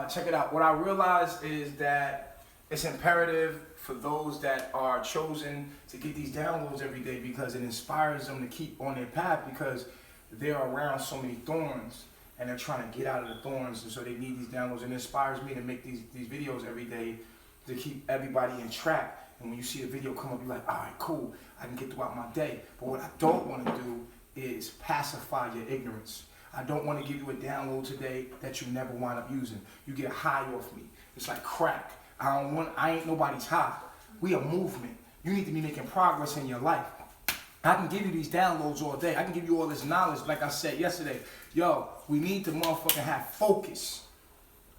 check it out. What I realized is that it's imperative for those that are chosen to get these downloads every day because it inspires them to keep on their path because they're around so many thorns and they're trying to get out of the thorns, and so they need these downloads. And it inspires me to make these videos every day to keep everybody in track. And when you see a video come up, you're like, all right, cool, I can get throughout my day. But what I don't want to do is pacify your ignorance. I don't want to give you a download today that you never wind up using. You get high off me. It's like crack. I ain't nobody's high. We a movement. You need to be making progress in your life. I can give you these downloads all day. I can give you all this knowledge, like I said yesterday. Yo, we need to motherfucking have focus.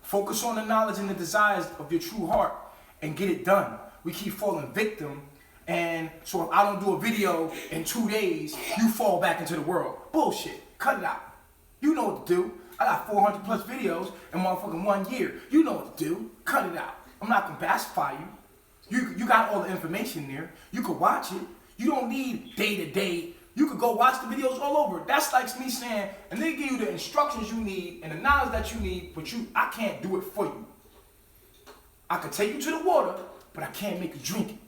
Focus on the knowledge and the desires of your true heart and get it done. We keep falling victim, and so if I don't do a video in 2 days, you fall back into the world. Bullshit. Cut it out. You know what to do. I got 400 plus videos in motherfucking 1 year. You know what to do. Cut it out. I'm not gonna pacify you. You got all the information there. You could watch it. You don't need day to day. You could go watch the videos all over. That's like me saying, and they give you the instructions you need and the knowledge that you need, but I can't do it for you. I could take you to the water, but I can't make you drink it. You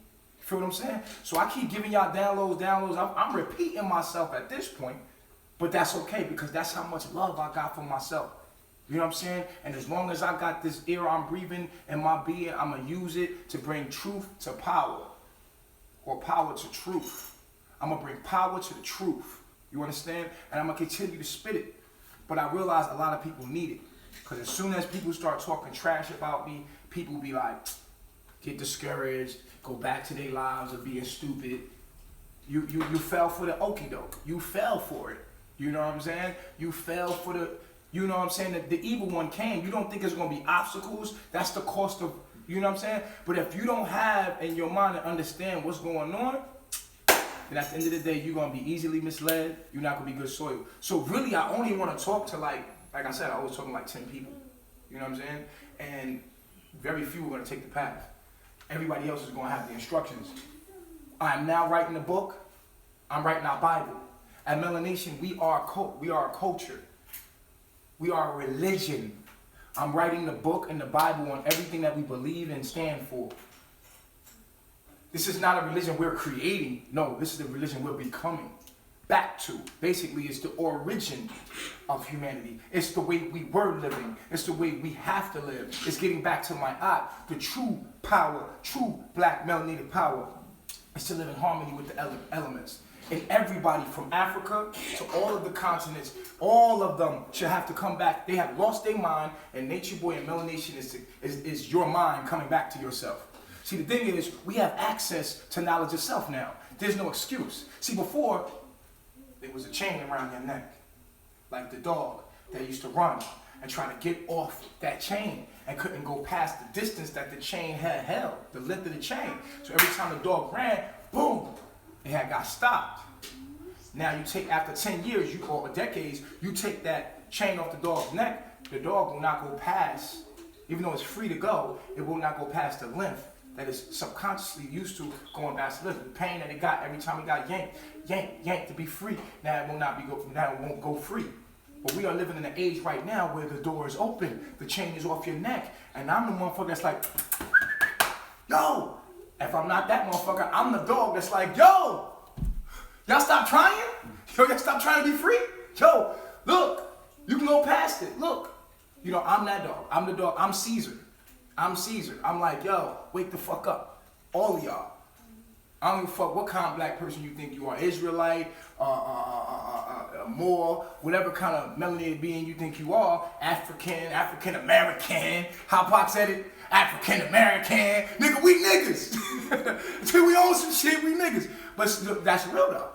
feel what I'm saying? So I keep giving y'all downloads. I'm repeating myself at this point, but that's okay because that's how much love I got for myself. You know what I'm saying? And as long as I got this air I'm breathing in my being, I'm going to use it to bring truth to power, or power to truth. I'm going to bring power to the truth. You understand? And I'm going to continue to spit it. But I realize a lot of people need it. Because as soon as people start talking trash about me, people be like, get discouraged, go back to their lives of being stupid. You fell for the okie doke. You fell for it. You know what I'm saying? You fell for the, you know what I'm saying? The evil one came. You don't think there's going to be obstacles. That's the cost of, you know what I'm saying? But if you don't have in your mind and understand what's going on, then at the end of the day, you're going to be easily misled. You're not going to be good soil. So really, I only want to talk to like I said, I was talking like 10 people. You know what I'm saying? And very few are going to take the path. Everybody else is going to have the instructions. I'm now writing a book. I'm writing our Bible. At Melanation, we are a culture. We are a religion. I'm writing the book and the Bible on everything that we believe and stand for. This is not a religion we're creating. No, this is the religion we're becoming back to. Basically, it's the origin of humanity. It's the way we were living. It's the way we have to live. It's getting back to my eye. The true power, true black melanated power is to live in harmony with the elements. And everybody from Africa to all of the continents, all of them should have to come back. They have lost their mind, and Nature Boy and Melanation is your mind coming back to yourself. See, the thing is, we have access to knowledge of self now. There's no excuse. See, before, there was a chain around your neck, like the dog that used to run and try to get off that chain and couldn't go past the distance that the chain had held, the length of the chain. So every time the dog ran, boom, it had got stopped. Now you take, after 10 years or decades, you take that chain off the dog's neck, the dog will not go past, even though it's free to go, it will not go past the length that is subconsciously used to going past the length. The pain that it got every time it got yanked to be free. Now it will not be now it won't go free. But we are living in an age right now where the door is open, the chain is off your neck, and I'm the motherfucker that's like, yo. If I'm not that motherfucker, I'm the dog that's like, yo, y'all stop trying? Yo, y'all stop trying to be free? Yo, look, you can go past it. Look, you know, I'm that dog. I'm the dog. I'm Caesar. I'm like, yo, wake the fuck up. All of y'all. I don't give a fuck what kind of black person you think you are. Israelite, Moor, whatever kind of melanated being you think you are. African American. How Pac said it? African American. Nigga, we niggas. Until we own some shit, we niggas. But that's real though.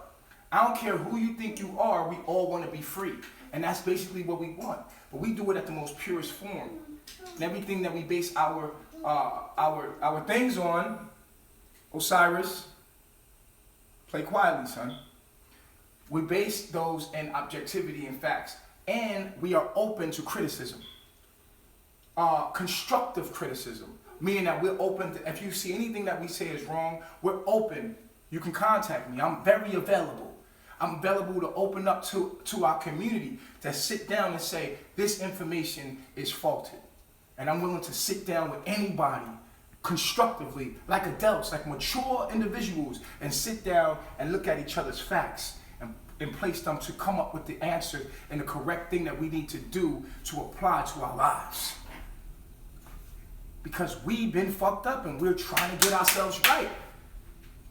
I don't care who you think you are, we all want to be free. And that's basically what we want. But we do it at the most purest form. And everything that we base our things on, Osiris, play quietly, son. We base those in objectivity and facts. And we are open to criticism. Constructive criticism. Meaning that we're open to, if you see anything that we say is wrong, we're open. You can contact me. I'm very available. I'm available to open up to our community, to sit down and say, this information is faulted. And I'm willing to sit down with anybody constructively, like adults, like mature individuals, and sit down and look at each other's facts and place them to come up with the answer and the correct thing that we need to do to apply to our lives. Because we've been fucked up and we're trying to get ourselves right.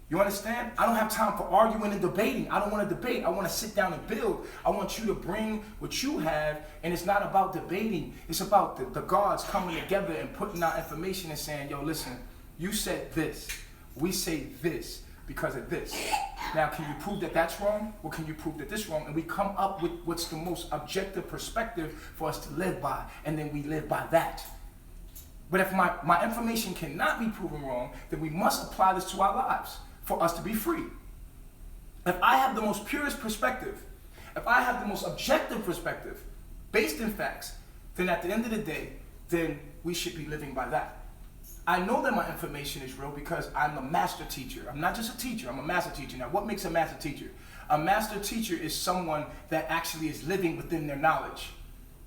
You understand? I don't have time for arguing and debating. I don't want to debate. I want to sit down and build. I want you to bring what you have, and it's not about debating. It's about the gods coming together and putting out information and saying, yo, listen, you said this. We say this because of this. Now, can you prove that that's wrong? Or can you prove that this is wrong? And we come up with what's the most objective perspective for us to live by, and then we live by that. But if my information cannot be proven wrong, then we must apply this to our lives for us to be free. If I have the most purest perspective, if I have the most objective perspective, based in facts, then at the end of the day, then we should be living by that. I know that my information is real because I'm a master teacher. I'm not just a teacher, I'm a master teacher. Now, what makes a master teacher? A master teacher is someone that actually is living within their knowledge.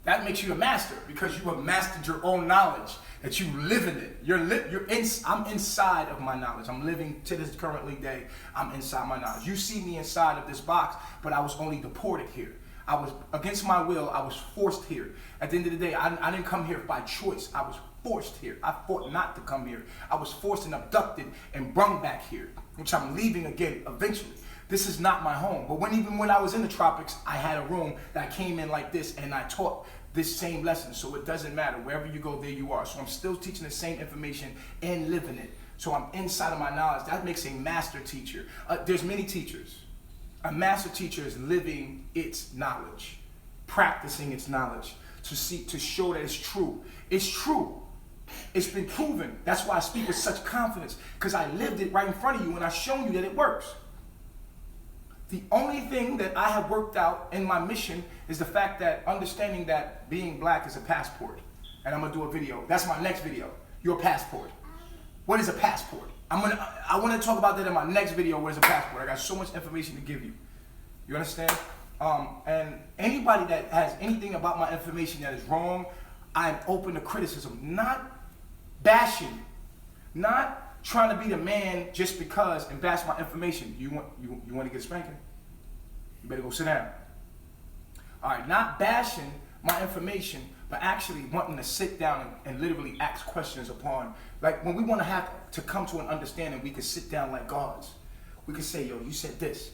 That makes you a master because you have mastered your own knowledge, that you live in it. I'm inside of my knowledge. I'm living to this currently day. I'm inside my knowledge. You see me inside of this box, but I was only deported here. I was against my will. I was forced here. At the end of the day, I didn't come here by choice. I was forced here. I fought not to come here. I was forced and abducted and brung back here, which I'm leaving again eventually. This is not my home. But even when I was in the tropics, I had a room that I came in like this and I taught this same lesson. So it doesn't matter. Wherever you go, there you are. So I'm still teaching the same information and living it. So I'm inside of my knowledge. That makes a master teacher. There's many teachers. A master teacher is living its knowledge, practicing its knowledge to show that it's true. It's true. It's been proven. That's why I speak with such confidence, because I lived it right in front of you and I've shown you that it works. The only thing that I have worked out in my mission is the fact that understanding that being black is a passport. And I'm gonna do a video. That's my next video. Your passport. What is a passport? I want to talk about that in my next video. What is a passport? I got so much information to give you. You understand? And anybody that has anything about my information that is wrong, I'm open to criticism. Not bashing. Not trying to be the man just because and bash my information. You want to get spanking? You better go sit down. All right, not bashing my information, but actually wanting to sit down and literally ask questions upon, like when we want to have to come to an understanding, we can sit down like gods. We can say, yo, you said this,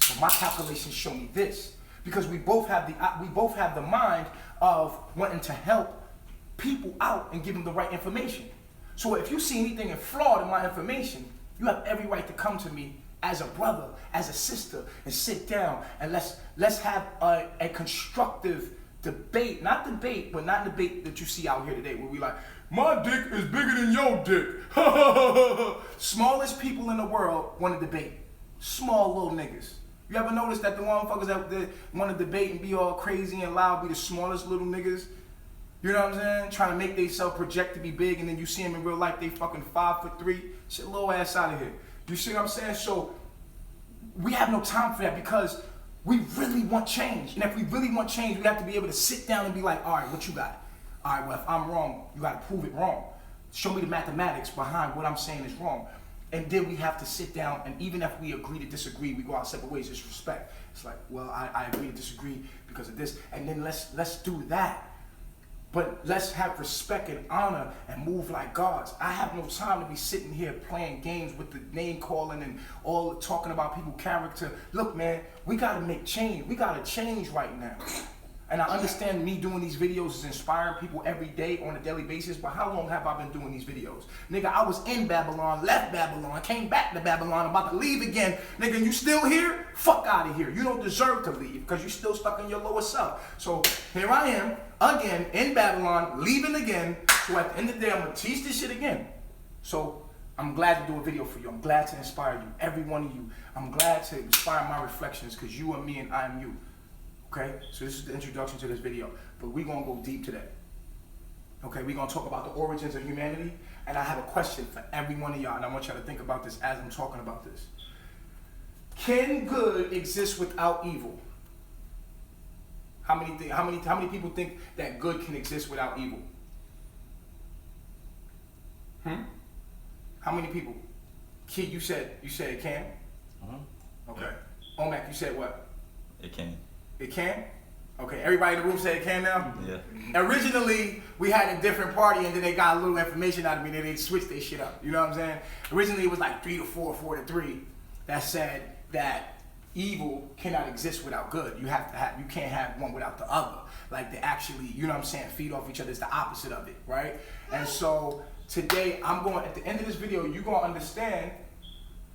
but my calculations show me this, because we both have the mind of wanting to help people out and give them the right information. So if you see anything flawed in my information, you have every right to come to me as a brother, as a sister, and sit down and let's have a constructive debate. Not debate, but not debate that you see out here today, where we like, my dick is bigger than your dick. Smallest people in the world want to debate. Small little niggas. You ever notice that the motherfuckers that want to debate and be all crazy and loud be the smallest little niggas? You know what I'm saying? Trying to make themselves project to be big, and then you see them in real life, they fucking 5'3". Shit, little ass out of here. You see what I'm saying? So we have no time for that, because we really want change. And if we really want change, we have to be able to sit down and be like, all right, what you got? All right, well, if I'm wrong, you got to prove it wrong. Show me the mathematics behind what I'm saying is wrong. And then we have to sit down, and even if we agree to disagree, we go our separate ways. It's respect. It's like, well, I agree to disagree because of this, and then let's do that. But let's have respect and honor and move like gods. I have no time to be sitting here playing games with the name calling and all talking about people's character. Look, man, we gotta make change. We gotta change right now. And I understand me doing these videos is inspiring people every day on a daily basis, but how long have I been doing these videos? Nigga, I was in Babylon, left Babylon, came back to Babylon, I'm about to leave again. Nigga, you still here? Fuck out of here. You don't deserve to leave because you're still stuck in your lower self. So here I am, again, in Babylon, leaving again. So at the end of the day, I'm gonna teach this shit again. So I'm glad to do a video for you. I'm glad to inspire you, every one of you. I'm glad to inspire my reflections, because you are me and I am you. Okay, so this is the introduction to this video, but we're gonna go deep today. Okay, we're gonna talk about the origins of humanity, and I have a question for every one of y'all, and I want y'all to think about this as I'm talking about this. Can good exist without evil? How many people think that good can exist without evil? How many people? Kid, you said it can? Okay. Yeah. Omac, you said what? It can. It can? Okay, everybody in the room said it can now? Yeah. Originally, we had a different party and then they got a little information out of me and then they switched their shit up. You know what I'm saying? Originally, it was like 3 to 4, 4 to 3 that said that evil cannot exist without good. You can't have one without the other. Like they actually, you know what I'm saying, feed off each other. It's the opposite of it, right? And so today, at the end of this video, you're going to understand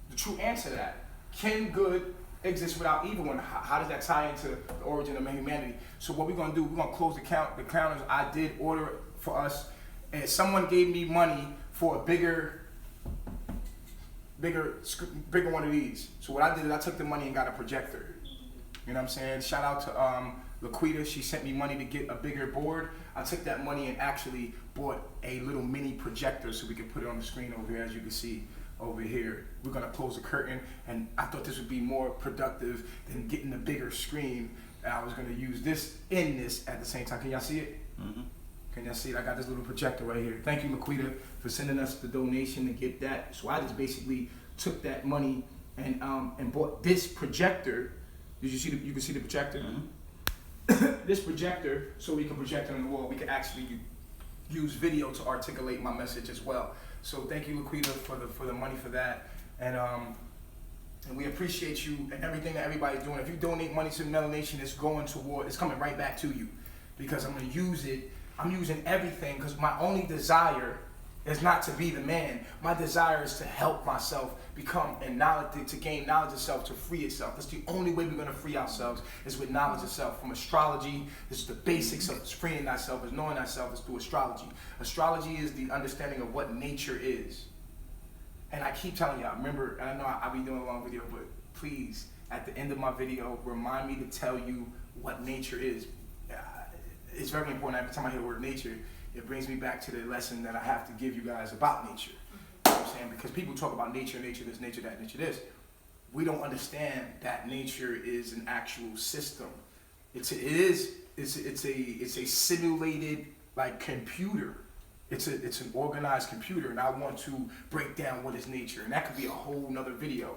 the true answer to that. Can good exist without evil, and how does that tie into the origin of humanity? So what we're going to do, we're going to close the counters. I did order it for us, and someone gave me money for a bigger one of these. So what I did is I took the money and got a projector. You know what I'm saying? Shout out to Laquita. She sent me money to get a bigger board. I took that money and actually bought a little mini projector so we could put it on the screen over here, as you can see over here. We're gonna close the curtain, and I thought this would be more productive than getting a bigger screen. And I was gonna use this at the same time. Can y'all see it? Mm-hmm. Can y'all see it? I got this little projector right here. Thank you, Laquita, for sending us the donation to get that. So I just basically took that money and bought this projector. Did you see you can see the projector? Mm-hmm. This projector, so we can project it on the wall. We can actually use video to articulate my message as well. So thank you, Laquita, for the money for that, and we appreciate you and everything that everybody's doing. If you donate money to Melanation, it's coming right back to you, because I'm gonna use it. I'm using everything because my only desire is not to be the man. My desire is to help myself to gain knowledge of self, to free itself. That's the only way we're gonna free ourselves, is with knowledge of self. From astrology, this is the basics of freeing thyself, is knowing thyself, is through astrology. Astrology is the understanding of what nature is. And I keep telling y'all, remember, and I know I'll be doing a long video, but please, at the end of my video, remind me to tell you what nature is. It's very important. Every time I hear the word nature, it brings me back to the lesson that I have to give you guys about nature. You know what I'm saying? Because people talk about nature this, nature that, nature this. We don't understand that nature is an actual system. It's a simulated like computer. It's an organized computer, and I want to break down what is nature, and that could be a whole nother video.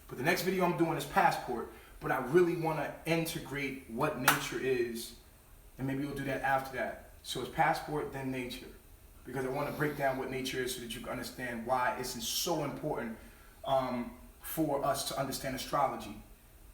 But the next video I'm doing is passport, but I really want to integrate what nature is, and maybe we'll do that after that. So it's passport, then nature, because I want to break down what nature is so that you can understand why it's so important for us to understand astrology.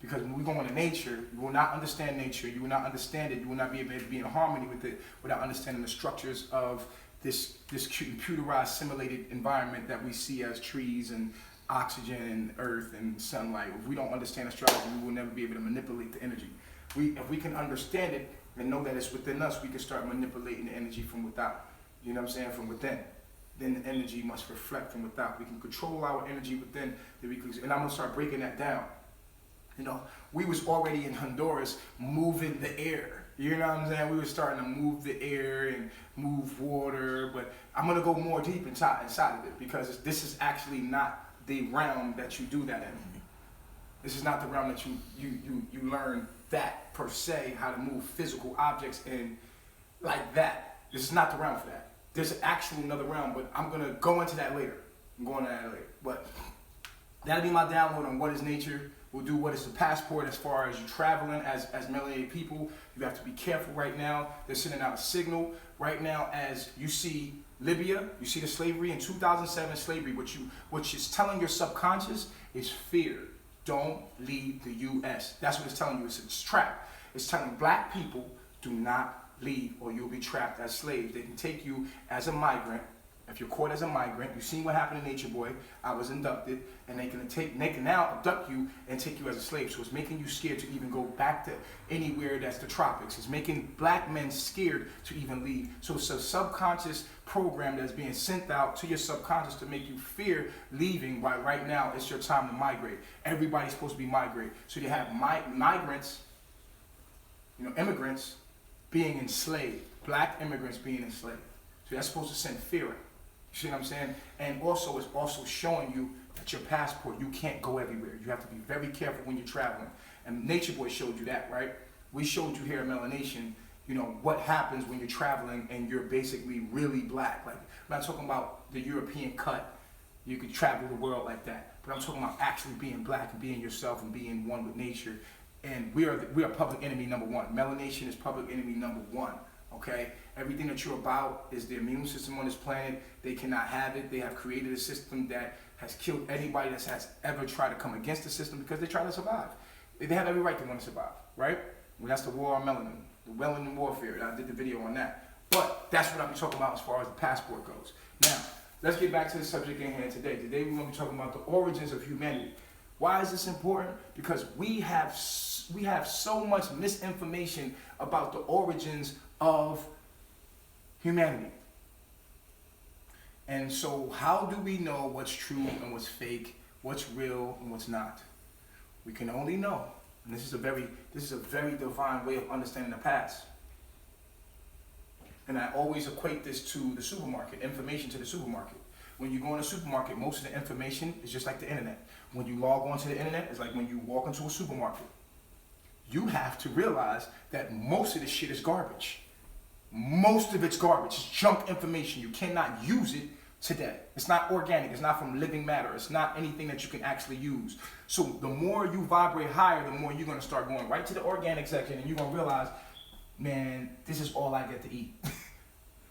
Because when we go into nature, you will not understand nature, you will not understand it, you will not be able to be in harmony with it without understanding the structures of this computerized, simulated environment that we see as trees and oxygen and earth and sunlight. If we don't understand astrology, we will never be able to manipulate the energy. If we can understand it and know that it's within us, we can start manipulating the energy from without. You know what I'm saying? From within. Then the energy must reflect from without. We can control our energy within, and I'm gonna start breaking that down. You know, we was already in Honduras moving the air. You know what I'm saying? We were starting to move the air and move water, but I'm gonna go more deep inside of it, because this is actually not the realm that you do that in. This is not the realm that you learn that per se, how to move physical objects in like that. This is not the realm for that. There's actually another realm, but I'm gonna go into that later. But that'll be my download on what is nature. We'll do what is the passport as far as you traveling as melanated people. You have to be careful right now. They're sending out a signal right now as you see Libya, you see the slavery in 2007 slavery, which is telling your subconscious is fear. Don't leave the U.S. That's what it's telling you. It's a trap. It's telling black people, do not leave or you'll be trapped as slaves. They can take you as a migrant. If you're caught as a migrant, you've seen what happened to Nature Boy. I was inducted, and they can now abduct you and take you as a slave. So it's making you scared to even go back to anywhere that's the tropics. It's making black men scared to even leave. So it's a subconscious program that's being sent out to your subconscious to make you fear leaving, while right now it's your time to migrate. Everybody's supposed to be migrate. So you have migrants, immigrants being enslaved, black immigrants being enslaved. So that's supposed to send fear in. You see what I'm saying? And also, it's also showing you that your passport, you can't go everywhere. You have to be very careful when you're traveling. And Nature Boy showed you that, right? We showed you here at Melanation you know, what happens when you're traveling and you're basically really black. Like, I'm not talking about the European cut. You could travel the world like that. But I'm talking about actually being black and being yourself and being one with nature. And we are public enemy number one. Melanation is public enemy number one. Okay? Everything that you're about is the immune system on this planet. They cannot have it. They have created a system that has killed anybody that has ever tried to come against the system because they try to survive. They have every right to want to survive, right? Well, that's the war on melanin, the melanin warfare. I did the video on that. But that's what I'll be talking about as far as the passport goes. Now, let's get back to the subject in hand today. Today we're going to be talking about the origins of humanity. Why is this important? Because we have so much misinformation about the origins of humanity. And so how do we know what's true and what's fake, what's real and what's not? We can only know, and this is a very divine way of understanding the past. And I always equate this to the supermarket, information to the supermarket. When you go in a supermarket, most of the information is just like the internet. When you log on to the internet, it's like when you walk into a supermarket. You have to realize that most of this shit is garbage. Most of it's garbage. It's junk information. You cannot use it today. It's not organic. It's not from living matter. It's not anything that you can actually use. So the more you vibrate higher, the more you're going to start going right to the organic section, and you're going to realize, man, this is all I get to eat.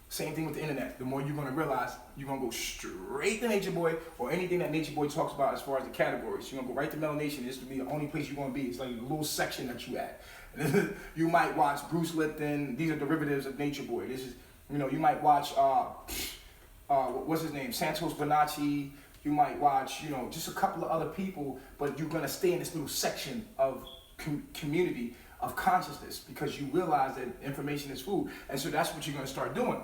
Same thing with the internet. The more you're going to realize, you're going to go straight to Nature Boy or anything that Nature Boy talks about as far as the categories. You're going to go right to melanation. This will be the only place you're going to be. It's like a little section that you at. You might watch Bruce Lipton. These are derivatives of Nature Boy. This is, you know, you might watch, what's his name? Santos Bonacci. You might watch, you know, just a couple of other people, but you're going to stay in this little section of community of consciousness because you realize that information is food. And so that's what you're going to start doing.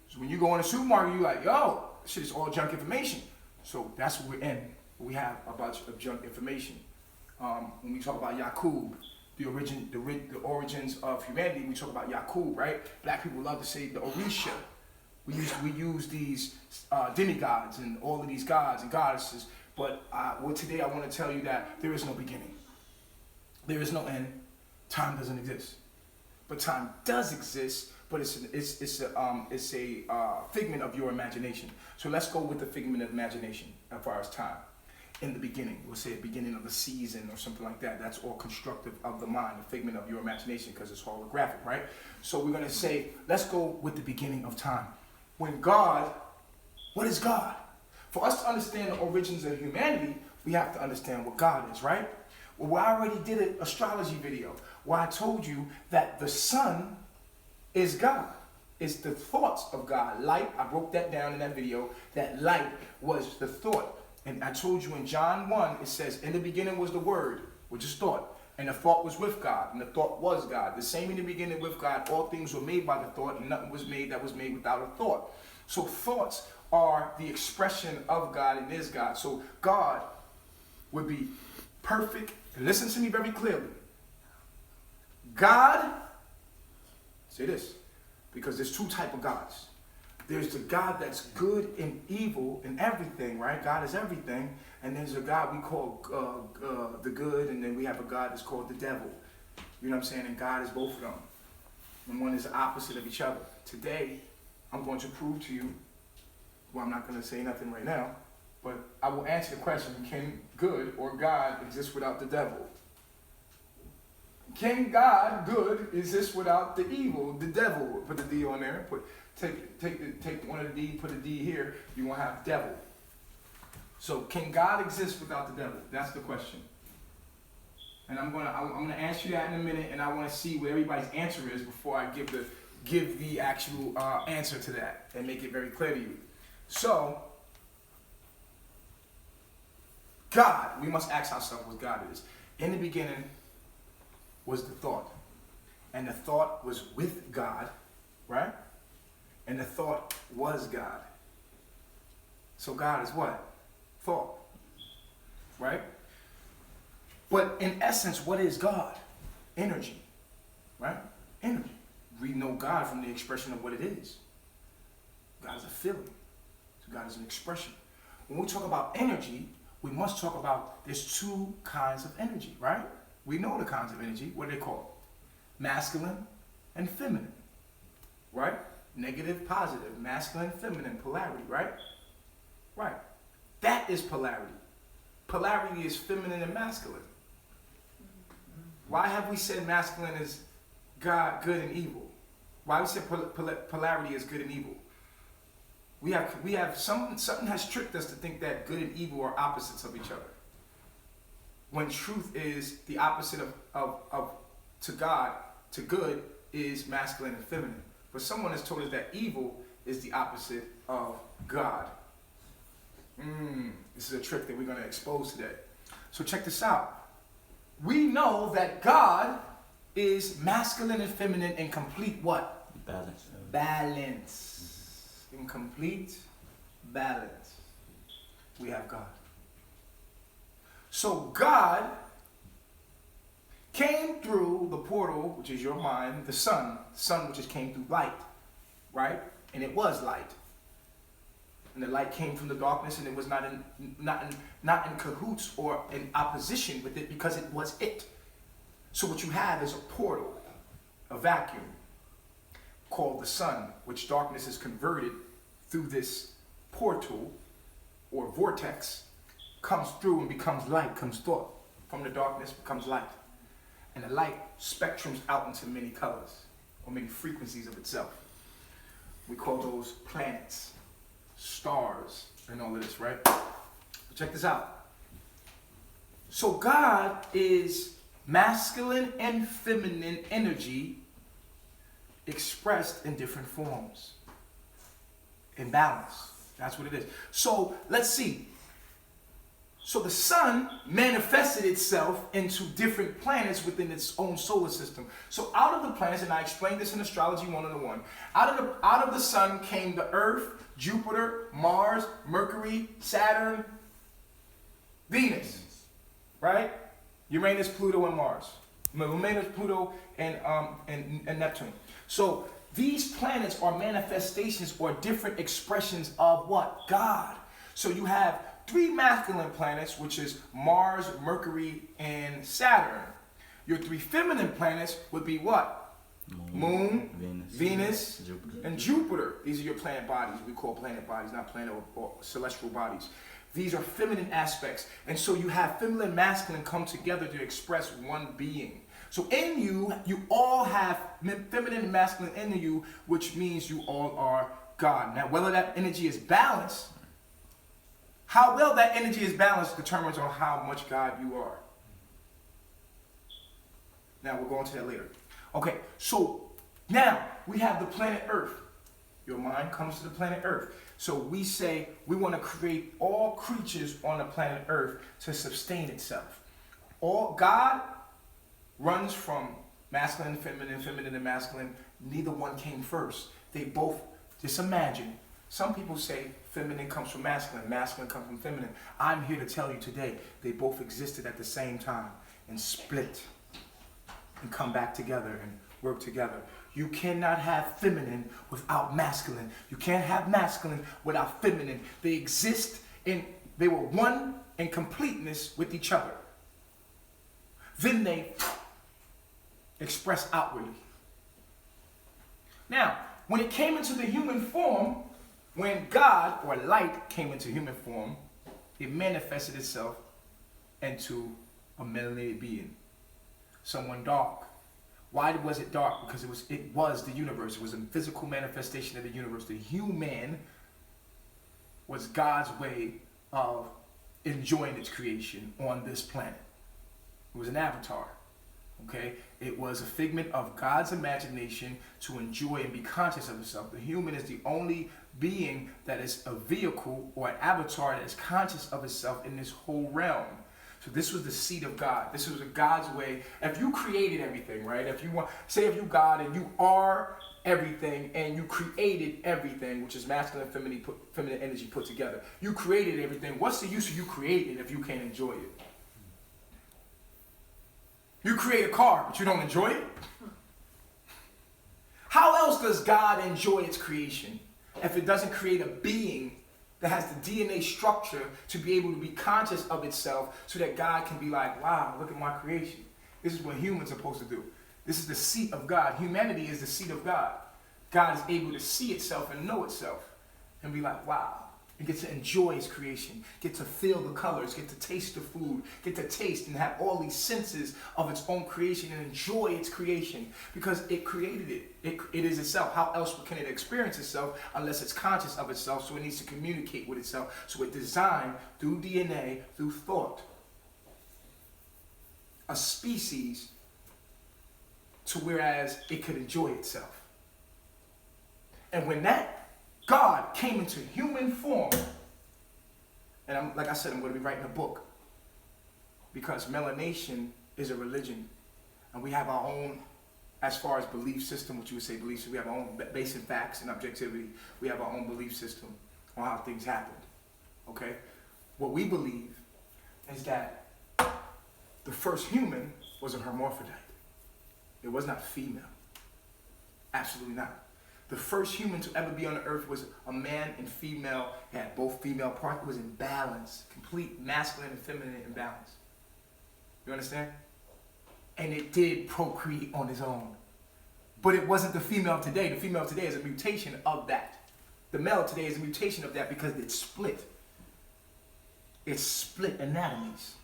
So when you go in a supermarket, you're like, yo, this shit is all junk information. So that's what we're in. We have a bunch of junk information. When we talk about Yakub, the origins of humanity, we talk about Yakub, right? Black people love to say the Orisha. We use these demigods and all of these gods and goddesses. But today I want to tell you that there is no beginning. There is no end. Time doesn't exist. But time does exist. But it's a figment of your imagination. So let's go with the figment of imagination as far as time. In the beginning, we'll say the beginning of a season or something like that. That's all constructive of the mind, the figment of your imagination, because it's holographic, right? So we're going to say, let's go with the beginning of time. When God, what is God? For us to understand the origins of humanity, we have to understand what God is, right? Well, I already did an astrology video where I told you that the sun is God. It's the thoughts of God. Light, I broke that down in that video, that light was the thought. And I told you in John 1, it says, in the beginning was the word, which is thought. And the thought was with God, and the thought was God. The same in the beginning with God, all things were made by the thought, and nothing was made that was made without a thought. So thoughts are the expression of God and is God. So God would be perfect. And listen to me very clearly. God, say this, because there's two types of gods. There's the God that's good and evil and everything, right? God is everything. And there's a God we call the good, and then we have a God that's called the devil. You know what I'm saying? And God is both of them. And one is the opposite of each other. Today, I'm going to prove to you, well, I'm not going to say nothing right now, but I will answer the question, can good or God exist without the devil? Can God, good, exist without the evil, the devil? Put the D on there. Take one of the D, put a D here. You're going to have devil. So can God exist without the devil? That's the question. And I'm gonna answer that in a minute, and I want to see what everybody's answer is before I give the actual answer to that and make it very clear to you. So God, we must ask ourselves what God is. In the beginning was the thought, and the thought was with God, right? And the thought was God. So God is what? Thought, right? But in essence, what is God? Energy, right? Energy. We know God from the expression of what it is. God is a feeling. So God is an expression. When we talk about energy, we must talk about there's two kinds of energy, right? We know the kinds of energy. What are they called? Masculine and feminine, right? Negative, positive, masculine, feminine, polarity, right? Right. That is polarity. Polarity is feminine and masculine. Why have we said masculine is God, good and evil? Why we said polarity is good and evil? We have something has tricked us to think that good and evil are opposites of each other. When truth is the opposite of to God, to good is masculine and feminine. But someone has told us that evil is the opposite of God. This is a trick that we're going to expose today. So check this out. We know that God is masculine and feminine in complete what? Balance. Balance. In complete balance. We have God. So God came through the portal, which is your mind, the sun which just came through light, right? And it was light. And the light came from the darkness, and it was not in cahoots or in opposition with it, because it was it. So what you have is a portal, a vacuum, called the sun, which darkness is converted through this portal or vortex, comes through and becomes light, comes thought. From the darkness becomes light. And the light spectrums out into many colors or many frequencies of itself. We call those planets, stars, and all of this, right? But check this out. So God is masculine and feminine energy expressed in different forms. In balance. That's what it is. So let's see. So the sun manifested itself into different planets within its own solar system. So out of the planets, and I explained this in Astrology 101, out of the sun came the Earth, Jupiter, Mars, Mercury, Saturn, Venus, right? Uranus, Pluto, and Mars. Uranus, Pluto, and Neptune. So these planets are manifestations or different expressions of what? God. So you have 3 masculine planets, which is Mars, Mercury, and Saturn. Your 3 feminine planets would be what? Moon, Venus, Jupiter. And Jupiter. These are your planet bodies. We call planet bodies, not planet or celestial bodies. These are feminine aspects. And so you have feminine and masculine come together to express one being. So in you, you all have feminine and masculine in you, which means you all are God. Now, whether that energy is balanced, how well that energy is balanced determines on how much God you are. Now, we'll go into that later. Okay, so now we have the planet Earth. Your mind comes to the planet Earth. So we say we want to create all creatures on the planet Earth to sustain itself. All God runs from masculine and feminine, feminine and masculine. Neither one came first. They both, just imagine. Some people say feminine comes from masculine, masculine comes from feminine. I'm here to tell you today, they both existed at the same time and split and come back together and work together. You cannot have feminine without masculine. You can't have masculine without feminine. They exist they were one in completeness with each other. Then they express outwardly. Now, when it came into the human form, when God or light came into human form, it manifested itself into a melanated being, someone dark. Why was it dark? Because it was the universe. It was a physical manifestation of the universe. The human was God's way of enjoying its creation on this planet. It was an avatar. Okay? It was a figment of God's imagination to enjoy and be conscious of itself. The human is the only being that is a vehicle or an avatar that is conscious of itself in this whole realm. So this was the seed of God. This was God's way. If you created everything, right? If you if you God and you are everything and you created everything, which is masculine and feminine energy put together. You created everything. What's the use of you creating if you can't enjoy it? You create a car, but you don't enjoy it? How else does God enjoy its creation if it doesn't create a being that has the DNA structure to be able to be conscious of itself so that God can be like, wow, look at my creation. This is what humans are supposed to do. This is the seat of God. Humanity is the seat of God. God is able to see itself and know itself and be like, wow. And get to enjoy his creation, get to feel the colors, get to taste the food, get to taste and have all these senses of its own creation and enjoy its creation because it created it. It is itself. How else can it experience itself unless it's conscious of itself? So it needs to communicate with itself. So it designed through DNA, through thought, a species to whereas it could enjoy itself. And when that God came into human form, and like I said, I'm going to be writing a book because melanation is a religion, and we have our own, as far as belief system, what you would say beliefs, we have our own base in facts and objectivity. We have our own belief system on how things happened. Okay, what we believe is that the first human was a hermaphrodite. It was not female. Absolutely not. The first human to ever be on the earth was a man and female. It had both female parts. It was in balance. Complete masculine and feminine in balance. You understand? And it did procreate on its own. But it wasn't the female of today. The female of today is a mutation of that. The male today is a mutation of that because it's split. It's split anatomies.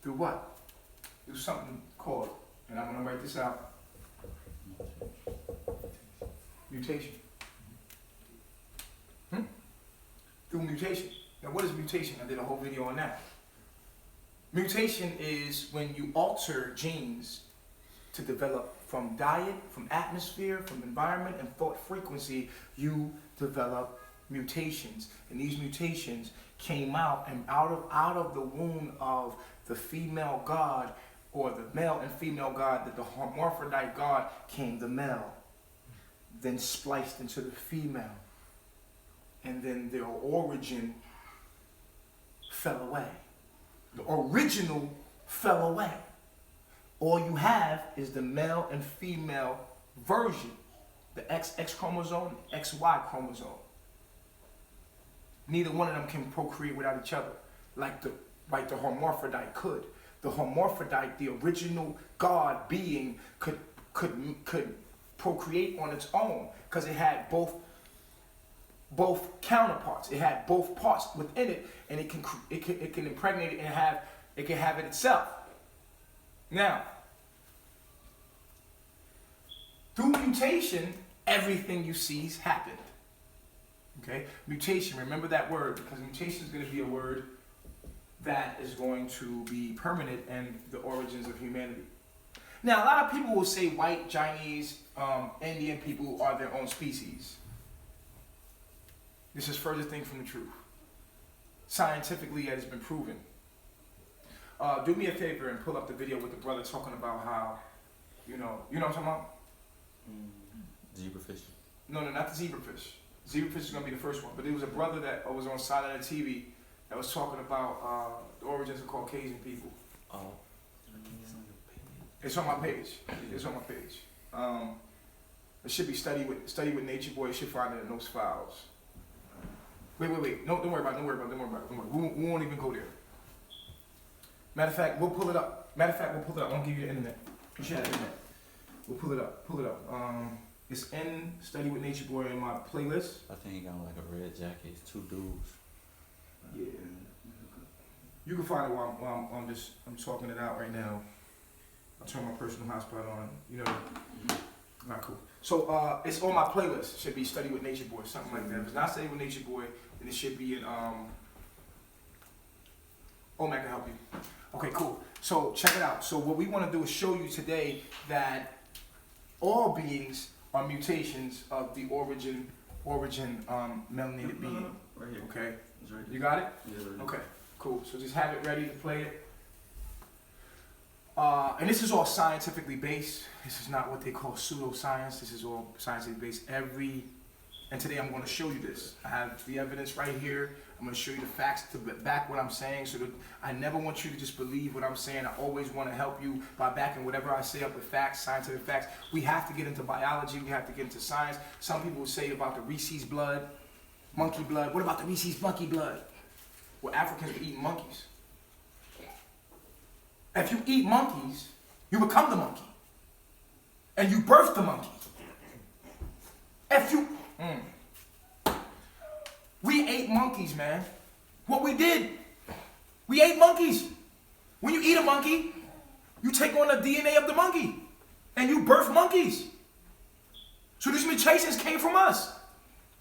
Through what? Through something called, and I'm going to write this out, mutation. Through mutation. Now what is mutation? I did a whole video on that. Mutation is when you alter genes to develop from diet, from atmosphere, from environment, and thought frequency, you develop mutations. And these mutations came out and out of the womb of the female God, or the male and female God, that the hermaphrodite God came the male, then spliced into the female, and then their origin fell away. The original fell away. All you have is the male and female version, the XX chromosome, XY chromosome. Neither one of them can procreate without each other, like the hermaphrodite could. The hermaphrodite, the original God being, could procreate on its own because it had both counterparts. It had both parts within it, and it can impregnate it and it can have it itself. Now, through mutation, everything you see's happened. Okay, mutation. Remember that word, because mutation is going to be a word that is going to be permanent in the origins of humanity. Now, a lot of people will say white, Chinese, Indian people are their own species. This is further thing from the truth. Scientifically, it has been proven. Do me a favor and pull up the video with the brother talking about how, you know what I'm talking about? Zebrafish. No, not the zebrafish. Zebrafish is going to be the first one. But there was a brother that was on Silent TV that was talking about the origins of Caucasian people. Oh. It's on my page. It's on my page. It should be study with Nature Boy. You should find it in those files. Wait. No, don't worry about it. We won't even go there. Matter of fact, we'll pull it up. I won't give you the internet. You should have the internet. We'll pull it up. It's in Study with Nature Boy in my playlist. I think he got like a red jacket. It's two dudes. Yeah. You can find it while I'm talking it out right now. I'll turn my personal hotspot on. You know. Not cool. So it's on my playlist. It should be Study with Nature Boy, something like that. If it's not Study with Nature Boy, then it should be in Omac can help you. Okay, cool. So check it out. So what we want to do is show you today that all beings are mutations of the origin melanated being. Right here. Okay. It's right here. You got it? Yeah, right Okay, cool. So just have it ready to play it. And this is all scientifically based. This is not what they call pseudoscience. This is all scientifically based. And today I'm going to show you this. I have the evidence right here. I'm going to show you the facts to back what I'm saying. So that I never want you to just believe what I'm saying. I always want to help you by backing whatever I say up with facts, scientific facts. We have to get into biology. We have to get into science. Some people will say about the Rhesus blood, monkey blood. What about the Rhesus monkey blood? Well, Africans eat monkeys. If you eat monkeys, you become the monkey. and you birthed the monkey. We ate monkeys, man. What we did, we ate monkeys. When you eat a monkey, you take on the DNA of the monkey, and you birth monkeys. So these mutations came from us.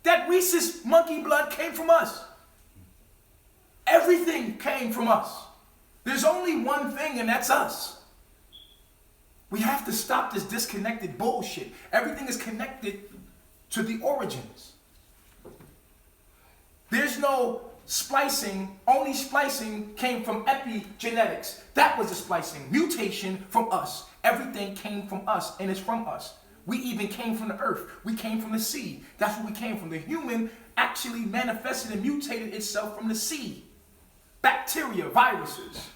That rhesus monkey blood came from us. Everything came from us. There's only one thing, and that's us. We have to stop this disconnected bullshit. Everything is connected to the origins. There's no splicing. Only splicing came from epigenetics. That was the splicing. Mutation from us. Everything came from us, and it's from us. We even came from the earth. We came from the sea. That's where we came from. The human actually manifested and mutated itself from the sea. Bacteria, viruses.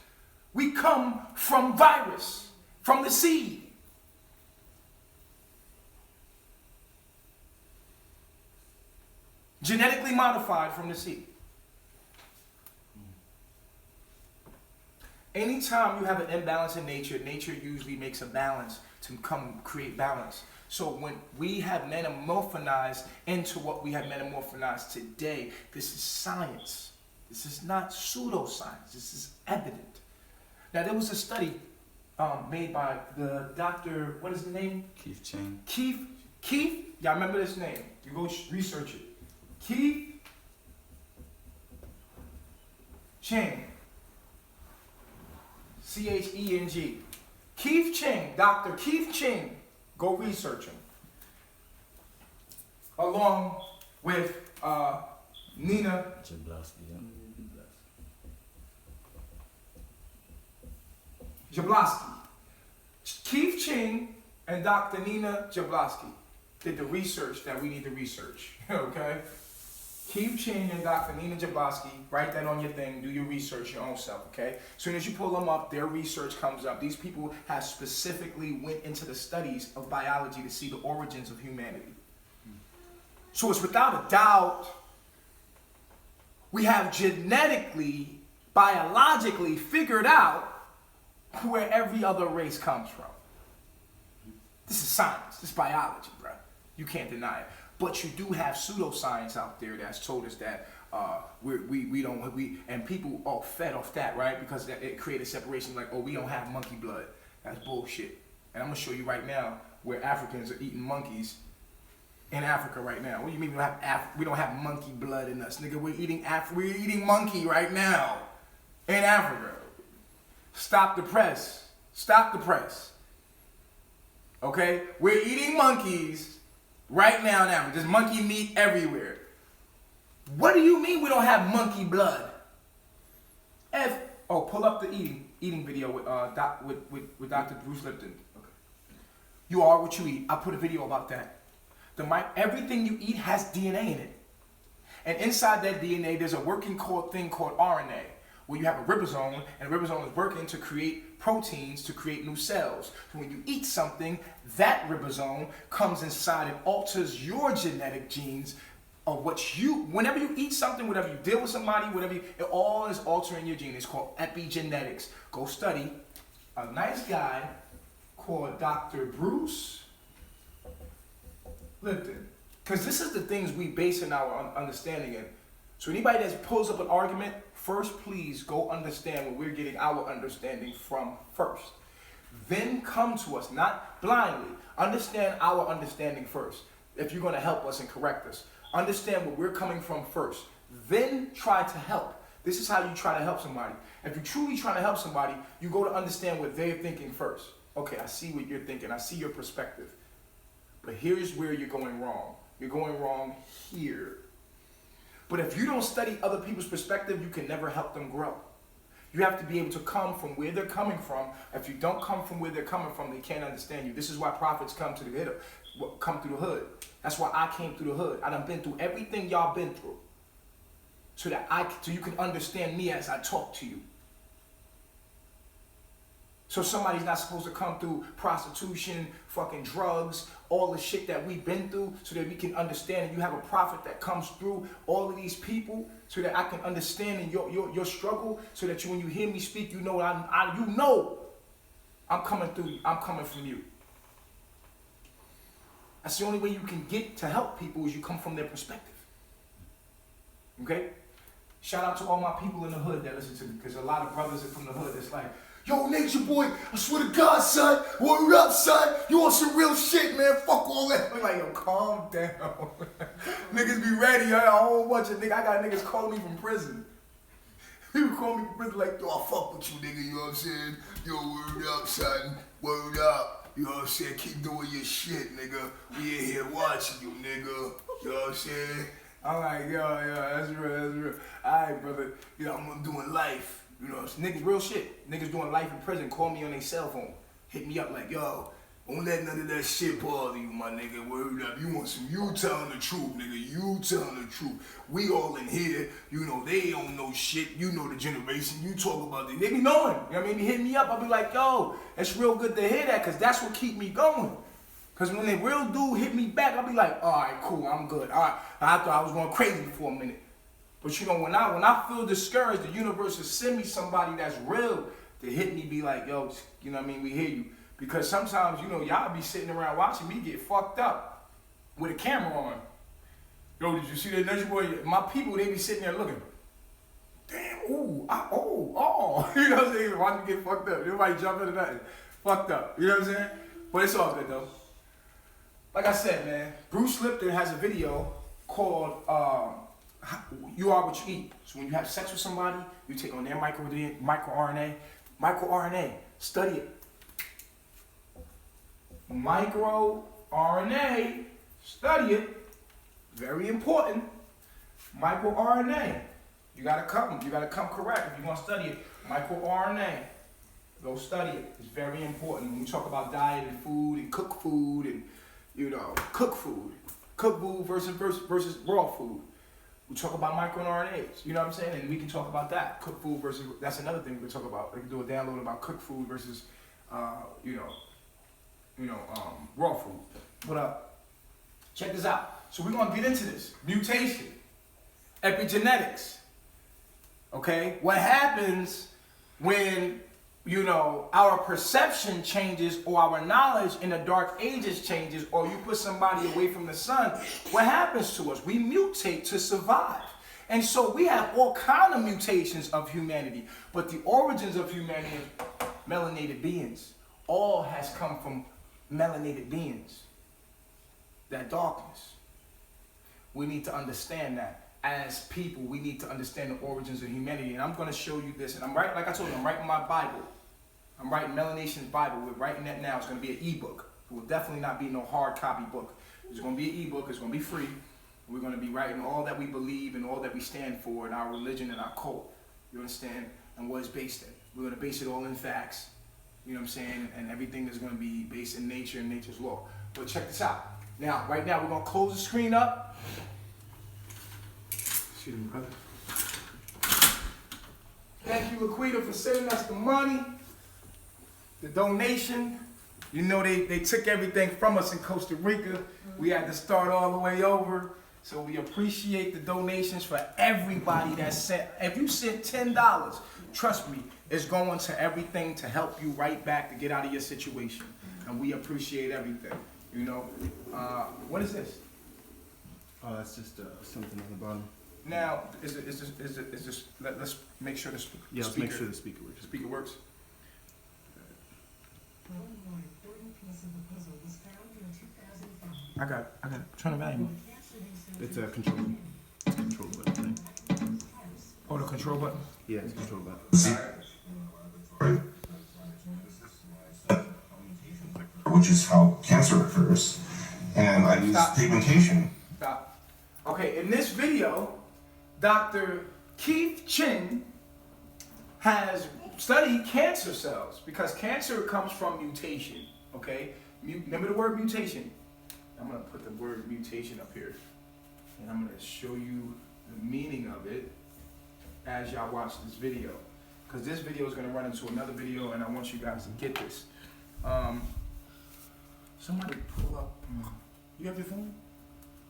We come from virus, from the sea. Genetically modified from the sea. Anytime you have an imbalance in nature, nature usually makes a balance to come create balance. So when we have metamorphized into what we have metamorphized today, this is science. This is not pseudoscience. This is evident. Now there was a study made by the doctor, what is the name? Keith Chang. Keith? Y'all remember this name. You go research it. Keith Chang. C-H-E-N-G. Keith Chang, Dr. Keith Chang. Go research him. Along with Nina Jablonski. Keith Chang and Dr. Nina Jablonski did the research that we need to research. Okay? Keith Chang and Dr. Nina Jablonski, write that on your thing, do your research your own self, okay? As soon as you pull them up, their research comes up. These people have specifically went into the studies of biology to see the origins of humanity. So it's without a doubt, we have genetically, biologically figured out where every other race comes from. This is science, this is biology, bro. You can't deny it. But you do have pseudoscience out there that's told us that and people are fed off that, right? Because it created separation like, oh, we don't have monkey blood. That's bullshit. And I'm gonna show you right now where Africans are eating monkeys in Africa right now. What do you mean we don't have monkey blood in us, nigga? We're eating monkey right now in Africa. Stop the press. Stop the press. Okay? We're eating monkeys right now in Africa. There's monkey meat everywhere. What do you mean we don't have monkey blood? Pull up the eating video with Dr. Bruce Lipton. Okay. You are what you eat. I put a video about that. Everything you eat has DNA in it. And inside that DNA, there's a working thing called RNA, where you have a ribosome, and the ribosome is working to create proteins to create new cells. So when you eat something, that ribosome comes inside and alters your genetic genes of whenever you eat something, whenever you deal with somebody, it all is altering your gene. It's called epigenetics. Go study. A nice guy called Dr. Bruce Lipton. Because this is the things we base in our understanding in. So anybody that pulls up an argument, first please go understand where we're getting our understanding from first. Then come to us, not blindly. Understand our understanding first. If you're going to help us and correct us. Understand where we're coming from first. Then try to help. This is how you try to help somebody. If you're truly trying to help somebody, you go to understand what they're thinking first. Okay, I see what you're thinking. I see your perspective. But here's where you're going wrong. You're going wrong here. But if you don't study other people's perspective, you can never help them grow. You have to be able to come from where they're coming from. If you don't come from where they're coming from, they can't understand you. This is why prophets come through the hood. That's why I came through the hood. I done been through everything y'all been through. So you can understand me as I talk to you. So somebody's not supposed to come through prostitution, fucking drugs, all the shit that we've been through, so that we can understand. And you have a prophet that comes through all of these people, so that I can understand your struggle, so that when you hear me speak, you know I'm coming through. I'm coming from you. That's the only way you can get to help people is you come from their perspective. Okay? Shout out to all my people in the hood that listen to me, because a lot of brothers are from the hood that's like, yo, Nature Boy, I swear to God, son, word up, son, you on some real shit, man, fuck all that. I'm like, yo, calm down. Niggas be ready, a whole bunch of niggas, I got niggas calling me from prison. People call me from prison like, yo, I fuck with you, nigga, you know what I'm saying? Yo, word up, son, word up. You know what I'm saying? Keep doing your shit, nigga. We in here watching you, nigga. You know what I'm saying? I'm like, yo, that's real. Alright, brother. You know, I'm doing life. You know, niggas, real shit. Niggas doing life in prison, call me on their cell phone. Hit me up like, yo, don't let none of that shit bother you, my nigga. Word up. You want some, you telling the truth, nigga. You telling the truth. We all in here, you know, they don't know shit. You know the generation. You talk about it. They be knowing. You know what I mean? They hit me up. I'll be like, yo, it's real good to hear that, because that's what keep me going. Because when the real dude hit me back, I'll be like, all right, cool, I'm good. All right, I thought I was going crazy for a minute. But you know, when I feel discouraged, the universe will send me somebody that's real to hit me, be like, yo, you know what I mean, we hear you. Because sometimes, you know, y'all be sitting around watching me get fucked up with a camera on. Yo, did you see that Nature Boy? My people, they be sitting there looking. Damn, ooh, oh. You know what I'm saying? Watch me get fucked up. Everybody jump into nothing. Fucked up. You know what I'm saying? But it's all good, though. Like I said, man, Bruce Lipton has a video called You Are What You Eat. So when you have sex with somebody, you take on their micro-RNA. Micro-RNA, study it. Micro-RNA, study it. Very important. Micro-RNA. You gotta come correct if you want to study it. Micro-RNA. Go study it. It's very important. When we talk about diet and food and cook food and, you know, cook food versus raw food. We talk about microRNAs, you know what I'm saying? And we can talk about that. Cook food versus, that's another thing we can talk about. We can do a download about cook food versus, raw food. But check this out. So we're gonna get into this. Mutation, epigenetics, okay? What happens when, you know, our perception changes or our knowledge in the dark ages changes, or you put somebody away from the sun, what happens to us? We mutate to survive. And so we have all kind of mutations of humanity, but the origins of humanity is melanated beings. All has come from melanated beings. That darkness. We need to understand that. As people, we need to understand the origins of humanity. And I'm going to show you this. And I'm writing, like I told you, I'm writing my Bible. I'm writing Melanation's Bible. We're writing that now. It's going to be an ebook. It will definitely not be no hard copy book. It's going to be an ebook. It's going to be free. We're going to be writing all that we believe and all that we stand for in our religion and our cult. You understand? And what it's based in. We're going to base it all in facts. You know what I'm saying? And everything is going to be based in nature and nature's law. But check this out. Now, right now, we're going to close the screen up. Excuse me, brother. Thank you, Laquita, for sending us the money, the donation. You know, they took everything from us in Costa Rica. We had to start all the way over. So we appreciate the donations for everybody that sent. If you sent $10, trust me, it's going to everything to help you right back to get out of your situation. And we appreciate everything. You know, what is this? Oh, that's just something on the bottom. Now, let's make sure the speaker. Yeah, let's make sure the speaker works. Speaker works. I got it. Turn the volume. It's a control button. It's a control button thing. Oh, the control button? Yeah, it's a control button. Which is how cancer occurs. And I use pigmentation. Stop. Okay, in this video, Dr. Keith Chin has studied cancer cells because cancer comes from mutation, okay? Remember the word mutation? I'm going to put the word mutation up here, and I'm going to show you the meaning of it as y'all watch this video, because this video is going to run into another video, and I want you guys to get this. Somebody pull up. You have your phone?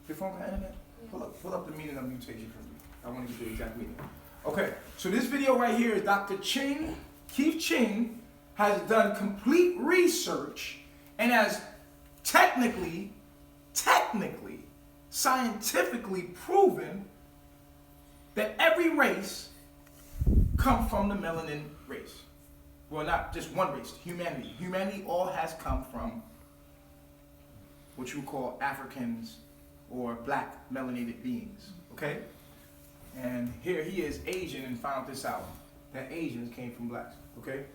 Your phone got internet? Pull up the meaning of mutation for me. I want to get the exact meaning. Okay, so this video right here is Dr. Ching, Keith Ching, has done complete research and has technically technically, scientifically proven that every race comes from the melanin race. Well, not just one race, humanity. Humanity all has come from what you call Africans or black melanated beings, okay? And here he is Asian and found this out, that Asians came from blacks, okay?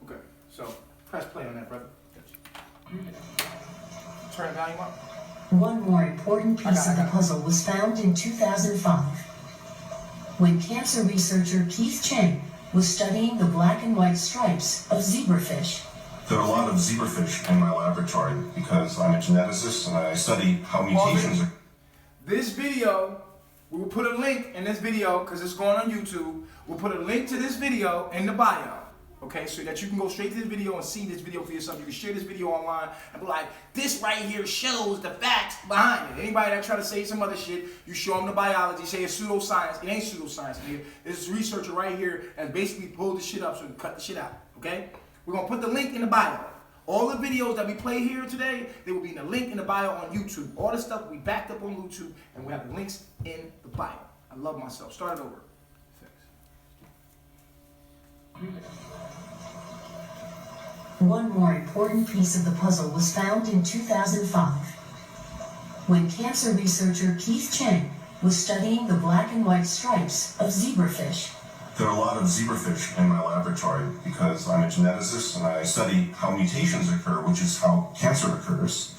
Okay, so press play on that, brother. Turn the volume up. One more important piece of the puzzle was found in 2005 when cancer researcher Keith Chang was studying the black and white stripes of zebrafish. There are a lot of zebrafish in my laboratory because I'm a geneticist and I study how mutations are. This video, we will put a link in this video because it's going on YouTube. We'll put a link to this video in the bio. Okay, so that you can go straight to this video and see this video for yourself. You can share this video online and be like, this right here shows the facts behind it. Anybody that try to say some other shit, you show them the biology, say it's pseudoscience. It ain't pseudoscience, nigga. There's a researcher right here that basically pulled the shit up so we can cut the shit out, okay? We're going to put the link in the bio. All the videos that we play here today, they will be in the link in the bio on YouTube. All the stuff we backed up on YouTube, and we have the links in the bio. I love myself. Start it over. One more important piece of the puzzle was found in 2005 when cancer researcher Keith Chang was studying the black and white stripes of zebrafish. There are a lot of zebrafish in my laboratory because I'm a geneticist and I study how mutations occur, which is how cancer occurs.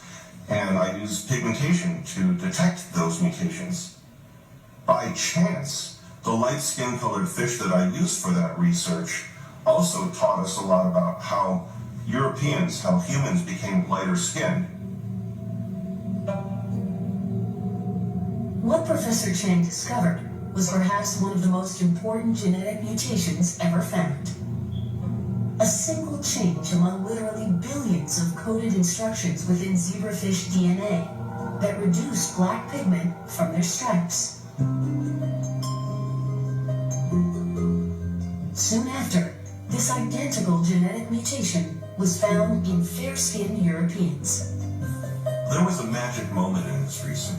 And I use pigmentation to detect those mutations. By chance, the light skin colored fish that I used for that research also taught us a lot about how Europeans, how humans became lighter skinned. What Professor Chang discovered was perhaps one of the most important genetic mutations ever found. A single change among literally billions of coded instructions within zebrafish DNA that reduced black pigment from their stripes. Soon after, this identical genetic mutation was found in fair-skinned Europeans. There was a magic moment in this research.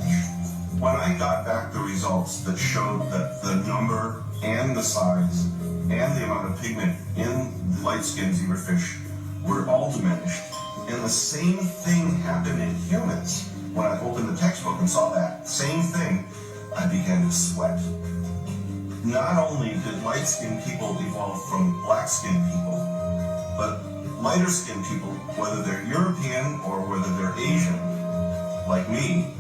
When I got back the results that showed that the number and the size and the amount of pigment in the light-skinned zebrafish were all diminished, and the same thing happened in humans. When I opened the textbook and saw that same thing, I began to sweat. Not only did light-skinned people evolve from black-skinned people, but lighter-skinned people, whether they're European or whether they're Asian, like me,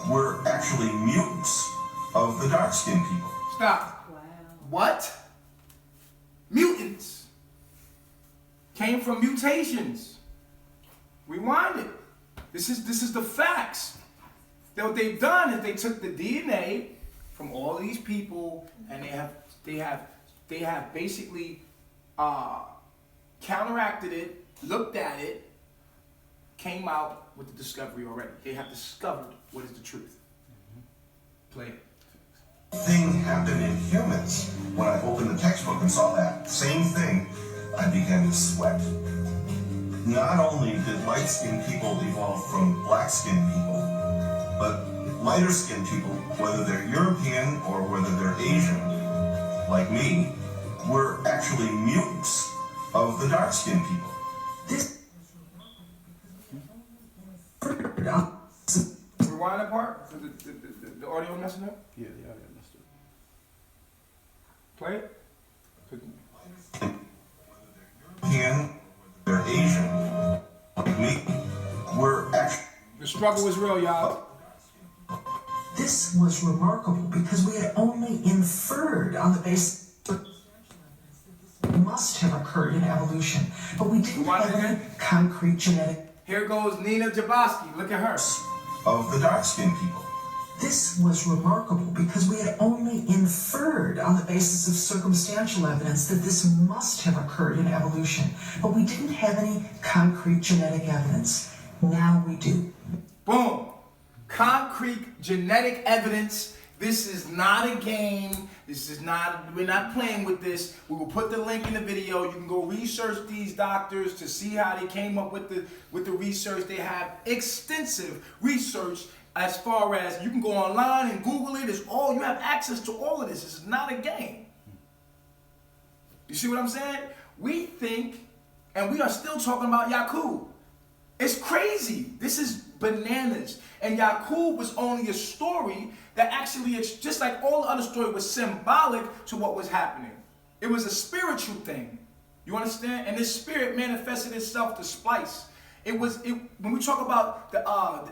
were actually mutants of the dark-skinned people. Stop. Wow. What? Mutants came from mutations. Rewind it. This is the facts. That what they've done is they took the DNA from all these people and they have basically counteracted it, looked at it, came out with the discovery already. They have discovered what is the truth. Play it. Thing happened in humans. When I opened the textbook and saw that same thing, I began to sweat. Not only did light-skinned people evolve from black-skinned people, but lighter-skinned people, whether they're European or whether they're Asian, like me, were actually mutants of the dark-skinned people. Rewind that part? The audio messing up? Yeah, the audio messed up. Play it? European, they're Asian, like me, were actually... The struggle is real, y'all. This was remarkable because we had only inferred on the basis it must have occurred in evolution, but we didn't have any concrete genetic. Here goes Nina Jaboski. Look at her. of the dark-skinned people. This was remarkable because we had only inferred on the basis of circumstantial evidence that this must have occurred in evolution, but we didn't have any concrete genetic evidence. Now we do. Boom. Concrete genetic evidence This is not a game. We're not playing with this. We will put the link in the video. You can go research these doctors to see how they came up with the research. They have extensive research as far as you can go online and Google it. You have access to all of this. This is not a game. You see what I'm saying? We think, and we are still talking about Yakub. It's crazy. This is bananas. And Yakub was only a story that actually, just like all the other story, was symbolic to what was happening. It was a spiritual thing. You understand? And this spirit manifested itself to splice. When we talk about the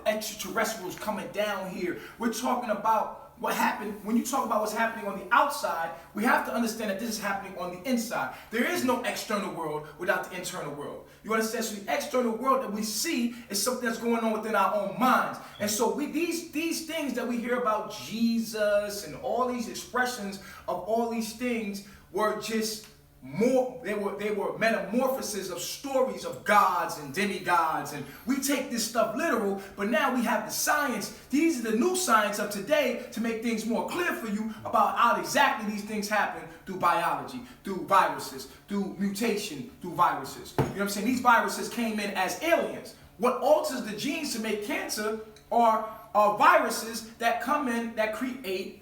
extraterrestrials coming down here, we're talking about what happened. When you talk about what's happening on the outside, we have to understand that this is happening on the inside. There is no external world without the internal world. You understand? So the external world that we see is something that's going on within our own minds. And so these things that we hear about Jesus and all these expressions of all these things were just they were metamorphoses of stories of gods and demigods, and we take this stuff literal, but now we have the science. These are the new science of today to make things more clear for you about how exactly these things happen through biology, through viruses, through mutation, thugh viruses. You know what I'm saying? These viruses came in as aliens. What alters the genes to make cancer are viruses that come in that create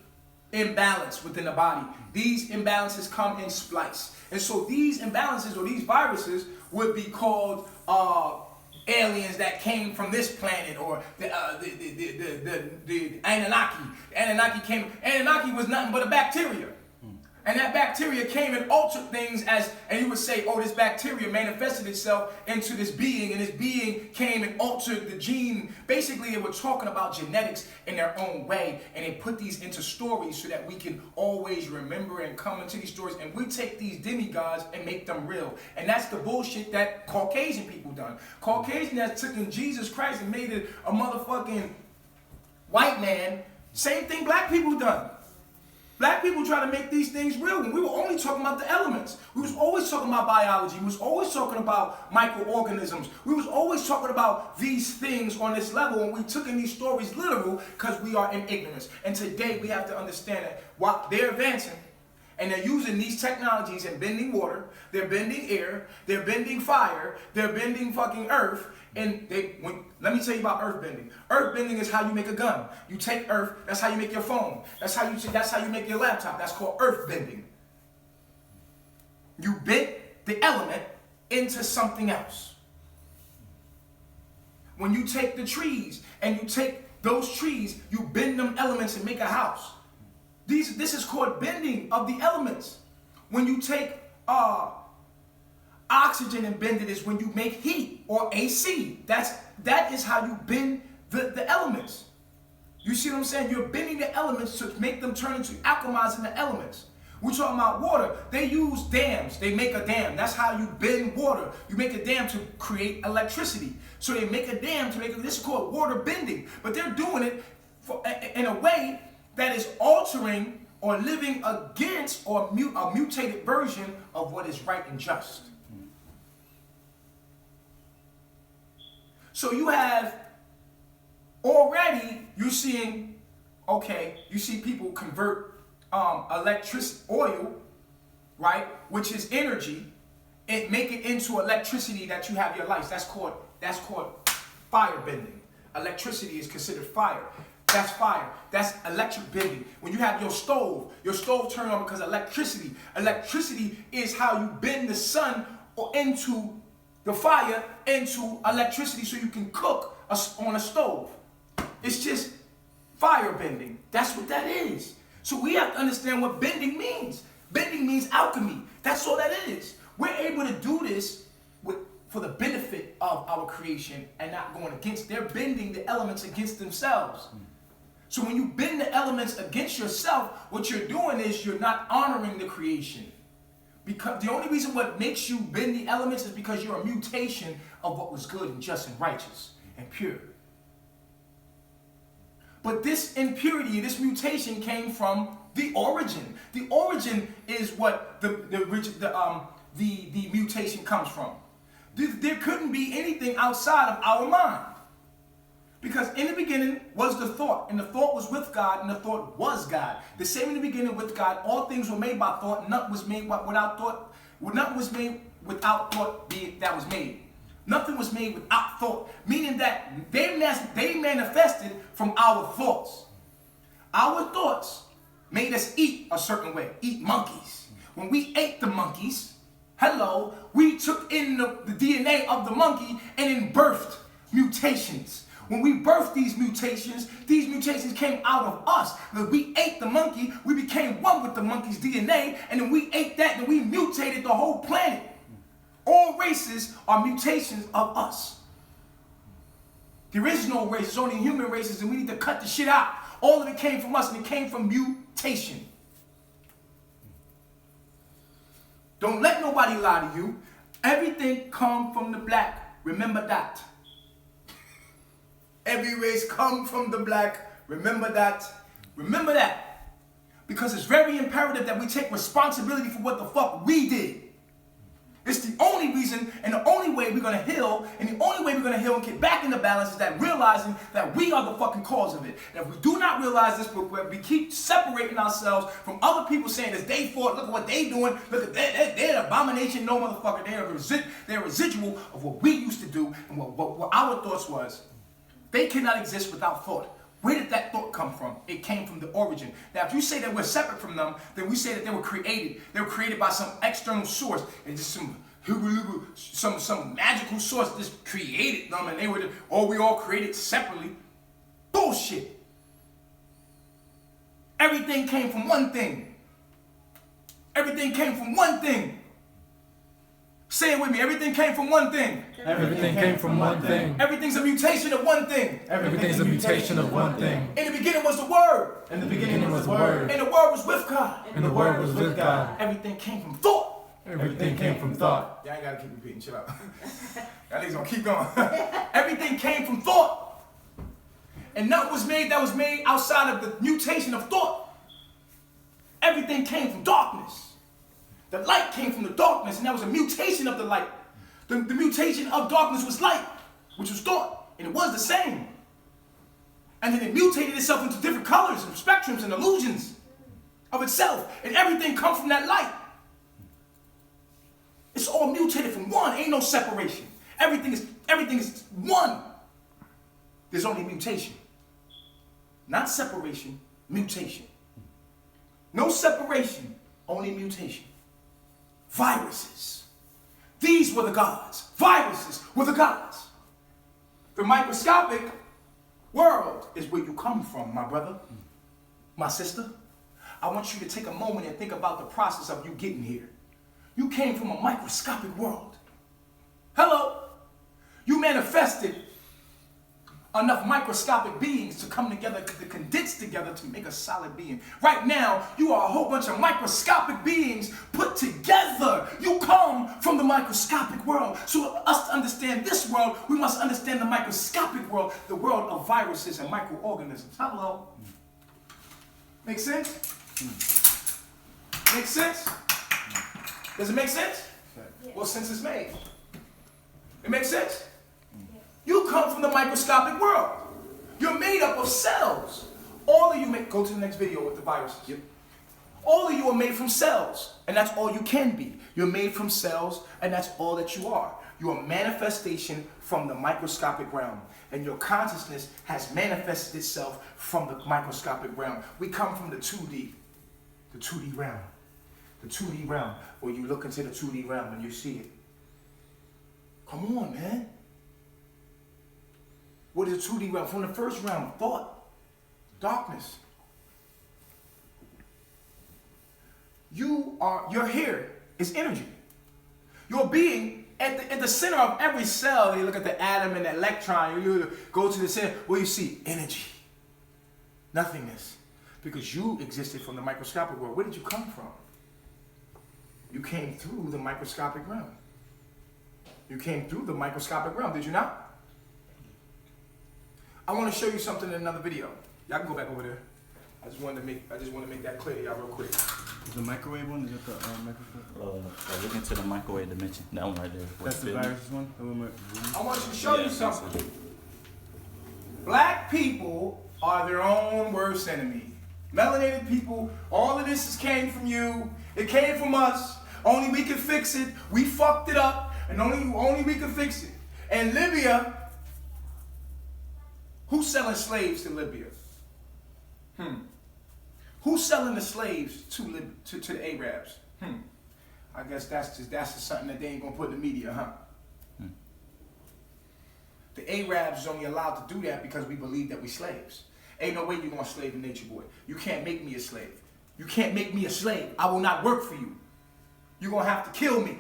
imbalance within the body. These imbalances come in splice. And so these imbalances or these viruses would be called aliens that came from this planet, or the Anunnaki. Anunnaki was nothing but a bacteria. And that bacteria came and altered things and you would say, oh, this bacteria manifested itself into this being, and this being came and altered the gene. Basically, they were talking about genetics in their own way, and they put these into stories so that we can always remember and come into these stories, and we take these demigods and make them real. And that's the bullshit that Caucasian people done. Caucasian has taken Jesus Christ and made it a motherfucking white man. Same thing black people done. Black people try to make these things real when we were only talking about the elements. We was always talking about biology. We was always talking about microorganisms. We was always talking about these things on this level, and we took in these stories literal because we are in ignorance. And today we have to understand that while they're advancing and they're using these technologies and bending water, they're bending air, they're bending fire, they're bending fucking earth. And let me tell you about earth bending. Earth bending is how you make a gun. You take earth, that's how you make your phone. That's how you make your laptop. That's called earth bending. You bend the element into something else. When you take the trees and you take those trees, you bend them elements and make a house. This is called bending of the elements. When you take oxygen and bend it is when you make heat or AC. That is how you bend the elements. You see what I'm saying? You're bending the elements to make them turn into alchemizing the elements. We're talking about water. They use dams. They make a dam. That's how you bend water. You make a dam to create electricity. So they make a dam to this is called water bending. But they're doing it in a way that is altering or living against or a mutated version of what is right and just. So you have already, you see people convert oil, right, which is energy, and make it into electricity that you have your lights. That's called fire bending. Electricity is considered fire. That's fire. That's electric bending. When you have your stove turn on because electricity. Electricity is how you bend the sun or into the fire into electricity so you can cook on a stove. It's just fire bending. That's what that is. So we have to understand what bending means. Bending means alchemy. That's all that is. We're able to do this for the benefit of our creation and not going against. They're bending the elements against themselves. So when you bend the elements against yourself, what you're doing is you're not honoring the creation. Because the only reason what makes you bend the elements is because you're a mutation of what was good and just and righteous and pure. But this impurity, this mutation came from the origin. The origin is what the mutation comes from. There couldn't be anything outside of our mind. Because in the beginning was the thought, and the thought was with God, and the thought was God. The same in the beginning with God. All things were made by thought. Nothing was made without thought. Nothing was made without thought that was made. Nothing was made without thought. Meaning that they manifested from our thoughts. Our thoughts made us eat a certain way. Eat monkeys. When we ate the monkeys, hello, we took in the DNA of the monkey and then birthed mutations. When we birthed these mutations came out of us. When we ate the monkey, we became one with the monkey's DNA, and then we ate that, and we mutated the whole planet. All races are mutations of us. There is no race, it's only human races, and we need to cut the shit out. All of it came from us, and it came from mutation. Don't let nobody lie to you. Everything come from the black. Remember that. Every race come from the black. Remember that. Remember that. Because it's very imperative that we take responsibility for what the fuck we did. It's the only reason and the only way we're going to heal, and the only way we're going to heal and get back in the balance is that realizing that we are the fucking cause of it. And if we do not realize this, we keep separating ourselves from other people saying it's their fault, look at what they doing, look at they're an abomination, no motherfucker, they're a residual of what we used to do and what our thoughts was. They cannot exist without thought. Where did that thought come from? It came from the origin. Now, if you say that we're separate from them, then we say that they were created. They were created by some external source, and just some magical source just created them, and we all created separately. Bullshit. Everything came from one thing. Everything came from one thing. Say it with me. Everything came from one thing. Everything came from one thing. Everything's a mutation of one thing. Everything's a mutation of one thing. In the beginning was the Word. In the beginning was the Word. And the Word was with God. And the Word was with God. Everything came from thought. Everything came from thought. Y'all ain't gotta keep repeating. Chill out. Y'all niggas gonna keep going. Everything came from thought. And nothing was made that was made outside of the mutation of thought. Everything came from darkness. The light came from the darkness, and that was a mutation of the light. The mutation of darkness was light, which was thought, and it was the same. And then it mutated itself into different colors and spectrums and illusions of itself, and everything comes from that light. It's all mutated from one. Ain't no separation. Everything is one. There's only mutation. Not separation, mutation. No separation, only mutation. Viruses. These were the gods. Viruses were the gods. The microscopic world is where you come from, my brother, my sister. I want you to take a moment and think about the process of you getting here. You came from a microscopic world. Hello. You manifested enough microscopic beings to come together, to condense together to make a solid being. Right now, you are a whole bunch of microscopic beings put together. You come from the microscopic world. So for us to understand this world, we must understand the microscopic world, the world of viruses and microorganisms. Hello? Make sense? Make sense? Does it make sense? Yes. Well, sense is made. It makes sense? You come from the microscopic world. You're made up of cells. All of you go to the next video with the viruses. Yep. All of you are made from cells, and that's all you can be. You're made from cells, and that's all that you are. You are a manifestation from the microscopic realm, and your consciousness has manifested itself from the microscopic realm. We come from the 2D realm. The 2D realm, where you look into the 2D realm and you see it. Come on, man. What is the 2D realm? From the first realm, thought, darkness. Your here is energy. Your being at the center of every cell. You look at the atom and the electron. You go to the center where you see energy, nothingness, because you existed from the microscopic world. Where did you come from? You came through the microscopic realm. You came through the microscopic realm, did you not? I want to show you something in another video. Y'all can go back over there. I just want to make that clear, y'all, real quick. Is the microwave one? Is that the microscope? Look into the microwave dimension. That one right there. That's the virus one? I want you to show you something. Black Black people are their own worst enemy. Melanated people, all of this came from you. It came from us. Only we can fix it. We fucked it up, and only we can fix it. And Libya, who's selling slaves to Libya? Who's selling the slaves to the Arabs? I guess that's just something that they ain't gonna put in the media, huh? The Arabs is only allowed to do that because we believe that we slaves. Ain't no way you're gonna slave a nature boy. You can't make me a slave. You can't make me a slave. I will not work for you. You're gonna have to kill me.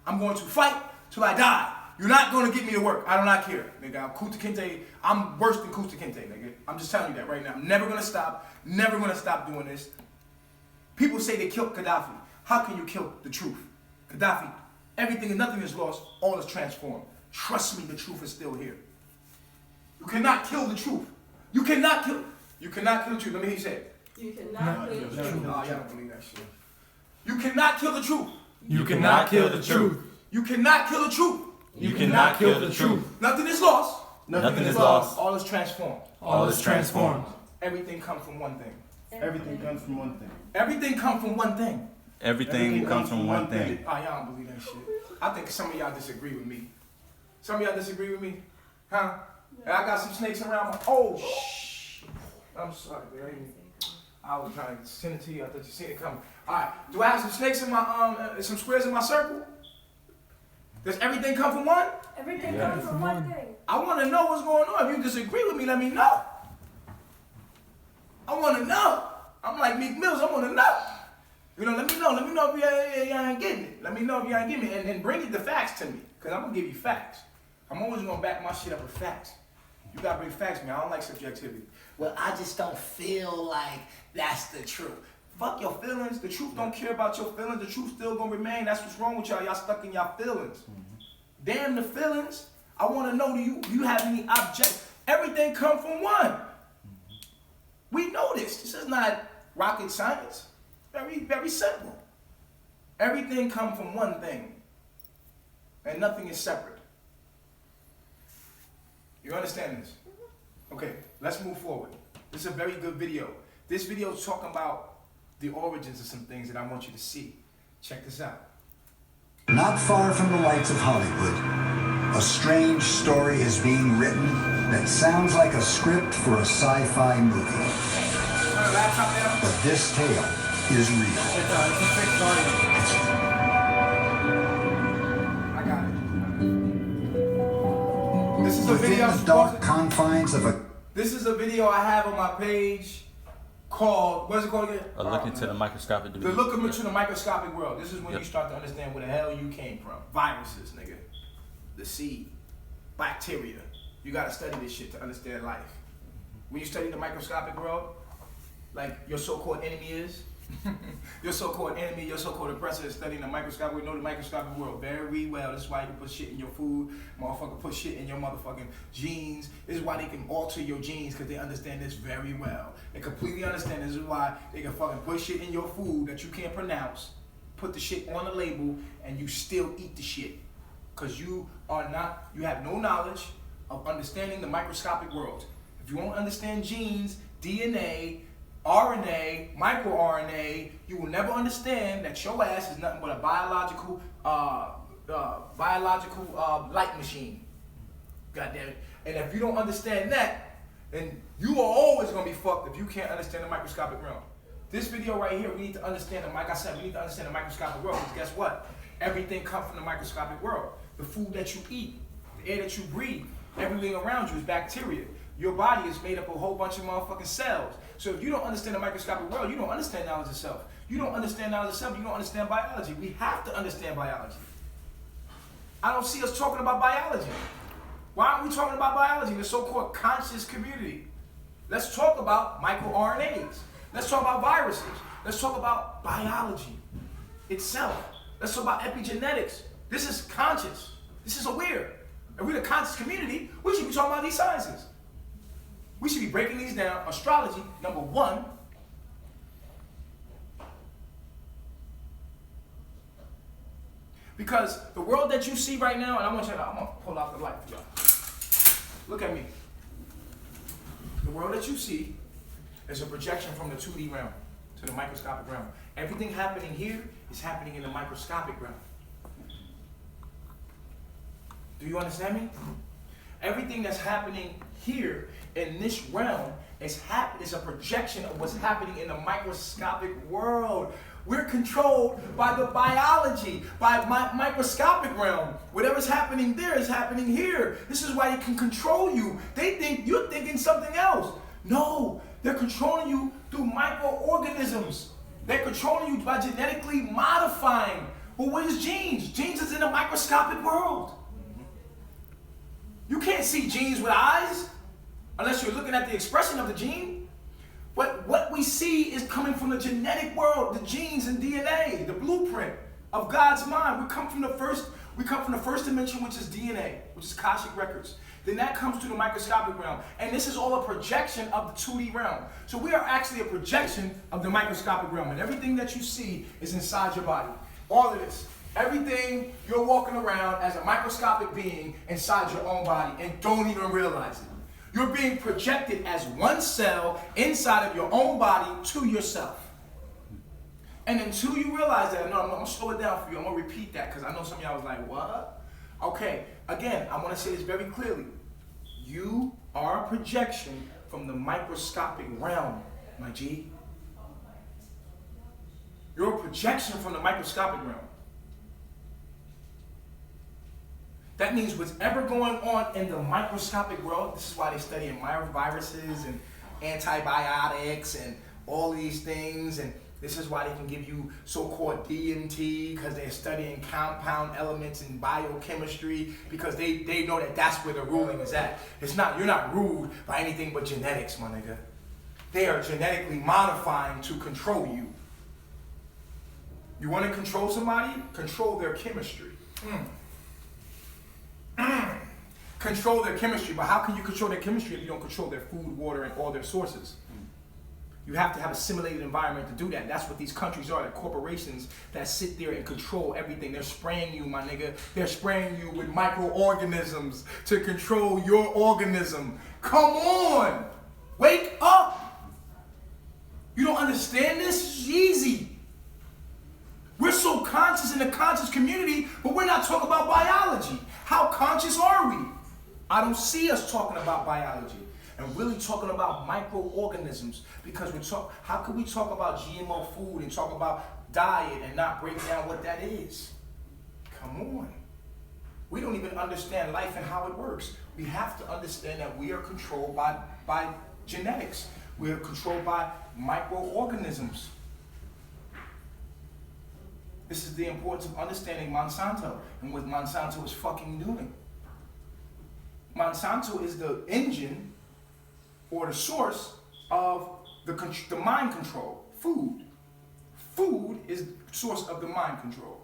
I'm going to fight till I die. You're not gonna get me to work. I do not care, nigga. Kunta Kinte, I'm worse than Kunta Kinte, nigga. I'm just telling you that right now. I'm never gonna stop. Never gonna stop doing this. People say they killed Gaddafi. How can you kill the truth? Gaddafi, everything and nothing is lost. All is transformed. Trust me, the truth is still here. You cannot kill the truth. You cannot kill the truth. Let me hear you say it. You cannot kill the truth. No, y'all don't believe that shit. You cannot kill the truth. You cannot kill the truth. You cannot kill the truth. You cannot kill the truth. Nothing is lost. Nothing is lost. All is transformed. All is transformed. Everything comes from one thing. Everything comes from one thing. Everything comes from one thing. Everything comes from one thing. Oh, y'all don't believe that shit. I think some of y'all disagree with me. Some of y'all disagree with me? Huh? And I got some snakes around my... Oh, shh. I'm sorry, baby. I was trying to send it to you. I thought you seen it coming. All right. Do I have some snakes in my... some squares in my circle? Does everything come from one? Everything comes from one thing. I want to know what's going on. If you disagree with me, let me know. I want to know. I'm like Meek Mills. I want to know. You know, let me know. Let me know if y'all ain't getting it. Let me know if y'all ain't getting it. And bring the facts to me. Because I'm going to give you facts. I'm always going to back my shit up with facts. You got to bring facts, man. I don't like subjectivity. Well, I just don't feel like that's the truth. Fuck your feelings. The truth don't care about your feelings. The truth still going to remain. That's what's wrong with y'all. Y'all stuck in y'all feelings. Damn the feelings. I want to know, do you have any object? Everything come from one. We know this. This is not rocket science. Very, very simple. Everything comes from one thing. And nothing is separate. You understand this? Okay, let's move forward. This is a very good video. This video is talking about the origins of some things that I want you to see. Check this out. Not far from the lights of Hollywood, a strange story is being written that sounds like a script for a sci-fi movie. Turn the laptop down. But this tale is real. It's a fake story. I got it. This is a Within video. the dark confines of a... This is a video I have on my page called, what is it called again? A look into the microscopic The dimension. look into the microscopic world. This is when Yep. you start to understand where the hell you came from. Viruses, nigga. The seed. Bacteria. You gotta study this shit to understand life. When you study the microscopic world, like your so-called enemy is, your so-called enemy, your so-called oppressor is studying the microscopic world. Know the microscopic world very well. This is why you can put shit in your food. Motherfucker put shit in your motherfucking genes. This is why they can alter your genes, because they understand this very well. They completely understand this is why they can fucking put shit in your food that you can't pronounce, put the shit on the label, and you still eat the shit. Because you have no knowledge of understanding the microscopic world. If you won't understand genes, DNA, RNA, micro-RNA, you will never understand that your ass is nothing but a biological light machine. Goddamn it. And if you don't understand that, then you are always gonna be fucked if you can't understand the microscopic realm. This video right here, we need to understand like I said, we need to understand the microscopic world, because guess what? Everything comes from the microscopic world. The food that you eat, the air that you breathe, everything around you is bacteria. Your body is made up of a whole bunch of motherfucking cells. So if you don't understand the microscopic world, you don't understand knowledge of self. You don't understand knowledge of self, you don't understand biology. We have to understand biology. I don't see us talking about biology. Why aren't we talking about biology in the so-called conscious community? Let's talk about micro-RNAs. Let's talk about viruses. Let's talk about biology itself. Let's talk about epigenetics. This is conscious. This is aware. If we're the conscious community, we should be talking about these sciences. We should be breaking these down. Astrology, number one. Because the world that you see right now, and I'm gonna pull out the light for y'all. Look at me. The world that you see is a projection from the 2D realm to the microscopic realm. Everything happening here is happening in the microscopic realm. Do you understand me? Everything that's happening here in this realm is a projection of what's happening in the microscopic world. We're controlled by the biology, by microscopic realm. Whatever's happening there is happening here. This is why they can control you. They think you're thinking something else. No, they're controlling you through microorganisms. They're controlling you by genetically modifying. Well, what is genes? Genes is in the microscopic world. You can't see genes with eyes unless you're looking at the expression of the gene. But what we see is coming from the genetic world, the genes and DNA, the blueprint of God's mind. We come from the first dimension, which is DNA, which is Akashic records. Then that comes to the microscopic realm. And this is all a projection of the 2D realm. So we are actually a projection of the microscopic realm. And everything that you see is inside your body. All of this. Everything you're walking around as a microscopic being inside your own body and don't even realize it. You're being projected as one cell inside of your own body to yourself. And until you realize that, no, I'm going to slow it down for you. I'm going to repeat that because I know some of y'all was like, what? Okay, again, I want to say this very clearly. You are a projection from the microscopic realm, my G. You're a projection from the microscopic realm. That means whatever going on in the microscopic world, this is why they study viruses and antibiotics and all these things, and this is why they can give you so-called DMT, because they're studying compound elements in biochemistry, because they know that that's where the ruling is at. It's not, you're not ruled by anything but genetics, my nigga. They are genetically modifying to control you. You want to control somebody? Control their chemistry. Control their chemistry, but how can you control their chemistry if you don't control their food, water, and all their sources? You have to have a simulated environment to do that. That's what these countries are, the corporations that sit there and control everything. They're spraying you, my nigga. They're spraying you with microorganisms to control your organism. Come on! Wake up! You don't understand this? It's easy. We're so conscious in the conscious community, but we're not talking about biology. How conscious are we? I don't see us talking about biology and really talking about microorganisms, because how can we talk about GMO food and talk about diet and not break down what that is? Come on. We don't even understand life and how it works. We have to understand that we are controlled by genetics. We are controlled by microorganisms. This is the importance of understanding Monsanto and what Monsanto is fucking doing. Monsanto is the engine or the source of the mind control. Food. Food is the source of the mind control.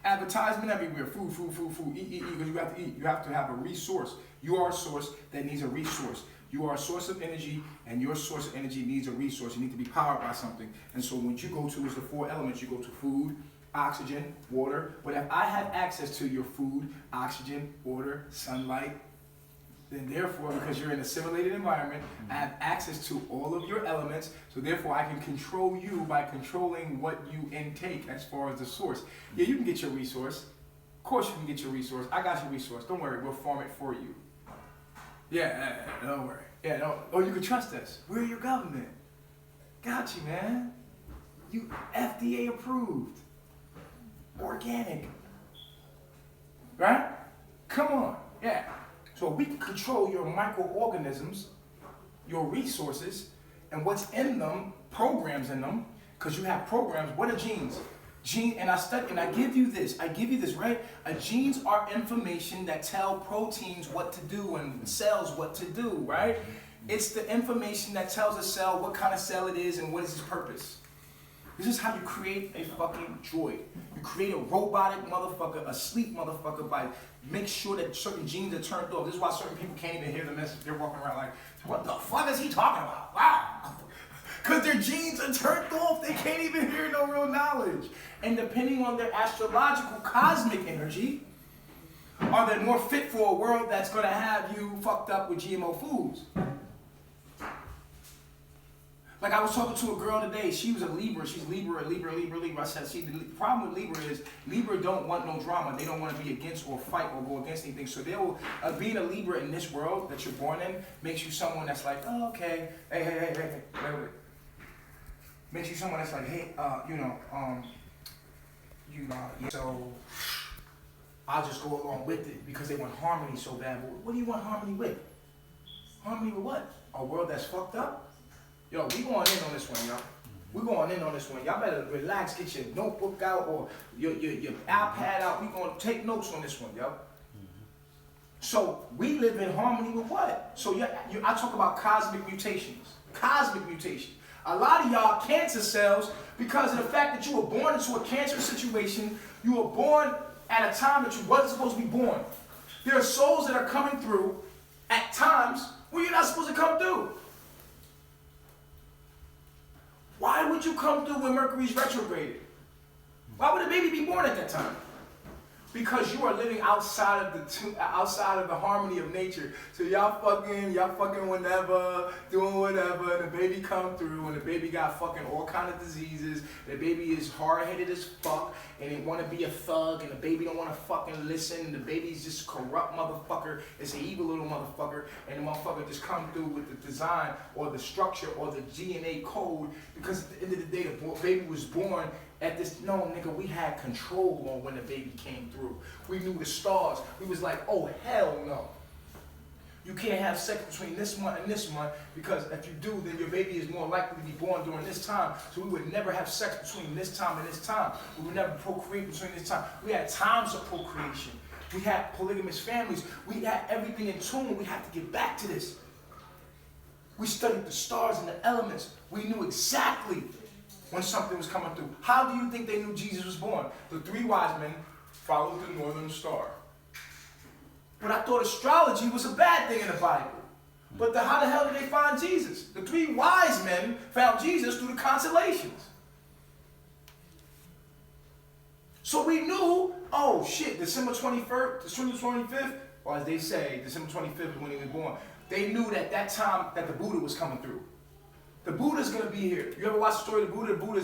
Advertisement everywhere. Food, food, food, food. Eat, because you have to eat. You have to have a resource. You are a source that needs a resource. You are a source of energy, and your source of energy needs a resource. You need to be powered by something. And so what you go to is the 4 elements. You go to food, oxygen, water. But if I have access to your food, oxygen, water, sunlight, then therefore, because you're in a simulated environment, I have access to all of your elements. So therefore, I can control you by controlling what you intake as far as the source. Yeah, you can get your resource. Of course you can get your resource. I got your resource. Don't worry, we'll farm it for you. Yeah, don't worry. Yeah, no. Oh, you can trust us. We're your government. Got you, man. You FDA approved. Organic. Right? Come on. Yeah. So we can control your microorganisms, your resources, and what's in them, programs in them, because you have programs. What are genes? And I give you this, right? Genes are information that tell proteins what to do and cells what to do, right? It's the information that tells a cell what kind of cell it is and what is its purpose. This is how you create a fucking droid. You create a robotic motherfucker, a sleep motherfucker, by make sure that certain genes are turned off. This is why certain people can't even hear the message. They're walking around like, what the fuck is he talking about? Wow. Because their genes are turned off. They can't even hear no real knowledge. And depending on their astrological cosmic energy, Are they more fit for a world that's going to have you fucked up with GMO foods? Like I was talking to a girl today, she was a Libra, she's Libra. I said, see, the problem with Libra is Libra don't want no drama. They don't want to be against or fight or go against anything. So they'll, being a Libra in this world that you're born in makes you someone that's like, oh, okay, hey, wait. Makes you someone that's like, hey, so I'll just go along with it because they want harmony so bad. But what do you want harmony with? Harmony with what? A world that's fucked up? Yo, we going in on this one, y'all. We going in on this one. Y'all better relax, get your notebook out or your iPad out. We gonna take notes on this one, yo. So we live in harmony with what? So I talk about cosmic mutations. Cosmic mutation. A lot of y'all cancer cells, because of the fact that you were born into a cancer situation, you were born at a time that you wasn't supposed to be born. There are souls that are coming through at times where you're not supposed to come through. Why would you come through when Mercury's retrograded? Why would a baby be born at that time? Because you are living outside of the harmony of nature. So y'all fucking whenever, doing whatever, and the baby come through, and the baby got fucking all kind of diseases. The baby is hard-headed as fuck, and they want to be a thug, and the baby don't want to fucking listen, and the baby's just corrupt motherfucker. It's an evil little motherfucker, and the motherfucker just come through with the design or the structure or the DNA code, because at the end of the day, the baby was born at this, no nigga, we had control on when the baby came through. We knew the stars. We was like, oh hell no. You can't have sex between this month and this month, because if you do, then your baby is more likely to be born during this time. So we would never have sex between this time and this time. We would never procreate between this time. We had times of procreation. We had polygamous families. We had everything in tune. We had to get back to this. We studied the stars and the elements. We knew exactly when something was coming through. How do you think they knew Jesus was born? The three wise men followed the northern star. But I thought astrology was a bad thing in the Bible. But how the hell did they find Jesus? The three wise men found Jesus through the constellations. So we knew, oh shit, December 21st, December 25th, or as they say, December 25th is when he was born. They knew that time that the Buddha was coming through. The Buddha's gonna be here. You ever watch the story of the Buddha? The Buddha,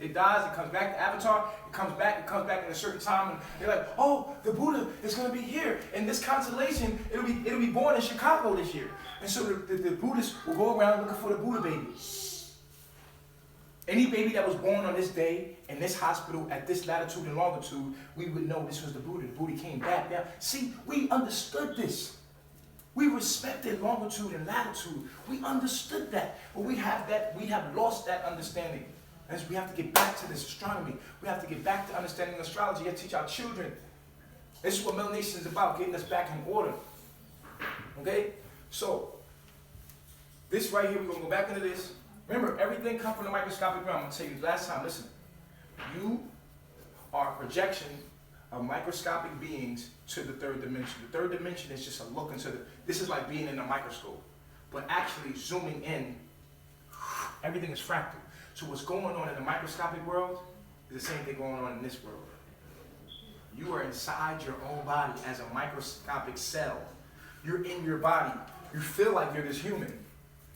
it dies, it comes back to Avatar, it comes back in a certain time, and they're like, oh, the Buddha is gonna be here. In this constellation, it'll be born in Chicago this year. And so the Buddhists will go around looking for the Buddha baby. Any baby that was born on this day, in this hospital, at this latitude and longitude, we would know this was the Buddha. The Buddha came back. Now, see, we understood this. We respected longitude and latitude. We understood that. But we have lost that understanding. And we have to get back to this astronomy. We have to get back to understanding astrology. We have to teach our children. This is what Melanation is about, getting us back in order. Okay? So, this right here, we're going to go back into this. Remember, everything comes from the microscopic realm. I'm going to tell you last time, listen. You are a projection of microscopic beings to the third dimension. The third dimension is just a look into this is like being in a microscope. But actually zooming in, everything is fractal. So what's going on in the microscopic world is the same thing going on in this world. You are inside your own body as a microscopic cell. You're in your body. You feel like you're this human.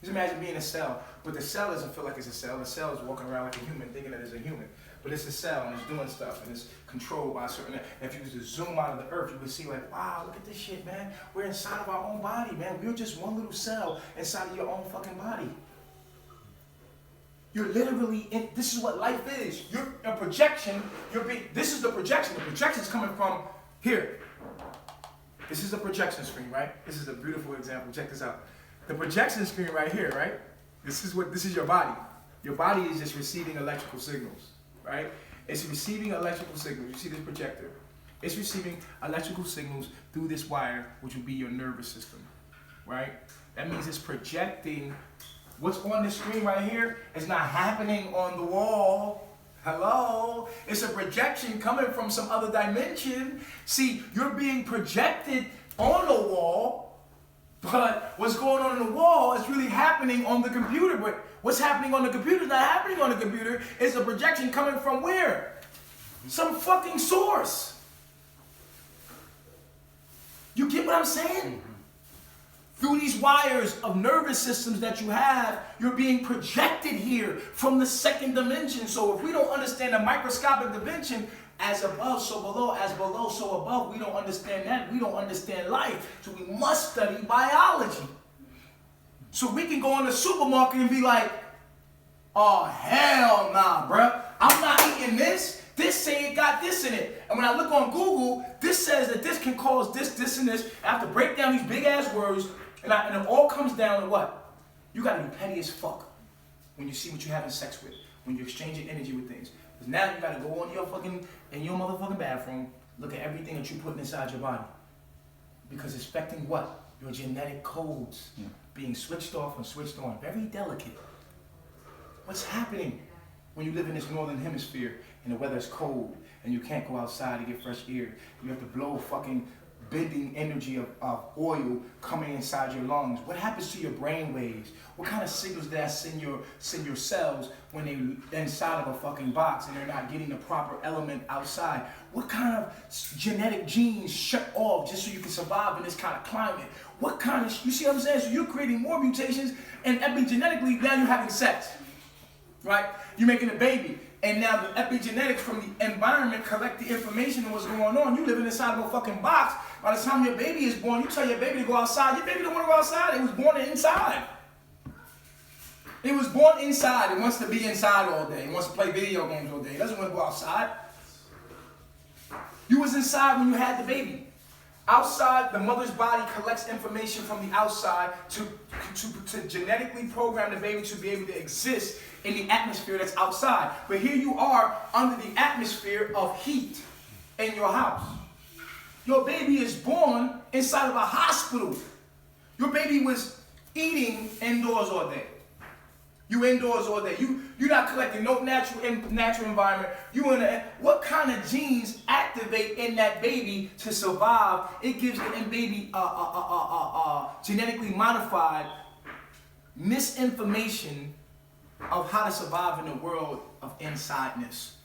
Just imagine being a cell, but the cell doesn't feel like it's a cell. The cell is walking around like a human, thinking that it's a human. But it's a cell, and it's doing stuff, and it's controlled by a certain... If you was to zoom out of the earth, you would see like, wow, look at this shit, man. We're inside of our own body, man. We're just one little cell inside of your own fucking body. You're literally in... This is what life is. You're a projection. This is the projection. The projection's coming from here. This is the projection screen, right? This is a beautiful example. Check this out. The projection screen right here, right? This is your body. Your body is just receiving electrical signals. Right? It's receiving electrical signals. You see this projector? It's receiving electrical signals through this wire, which would be your nervous system. Right? That means it's projecting. What's on the screen right here is not happening on the wall. Hello? It's a projection coming from some other dimension. See, you're being projected on the wall, but what's going on in the wall is really happening on the computer. But what's happening on the computer is not happening on the computer. It's a projection coming from where? Some fucking source. get what I'm saying? Through these wires of nervous systems that you have, you're being projected here from the second dimension. So if we don't understand the microscopic dimension, as above, so below, as below, so above, we don't understand that. We don't understand life. So we must study biology. So we can go in the supermarket and be like, oh, hell nah, bruh. I'm not eating this. This say it got this in it. And when I look on Google, this says that this can cause this, this, and this. I have to break down these big ass words, and it all comes down to what? You gotta be petty as fuck when you see what you're having sex with, when you're exchanging energy with things. Because now you gotta go in your motherfucking bathroom, look at everything that you put inside your body. Because it's affecting what? Your genetic codes being switched off and switched on. Very delicate. What's happening when you live in this northern hemisphere and the weather is cold and you can't go outside to get fresh air? You have to blow fucking bending energy of oil coming inside your lungs. What happens to your brain waves? What kind of signals does that send your cells when they're inside of a fucking box and they're not getting the proper element outside? What kind of genetic genes shut off just so you can survive in this kind of climate? What kind of, you see what I'm saying? So you're creating more mutations, and epigenetically now you're having sex, right? You're making a baby. And now the epigenetics from the environment collect the information on what's going on. You living inside of a fucking box. By the time your baby is born, you tell your baby to go outside. Your baby don't want to go outside. It was born inside. It was born inside. It wants to be inside all day. It wants to play video games all day. It doesn't want to go outside. You was inside when you had the baby. Outside, the mother's body collects information from the outside to genetically program the baby to be able to exist in the atmosphere that's outside. But here you are under the atmosphere of heat in your house. Your baby is born inside of a hospital. Your baby was eating indoors all day. You indoors all day. You're not collecting no natural environment. What kind of genes activate in that baby to survive? It gives the baby genetically modified misinformation of how to survive in the world of insideness.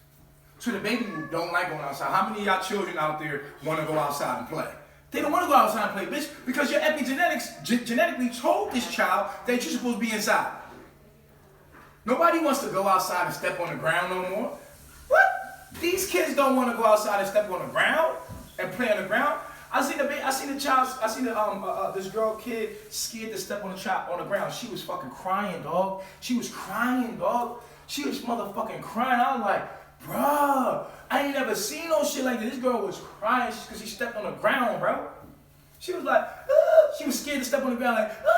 So the baby don't like going outside. How many of y'all children out there want to go outside and play? They don't want to go outside and play, bitch, because your epigenetics genetically told this child that you're supposed to be inside. Nobody wants to go outside and step on the ground no more. What? These kids don't want to go outside and step on the ground and play on the ground. I seen this girl kid scared to step on the ground. She was fucking crying, dog. She was crying, dog. She was motherfucking crying. I was like, bruh, I ain't never seen no shit like this. This girl was crying because she stepped on the ground, bro. She was like, ah. She was scared to step on the ground, like, ah.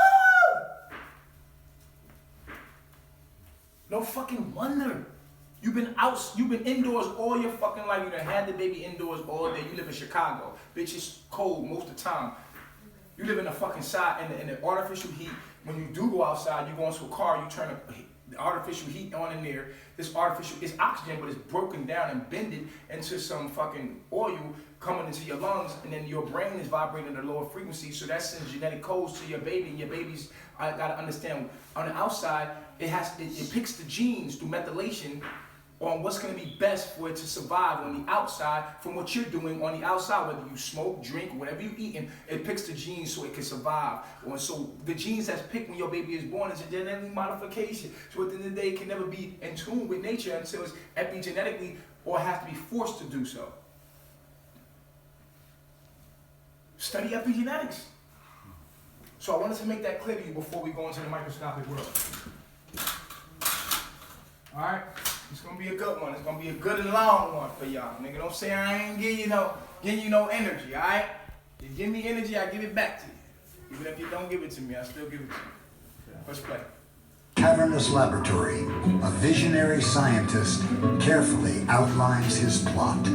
No fucking wonder. You've been indoors all your fucking life. You done had the baby indoors all day. You live in Chicago. Bitch, it's cold most of the time. You live in the fucking side, in the artificial heat. When you do go outside, you go into a car, you turn the artificial heat on in there. This artificial is oxygen, but it's broken down and bended into some fucking oil coming into your lungs, and then your brain is vibrating at a lower frequency, so that sends genetic codes to your baby, and your baby's, I gotta understand, on the outside, it picks the genes through methylation on what's going to be best for it to survive on the outside from what you're doing on the outside, whether you smoke, drink, whatever you're eating, it picks the genes so it can survive. So the genes that's picked when your baby is born is a genetic modification. So at the end of the day, it can never be in tune with nature until it's epigenetically or has to be forced to do so. Study epigenetics. So I wanted to make that clear to you before we go into the microscopic world. All right? It's gonna be a good one. It's gonna be a good and long one for y'all. Nigga, don't say I ain't giving you no energy, all right? You give me energy, I give it back to you. Even if you don't give it to me, I still give it to you. Let's play. Cavernous Laboratory, a visionary scientist carefully outlines his plot.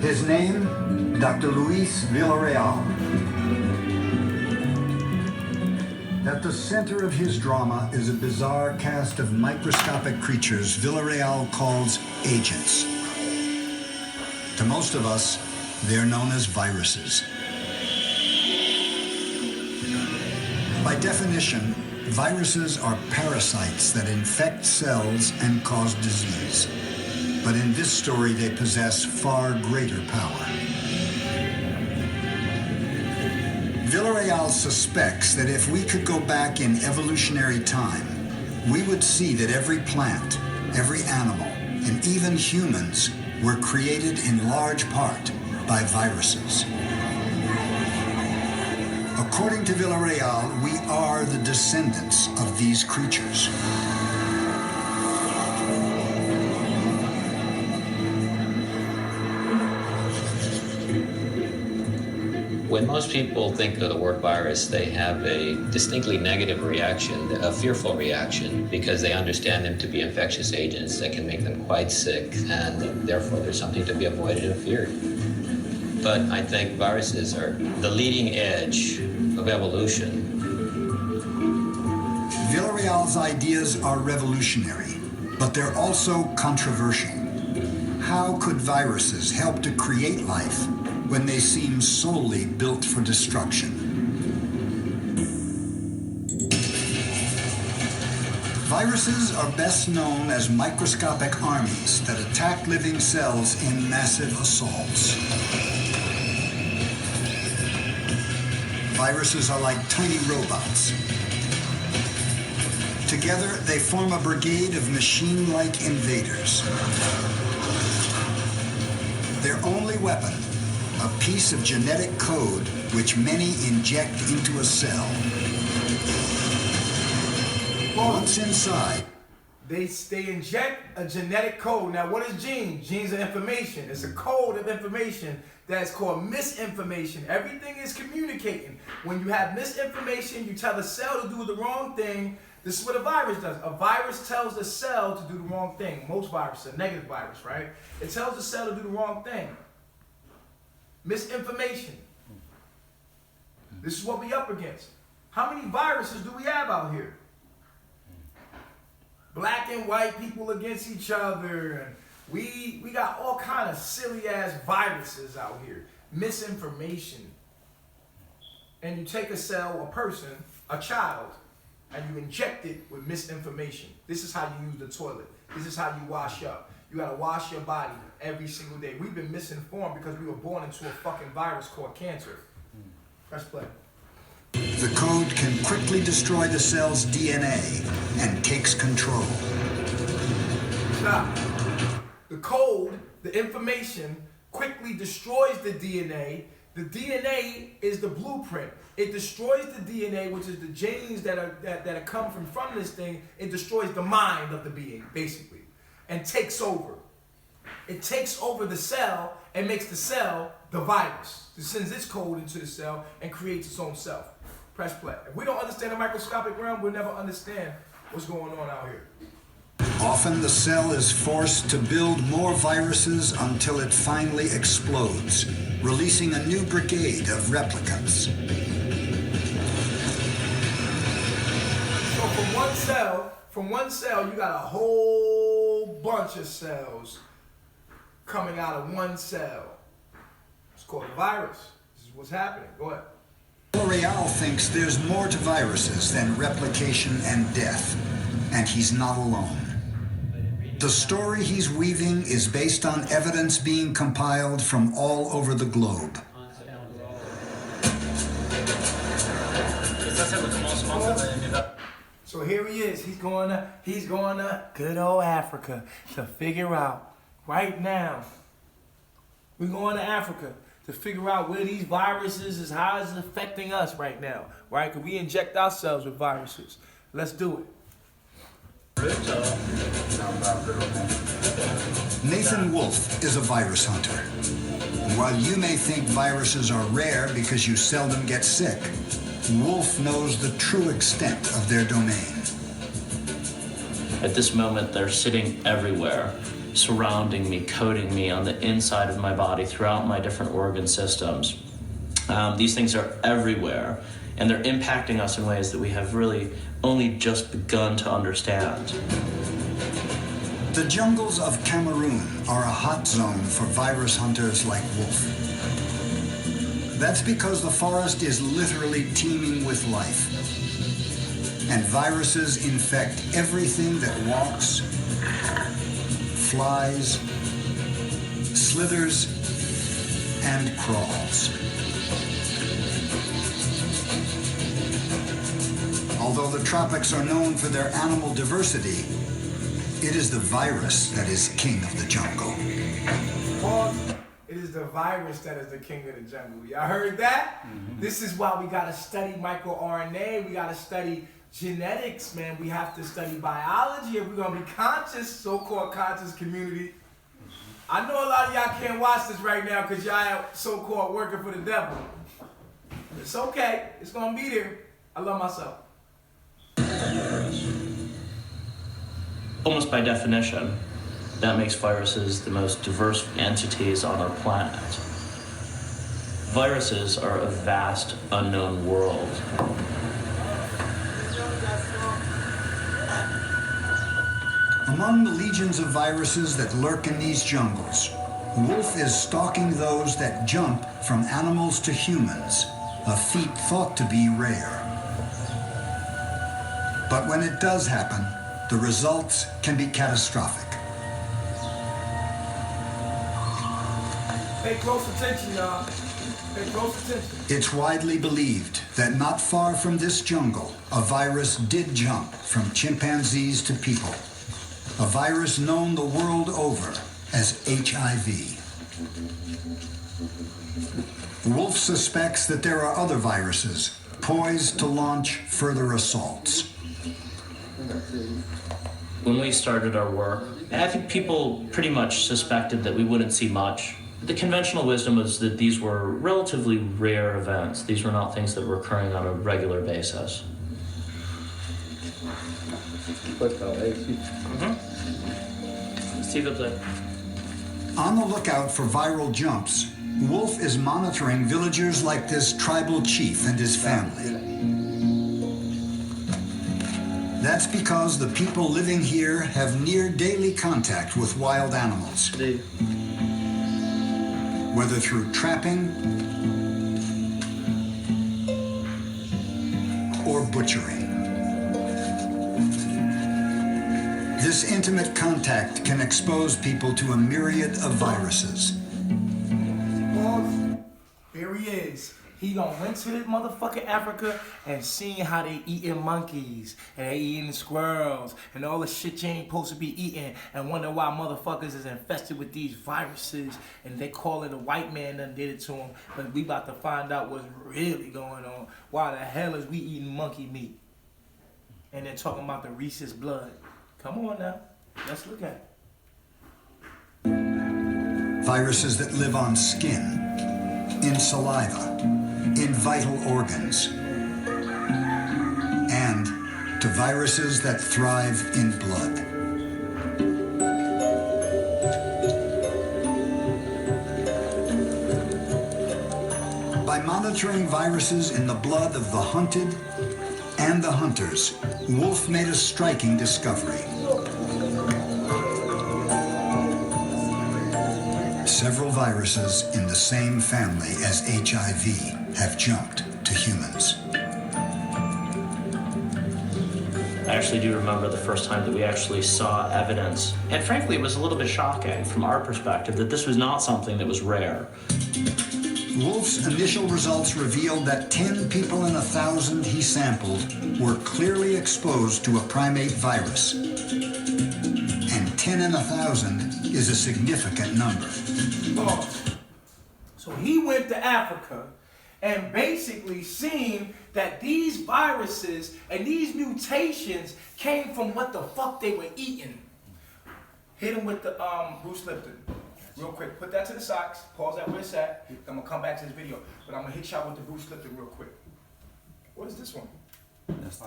His name, Dr. Luis Villarreal. At the center of his drama is a bizarre cast of microscopic creatures Villarreal calls agents. To most of us, they're known as viruses. By definition, viruses are parasites that infect cells and cause disease. But in this story, they possess far greater power. Villarreal suspects that if we could go back in evolutionary time, we would see that every plant, every animal, and even humans were created in large part by viruses. According to Villarreal, we are the descendants of these creatures. When most people think of the word virus, they have a distinctly negative reaction, a fearful reaction, because they understand them to be infectious agents that can make them quite sick, and therefore there's something to be avoided and feared. But I think viruses are the leading edge of evolution. Villarreal's ideas are revolutionary, but they're also controversial. How could viruses help to create life when they seem solely built for destruction? Viruses are best known as microscopic armies that attack living cells in massive assaults. Viruses are like tiny robots. Together, they form a brigade of machine-like invaders. Their only weapon, a piece of genetic code which many inject into a cell. Once inside, They inject a genetic code. Now, what is genes? Genes are information. It's a code of information that's called misinformation. Everything is communicating. When you have misinformation, you tell the cell to do the wrong thing. This is what a virus does. A virus tells the cell to do the wrong thing. Most viruses, a negative virus, right? It tells the cell to do the wrong thing. Misinformation. This is what we up against. How many viruses do we have out here? Black and white people against each other, and we got all kind of silly ass viruses out here. Misinformation. And you take a cell, a person, a child, and you inject it with misinformation. This is how you use the toilet. This is how you wash up. You gotta wash your body every single day. We've been misinformed because we were born into a fucking virus called cancer. Press play. the code can quickly destroy the cell's DNA and takes control. Stop. The code, the information, quickly destroys the DNA. The DNA is the blueprint. It destroys the DNA, which is the genes that are come from this thing. It destroys the mind of the being, basically, and takes over. It takes over the cell and makes the cell the virus. It sends its code into the cell and creates its own self. Press play. If we don't understand the microscopic realm, we'll never understand what's going on out here. Often the cell is forced to build more viruses until it finally explodes, releasing a new brigade of replicants. So from one cell, you got a whole bunch of cells coming out of one cell. It's called a virus. This is what's happening. Go ahead. L'Oreal thinks there's more to viruses than replication and death, and he's not alone. The story he's weaving is based on evidence being compiled from all over the globe. So here he is. He's going to good old Africa to figure out right now. We're going to Africa to figure out where these viruses is, how it's affecting us right now, right? Because we inject ourselves with viruses. Let's do it. Nathan Wolfe is a virus hunter. While you may think viruses are rare because you seldom get sick, Wolfe knows the true extent of their domain. At this moment, they're sitting everywhere, surrounding me, coating me on the inside of my body, throughout my different organ systems. These things are everywhere, and they're impacting us in ways that we have really only just begun to understand. The jungles of Cameroon are a hot zone for virus hunters like Wolfe. That's because the forest is literally teeming with life. And viruses infect everything that walks, flies, slithers, and crawls. Although the tropics are known for their animal diversity, it is the virus that is king of the jungle. Pause. It is the virus that is the king of the jungle. Y'all heard that? This is why we gotta study microRNA. We gotta study genetics, man. We have to study biology if we're gonna be conscious, so-called conscious community. I know a lot of y'all can't watch this right now because y'all so-called working for the devil. It's okay. It's gonna be there. I love myself. Almost by definition, that makes viruses the most diverse entities on our planet. Viruses are a vast, unknown world. Among the legions of viruses that lurk in these jungles, Wolf is stalking those that jump from animals to humans, a feat thought to be rare. But when it does happen, the results can be catastrophic. Pay close attention, y'all. Pay close attention. It's widely believed that not far from this jungle, a virus did jump from chimpanzees to people. A virus known the world over as HIV. Wolf suspects that there are other viruses poised to launch further assaults. When we started our work, I think people pretty much suspected that we wouldn't see much. The conventional wisdom was that these were relatively rare events. These were not things that were occurring on a regular basis. Steve up there. On the lookout for viral jumps, Wolf is monitoring villagers like this tribal chief and his family. That's because the people living here have near daily contact with wild animals. Whether through trapping or butchering. This intimate contact can expose people to a myriad of viruses. Here he is. He done went to motherfucking Africa and seen how they eating monkeys and they eating squirrels and all the shit you ain't supposed to be eating and wonder why motherfuckers is infested with these viruses and they call it a white man done did it to them. But we about to find out what's really going on. Why the hell is we eating monkey meat? And they're talking about the rhesus blood. Come on now, let's look at it. Viruses that live on skin, in saliva, in vital organs, and to viruses that thrive in blood. By monitoring viruses in the blood of the hunted and the hunters, Wolf made a striking discovery. Several viruses in the same family as HIV have jumped to humans. I actually do remember the first time that we actually saw evidence, and frankly it was a little bit shocking from our perspective that this was not something that was rare. Wolf's initial results revealed that 10 people in 1,000 he sampled were clearly exposed to a primate virus. And 10 in 1,000 is a significant number. So he went to Africa and basically seen that these viruses and these mutations came from what the fuck they were eating. Hit him with the Bruce Lipton. Real quick, put that to the sides, pause that where it's at. I'm gonna come back to this video, but I'm gonna hit y'all with the Bruce Lipton real quick. What is this one? That's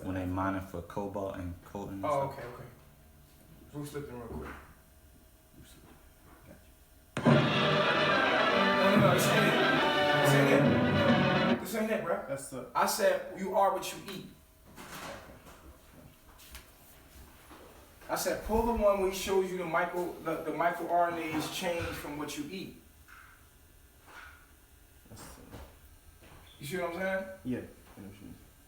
when they mining for cobalt and coal and Oh, stuff. okay. Bruce Lipton real quick. No, this ain't it. This ain't it. This ain't it, bro. That's the. I said you are what you eat. I said pull the one where he shows you the micro-RNAs change from what you eat. You see what I'm saying? Yeah.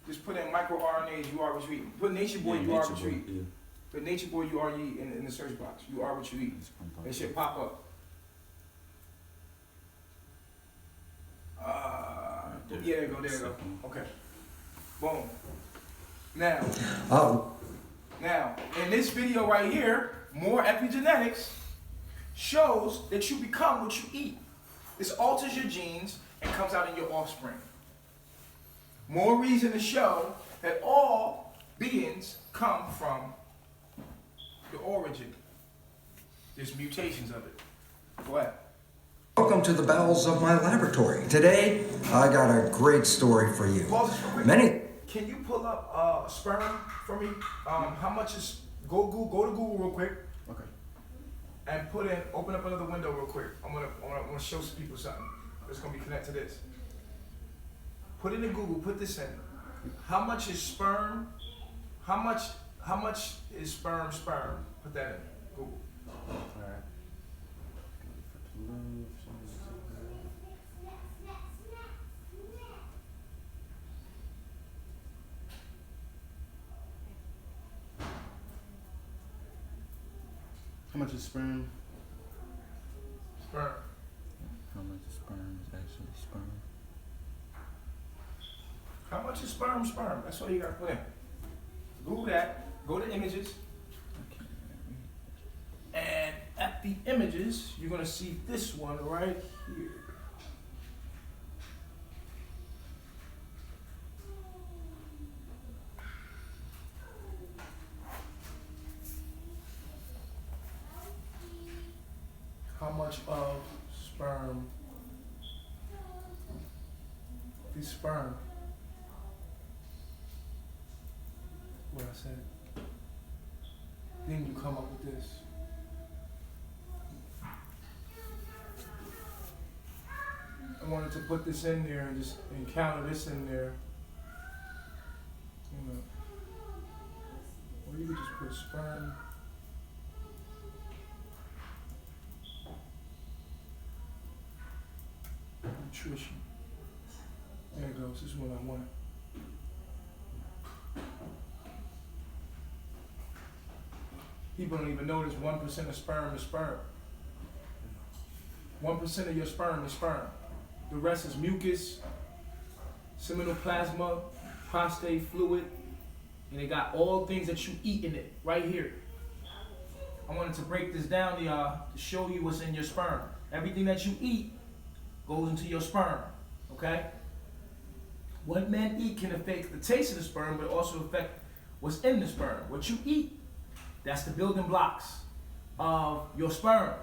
Just put in micro-RNAs, you are what you eat. Put Nature Boy, you are what you eat. Yeah. Put Nature Boy, you are you eat in the search box. You are what you eat. That shit pop up. Yeah, there you go, there you go. Okay. Boom. Now, Oh, now, in this video right here, more epigenetics shows that you become what you eat. This alters your genes and comes out in your offspring. More reason to show that all beings come from the origin. There's mutations of it. Go ahead. welcome to the bowels of my laboratory. Today, I got a great story for you. Pause this real quick. Many. Can you pull up sperm for me? How much is, go to Google real quick. Okay. And open up another window real quick. I wanna show some people something that's gonna be connected to this. Put it in Google, put this in. How much is sperm? How much is sperm? Put that in Google. Alright. How much is sperm? Sperm. How much sperm is actually sperm? How much is sperm? That's all you gotta put in. Google that, go to images, and at the images, you're gonna see this one right here. How much of sperm, the sperm, what I said, then you come up with this. I wanted to put this in there and just encounter this in there. You know, or you could just put sperm. Nutrition. There it goes. This is what I want. People don't even notice 1% of sperm is sperm. 1% of your sperm is sperm. The rest is mucus, seminal plasma, prostate fluid, and it got all things that you eat in it right here. I wanted to break this down to y'all to show you what's in your sperm. Everything that you eat goes into your sperm, okay? What men eat can affect the taste of the sperm, but also affect what's in the sperm. What you eat, that's the building blocks of your sperm.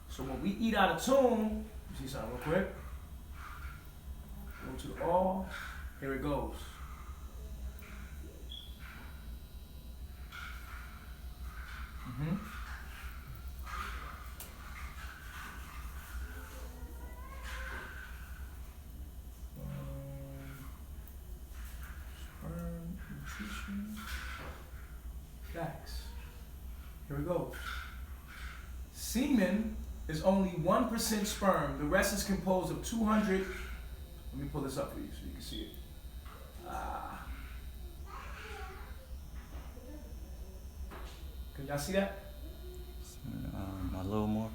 So when we eat out of tune, you see something real quick? Go to the all, here it goes. Sperm, nutrition, facts. Here we go. Semen is only 1% sperm. The rest is composed of 200. Let me pull this up for you so you can see it. Can y'all see that? A little more.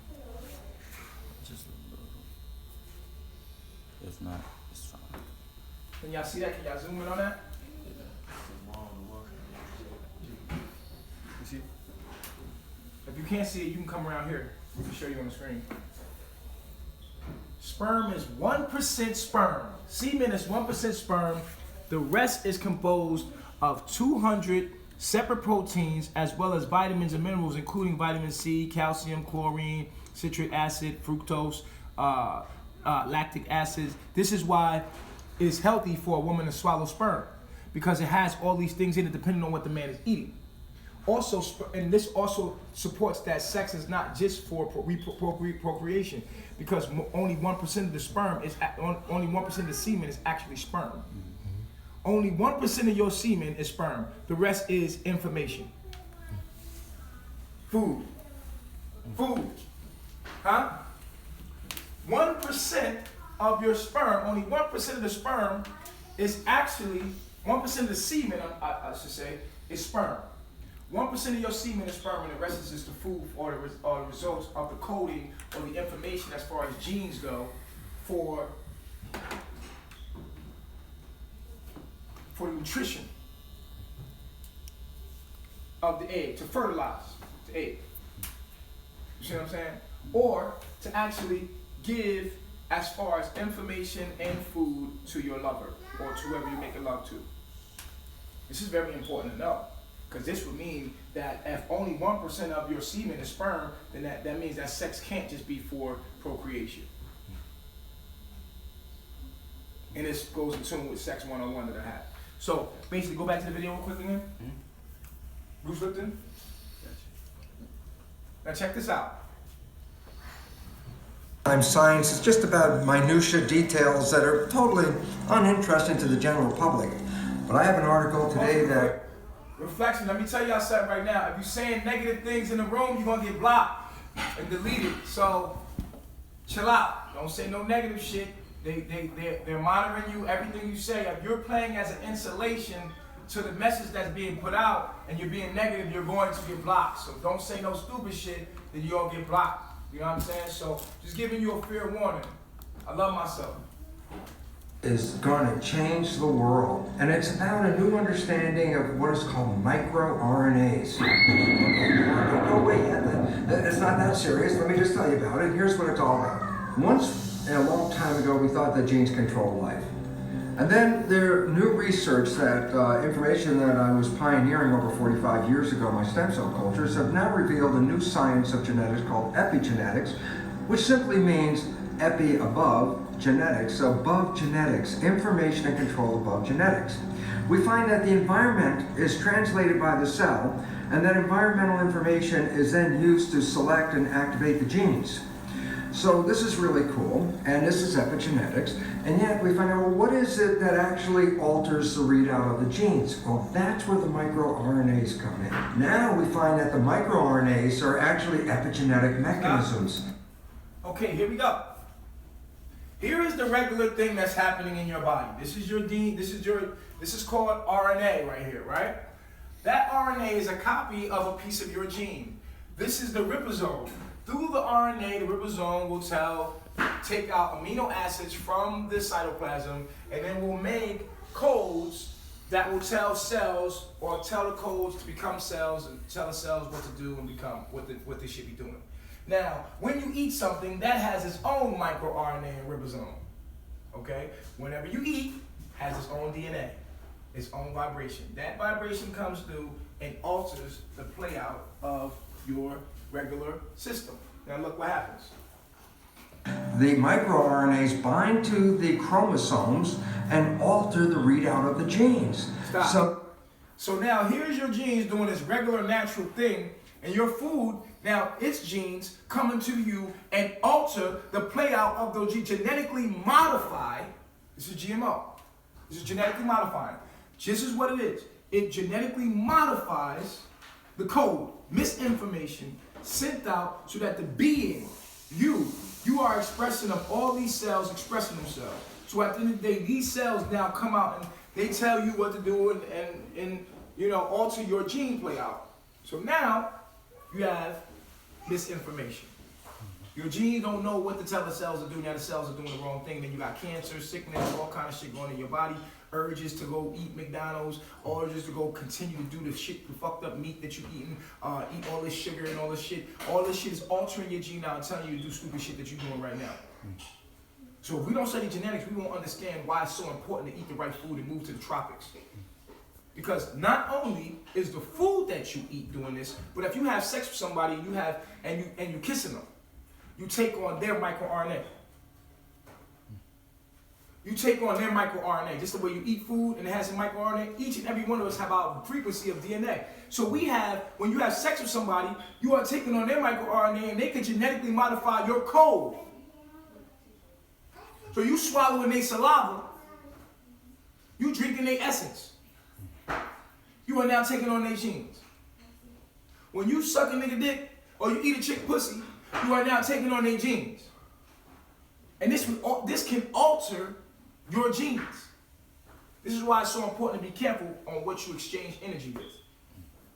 Just a little. If not, it's fine. Can y'all see that? Can y'all zoom in on that? You see? If you can't see it, you can come around here. We can show you on the screen. Sperm is 1% sperm. Semen is 1% sperm. The rest is composed of 200 separate proteins as well as vitamins and minerals, including vitamin C, calcium, chlorine, citric acid, fructose, lactic acid. This is why it's healthy for a woman to swallow sperm, because it has all these things in it depending on what the man is eating. Also, and this also supports that sex is not just for procreation, because only 1% of the sperm is only 1% of the semen is actually sperm. Only 1% of your semen is sperm. The rest is information. Food. Huh? 1% of your sperm, only 1% of the sperm is actually, 1% of the semen, I should say, is sperm. 1% of your semen is sperm, and the rest is just the food or the results of the coding or the information as far as genes go for the nutrition. of the egg, to fertilize the egg. You see what I'm saying? Or to actually give as far as information and food to your lover or to whoever you make a love to. This is very important to know, because this would mean that if only 1% of your semen is sperm, then that means that sex can't just be for procreation. And this goes in tune with sex 101 that I had. So basically, go back to the video real quick again. Bruce Lipton. Now check this out. Science is just about minutia details that are totally uninteresting to the general public. But I have an article today that... Reflection, let me tell y'all something right now. If you're saying negative things in the room, you're going to get blocked and deleted. So, chill out. Don't say no negative shit. They're monitoring you, everything you say. If you're playing as an insulation to the message that's being put out and you're being negative, you're going to get blocked. So don't say no stupid shit, then you all get blocked. You know what I'm saying? So just giving you a fair warning. I love myself. Is going to change the world. And it's about a new understanding of what is called micro-RNAs. No, wait, it's not that serious. Let me just tell you about it. Here's what it's all about. Once, a long time ago, we thought that genes control life. And then there new research that information that I was pioneering over 45 years ago, my stem cell cultures, have now revealed a new science of genetics called epigenetics, which simply means epi above, genetics, above genetics, information and control above genetics. We find that the environment is translated by the cell, and that environmental information is then used to select and activate the genes. So this is really cool, and this is epigenetics, and yet we find out, well, what is it that actually alters the readout of the genes? Well, that's where the microRNAs come in. Now we find that the microRNAs are actually epigenetic mechanisms. Okay, here we go. Here is the regular thing that's happening in your body. This is your DNA, this is called RNA right here, right? That RNA is a copy of a piece of your gene. This is the ribosome. Through the RNA, the ribosome will take out amino acids from the cytoplasm, and then will make codes that will tell cells, or tell the codes to become cells, and tell the cells what to do and become what they should be doing. Now, when you eat something, that has its own microRNA and ribosome. Okay? Whenever you eat, has its own DNA, its own vibration. That vibration comes through and alters the playout of your regular system. Now look what happens. The microRNAs bind to the chromosomes and alter the readout of the genes. Stop. So now here's your genes doing this regular natural thing, and your food, now its genes coming to you and alter the playout of those genes, genetically modify. This is GMO. This is genetically modifying. This is what it is. It genetically modifies the code, misinformation sent out so that the being, you are expressing of all these cells expressing themselves. So at the end of the day, these cells now come out and they tell you what to do and alter your gene playout. So now you have misinformation. Your genes don't know what to tell the cells to do. Now the cells are doing the wrong thing. Then you got cancer, sickness, all kind of shit going in your body. Urges to go eat McDonald's, urges to go continue to do the shit, the fucked up meat that you're eating, eat all this sugar and all this shit. All this shit is altering your gene now and telling you to do stupid shit that you're doing right now. So if we don't study genetics, we won't understand why it's so important to eat the right food and move to the tropics. Because not only is the food that you eat doing this, but if you have sex with somebody, and you kissing them, you take on their microRNA. You take on their microRNA, just the way you eat food and it has a microRNA. Each and every one of us have our frequency of DNA. So when you have sex with somebody, you are taking on their microRNA and they can genetically modify your code. So you swallowing their saliva, you drinking their essence. You are now taking on their genes. When you suck a nigga dick or you eat a chick pussy, you are now taking on their genes. And this can alter your genes. This is why it's so important to be careful on what you exchange energy with.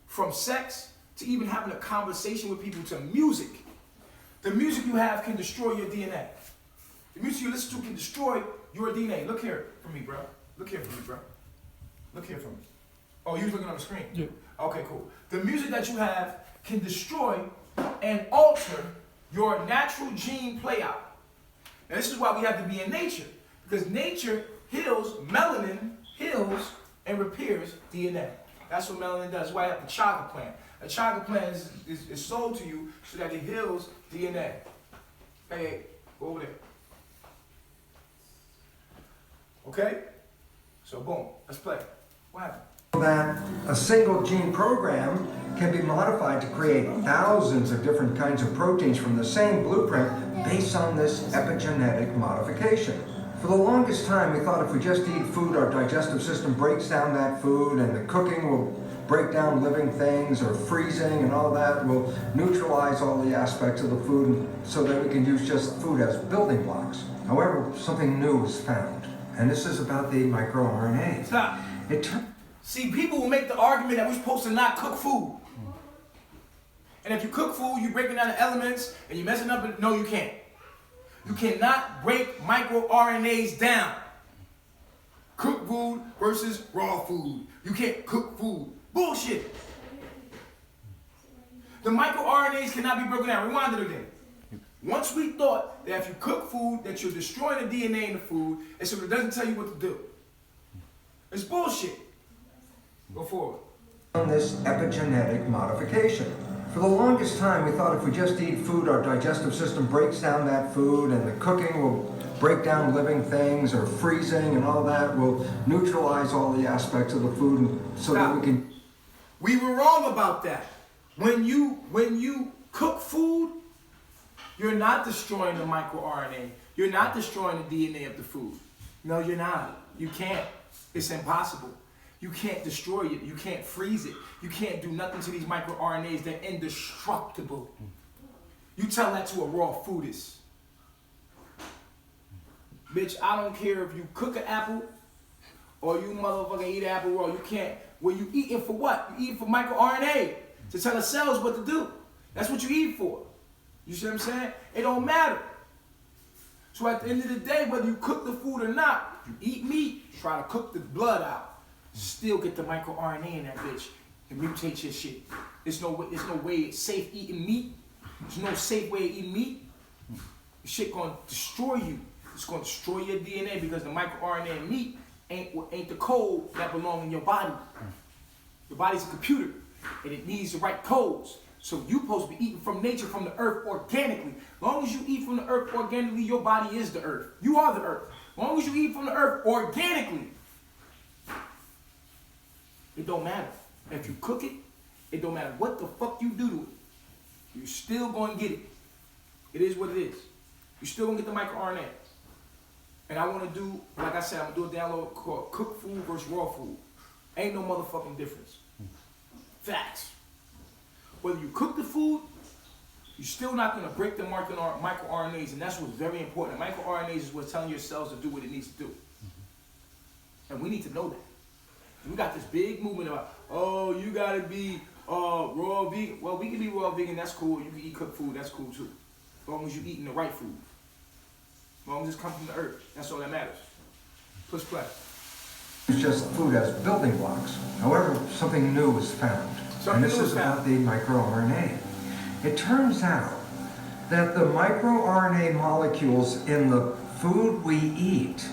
From sex to even having a conversation with people to music. The music you have can destroy your DNA. The music you listen to can destroy your DNA. Look here for me, bro. Look here for me, bro. Look here for me. Oh, you was looking on the screen? Yeah. Okay, cool. The music that you have can destroy and alter your natural gene playout. And this is why we have to be in nature, because nature heals, melanin heals and repairs DNA. That's what melanin does. That's why I have the chaga plant. A chaga plant is sold to you so that it heals DNA. Hey, go over there. Okay? So boom, let's play. What happened? That a single gene program can be modified to create thousands of different kinds of proteins from the same blueprint based on this epigenetic modification. For the longest time, we thought if we just eat food, our digestive system breaks down that food, and the cooking will break down living things, or freezing and all that will neutralize all the aspects of the food so that we can use just food as building blocks. However, something new was found, and this is about the microRNA. Stop. See, people will make the argument that we're supposed to not cook food. And if you cook food, you're breaking down the elements and you're messing up. No, you can't. You cannot break microRNAs down. Cooked food versus raw food. You can't cook food. Bullshit. The microRNAs cannot be broken down. Rewind it again. Once we thought that if you cook food, that you're destroying the DNA in the food, and so it doesn't tell you what to do. It's bullshit. Go forward. On this epigenetic modification. For the longest time, we thought if we just eat food, our digestive system breaks down that food, and the cooking will break down living things, or freezing and all that will neutralize all the aspects of the food so that we can... We were wrong about that. When you cook food, you're not destroying the microRNA. You're not destroying the DNA of the food. No, you're not. You can't. It's impossible. You can't destroy it. You can't freeze it. You can't do nothing to these microRNAs. They're indestructible. You tell that to a raw foodist. Bitch, I don't care if you cook an apple or you motherfucking eat an apple raw. You can't. Well, you eating for what? You eating for microRNA to tell the cells what to do. That's what you eat for. You see what I'm saying? It don't matter. So at the end of the day, whether you cook the food or not, you eat meat, try to cook the blood out. Still get the microRNA in that bitch and mutate your shit. There's no way it's safe eating meat. There's no safe way of eating meat. The shit gonna destroy you. It's gonna destroy your DNA because the microRNA in meat ain't the code that belong in your body. Your body's a computer and it needs the right codes. So you're supposed to be eating from nature, from the earth organically. As long as you eat from the earth organically, your body is the earth. You are the earth. As long as you eat from the earth organically, it don't matter. If you cook it, it don't matter what the fuck you do to it. You're still going to get it. It is what it is. You're still going to get the microRNA. And I want to do, like I said, I'm going to do a download called Cooked Food versus Raw Food. Ain't no motherfucking difference. Facts. Whether you cook the food, you're still not going to break the microRNAs, and that's what's very important. The microRNAs is what's telling your cells to do what it needs to do. And we need to know that. We got this big movement about, oh, you got to be raw vegan. Well, we can be raw vegan, that's cool. You can eat cooked food, that's cool too. As long as you're eating the right food. As long as it's come from the earth. That's all that matters. Push play. It's just food as building blocks. However, something new was found. And this is about the microRNA. It turns out that the microRNA molecules in the food we eat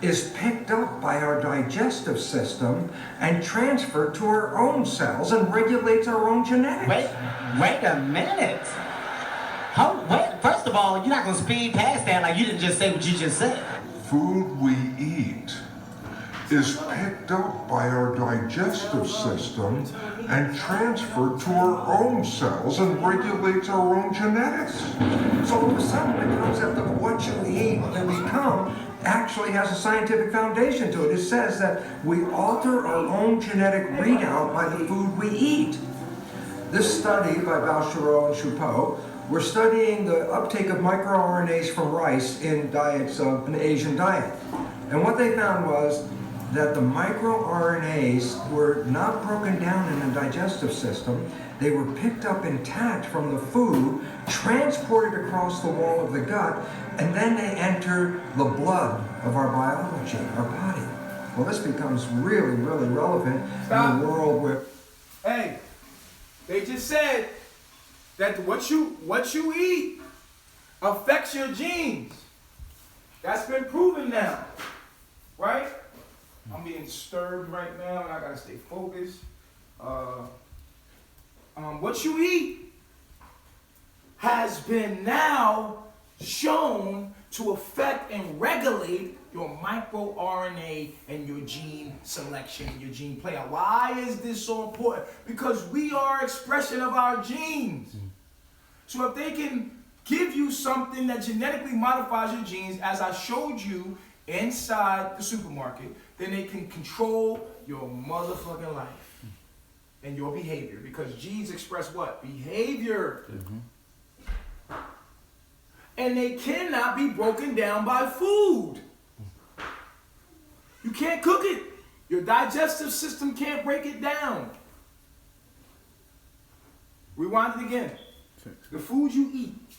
is picked up by our digestive system and transferred to our own cells and regulates our own genetics. Wait a minute. First of all, you're not going to speed past that like you didn't just say what you just said. Food we eat is picked up by our digestive system and transferred to our own cells and regulates our own genetics. So all of a sudden the concept of what you eat and become actually has a scientific foundation to it. It says that we alter our own genetic readout by the food we eat. This study by Bouchereau and Choupeau were studying the uptake of microRNAs from rice in diets of an Asian diet. And what they found was that the microRNAs were not broken down in the digestive system. They were picked up intact from the food, transported across the wall of the gut, and then they enter the blood of our biology, our body. Well, this becomes really, really relevant in a world where... Hey, they just said that what you eat affects your genes. That's been proven now, right? I'm being disturbed right now, and I gotta stay focused. What you eat has been now shown to affect and regulate your microRNA and your gene selection and your gene playout. Why is this so important? Because we are expression of our genes. So if they can give you something that genetically modifies your genes, as I showed you inside the supermarket, then they can control your motherfucking life and your behavior, because genes express what? Behavior. And they cannot be broken down by food. You can't cook it. Your digestive system can't break it down. Rewind it again. The food you eat.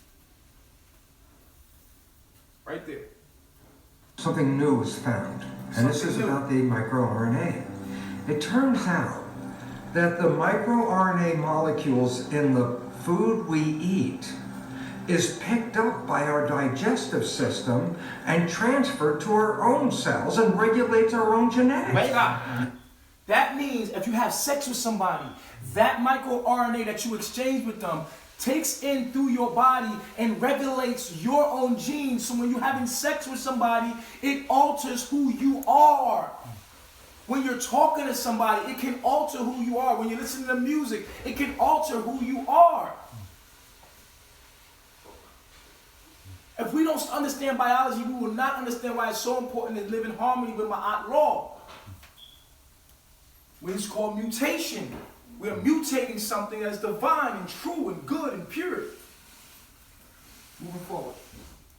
Right there. Something new was found, and this is about the microRNA. It turns out that the microRNA molecules in the food we eat is picked up by our digestive system and transferred to our own cells and regulates our own genetics. Wait up. That means if you have sex with somebody, that microRNA that you exchange with them takes in through your body and regulates your own genes. So when you're having sex with somebody, it alters who you are. When you're talking to somebody, it can alter who you are. When you're listening to music, it can alter who you are. If we don't understand biology, we will not understand why it's so important to live in harmony with Ma'at law. It's called mutation. We're mutating something that's divine and true and good and pure. Moving forward.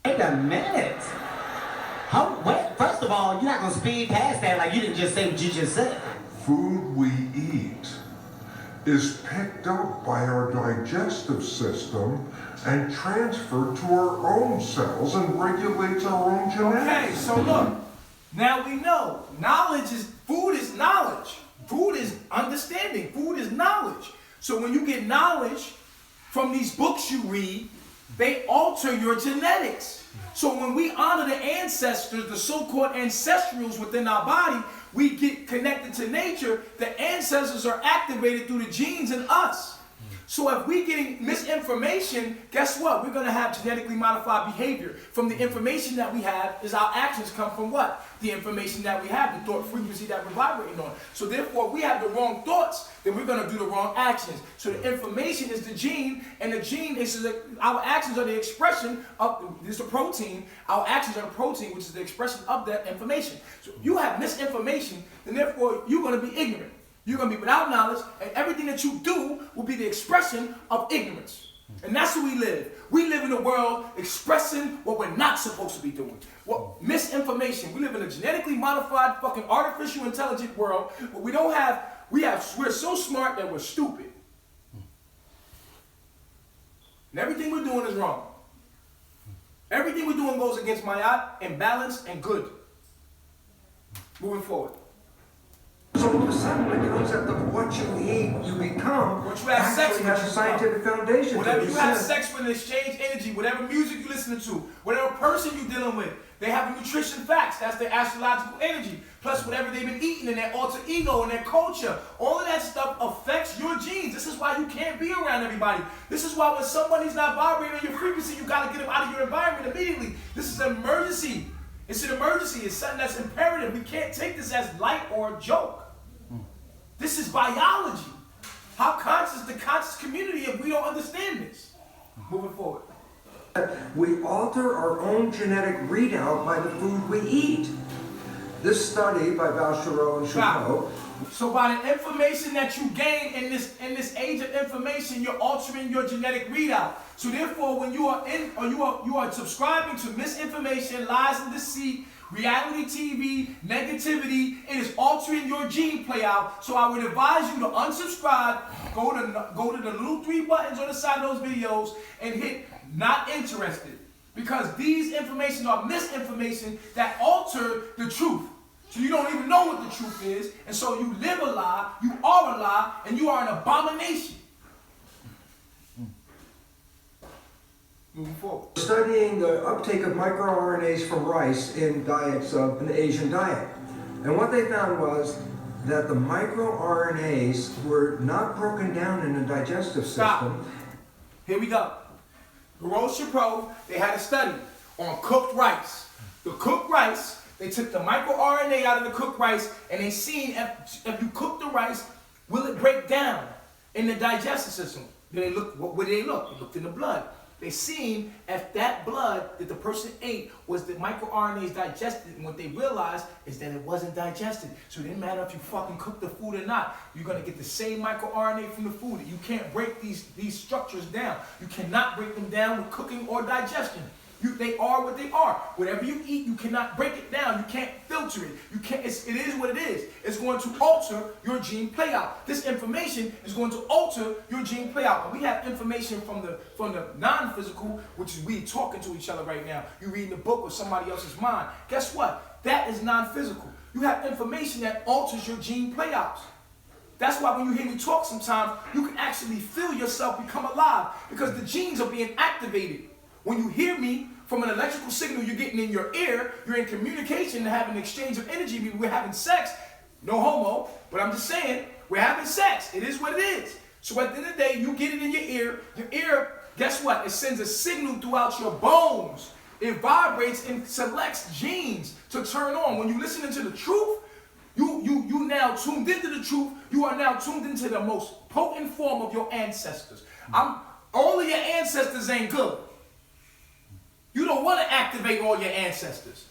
Wait a minute. First of all, you're not going to speed past that like you didn't just say what you just said. Food we eat is picked up by our digestive system and transferred to our own cells and regulates our own genetics. Okay, so look, now we know food is knowledge. Food is understanding. Food is knowledge. So when you get knowledge from these books you read, they alter your genetics. So when we honor the ancestors, the so-called ancestrals within our body, we get connected to nature. The ancestors are activated through the genes in us. So if we're getting misinformation, guess what? We're going to have genetically modified behavior. From the information that we have, is our actions come from what? The information that we have, the thought frequency that we're vibrating on. So therefore, if we have the wrong thoughts, then we're going to do the wrong actions. So the information is the gene, and the gene is our actions are the expression of this protein. Our actions are the protein, which is the expression of that information. So if you have misinformation, then therefore you're going to be ignorant. You're going to be without knowledge, and everything that you do will be the expression of ignorance. And that's who we live. We live in a world expressing what we're not supposed to be doing. Misinformation. We live in a genetically modified, fucking artificial intelligent world where we're so smart that we're stupid. And everything we're doing is wrong. Everything we're doing goes against Ma'at and balance and good. Moving forward. So all of a sudden, the concept of what you eat, you become, what you have sex with, has a scientific foundation. Whatever you have sex with and exchange energy, whatever music you listen to, whatever person you're dealing with, they have nutrition facts. That's their astrological energy. Plus whatever they've been eating in their alter ego and their culture. All of that stuff affects your genes. This is why you can't be around everybody. This is why when somebody's not vibrating your frequency, you got to get them out of your environment immediately. This is an emergency. It's an emergency. It's something that's imperative. We can't take this as light or a joke. This is biology. How conscious is the conscious community if we don't understand this? Moving forward. We alter our own genetic readout by the food we eat. This study by Valchereau and Chapot. So by the information that you gain in this age of information, you're altering your genetic readout. So therefore, when you are subscribing to misinformation, lies and deceit, reality TV, negativity, it is altering your gene playout. So I would advise you to unsubscribe, go to the little 3 buttons on the side of those videos and hit not interested. Because these information are misinformation that alter the truth. So you don't even know what the truth is, and so you live a lie, you are a lie, and you are an abomination. Moving forward. Studying the uptake of microRNAs from rice in diets of an Asian diet. And what they found was that the microRNAs were not broken down in the digestive system. Here we go. Baroche Shapiro, they had a study on cooked rice. The cooked rice, they took the microRNA out of the cooked rice, and they seen if you cook the rice, will it break down in the digestive system? Then they look, where did they look? They looked in the blood. They seen if that blood that the person ate was the microRNAs digested, and what they realized is that it wasn't digested. So it didn't matter if you fucking cook the food or not. You're gonna get the same microRNA from the food. You can't break these structures down. You cannot break them down with cooking or digestion. They are what they are. Whatever you eat, you cannot break it down. You can't filter it. You can't. It is what it is. It's going to alter your gene playout. This information is going to alter your gene playout. And we have information from the non-physical, which is we talking to each other right now. You reading a book with somebody else's mind. Guess what? That is non-physical. You have information that alters your gene playouts. That's why when you hear me talk sometimes, you can actually feel yourself become alive because the genes are being activated. When you hear me, from an electrical signal you're getting in your ear, you're in communication and having an exchange of energy. We're having sex. No homo, but I'm just saying, we're having sex. It is what it is. So at the end of the day, you get it in your ear, guess what? It sends a signal throughout your bones. It vibrates and selects genes to turn on. When you listen to the truth, you now tuned into the truth. You are now tuned into the most potent form of your ancestors. All of your ancestors ain't good. You don't want to activate all your ancestors.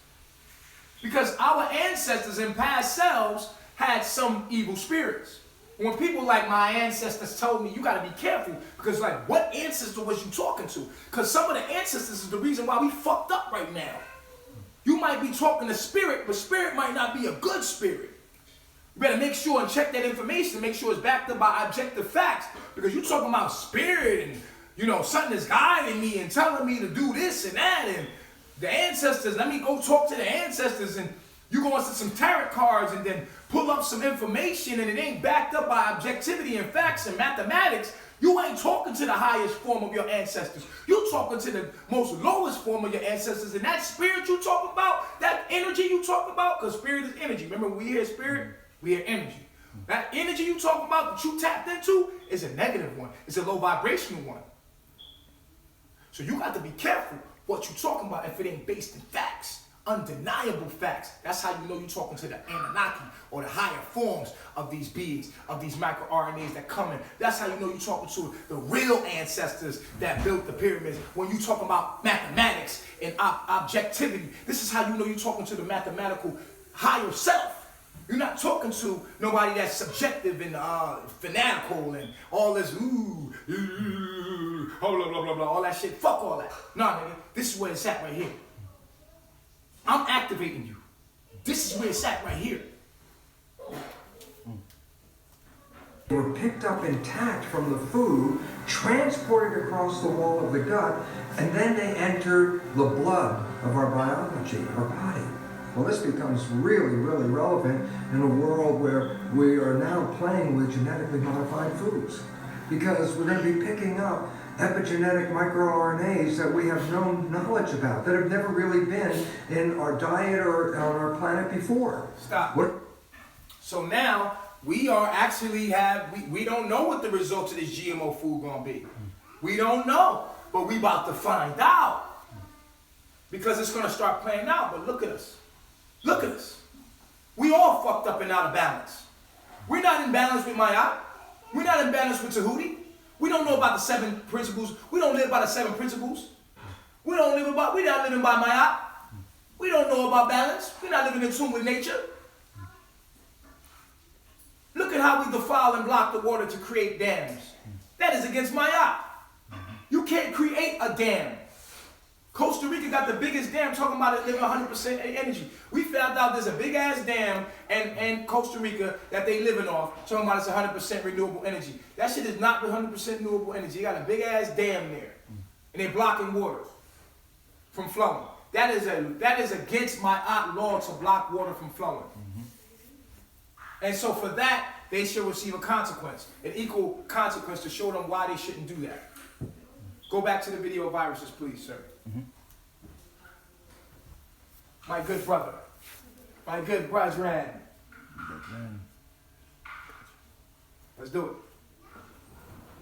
Because our ancestors in past selves had some evil spirits. When people like my ancestors told me, you got to be careful. Because like, what ancestor was you talking to? Because some of the ancestors is the reason why we fucked up right now. You might be talking to spirit, but spirit might not be a good spirit. You better make sure and check that information, make sure it's backed up by objective facts. Because you're talking about spirit and something is guiding me and telling me to do this and that, and the ancestors, let me go talk to the ancestors, and you go into some tarot cards and then pull up some information and it ain't backed up by objectivity and facts and mathematics. You ain't talking to the highest form of your ancestors. You're talking to the most lowest form of your ancestors, and that spirit you talk about, that energy you talk about, because spirit is energy. Remember, when we hear spirit, we hear energy. That energy you talk about that you tapped into is a negative one. It's a low vibrational one. So you got to be careful what you're talking about if it ain't based in facts, undeniable facts. That's how you know you're talking to the Anunnaki or the higher forms of these beings, of these microRNAs that come in. That's how you know you're talking to the real ancestors that built the pyramids. When you're talking about mathematics and objectivity, this is how you know you're talking to the mathematical higher self. You're not talking to nobody that's subjective and fanatical and all this blah, blah, blah, blah, all that shit. Fuck all that. Nah, nigga, this is where it's at right here. I'm activating you. This is where it's at right here. They were picked up intact from the food, transported across the wall of the gut, and then they entered the blood of our biology, our body. Well, this becomes really, really relevant in a world where we are now playing with genetically modified foods. Because we're going to be picking up epigenetic microRNAs that we have no knowledge about, that have never really been in our diet or on our planet before. Stop. So now, we are actually we don't know what the results of this GMO food going to be. We don't know, but we about to find out. Because it's going to start playing out, but look at us. Look at us. We all fucked up and out of balance. We're not in balance with Maya. We're not in balance with Tahuti. We don't know about the 7 principles. We don't live by the 7 principles. We're not living by Maya. We don't know about balance. We're not living in tune with nature. Look at how we defile and block the water to create dams. That is against Maya. You can't create a dam. Costa Rica got the biggest dam, talking about it living 100% energy. We found out there's a big ass dam in Costa Rica that they living off, talking about it's 100% renewable energy. That shit is not 100% renewable energy. You got a big ass dam there, and they're blocking water from flowing. That is against my law to block water from flowing. And so for that, they should receive a consequence, an equal consequence to show them why they shouldn't do that. Go back to the video of viruses, please, sir. My good brother, my good brethren. Let's do it.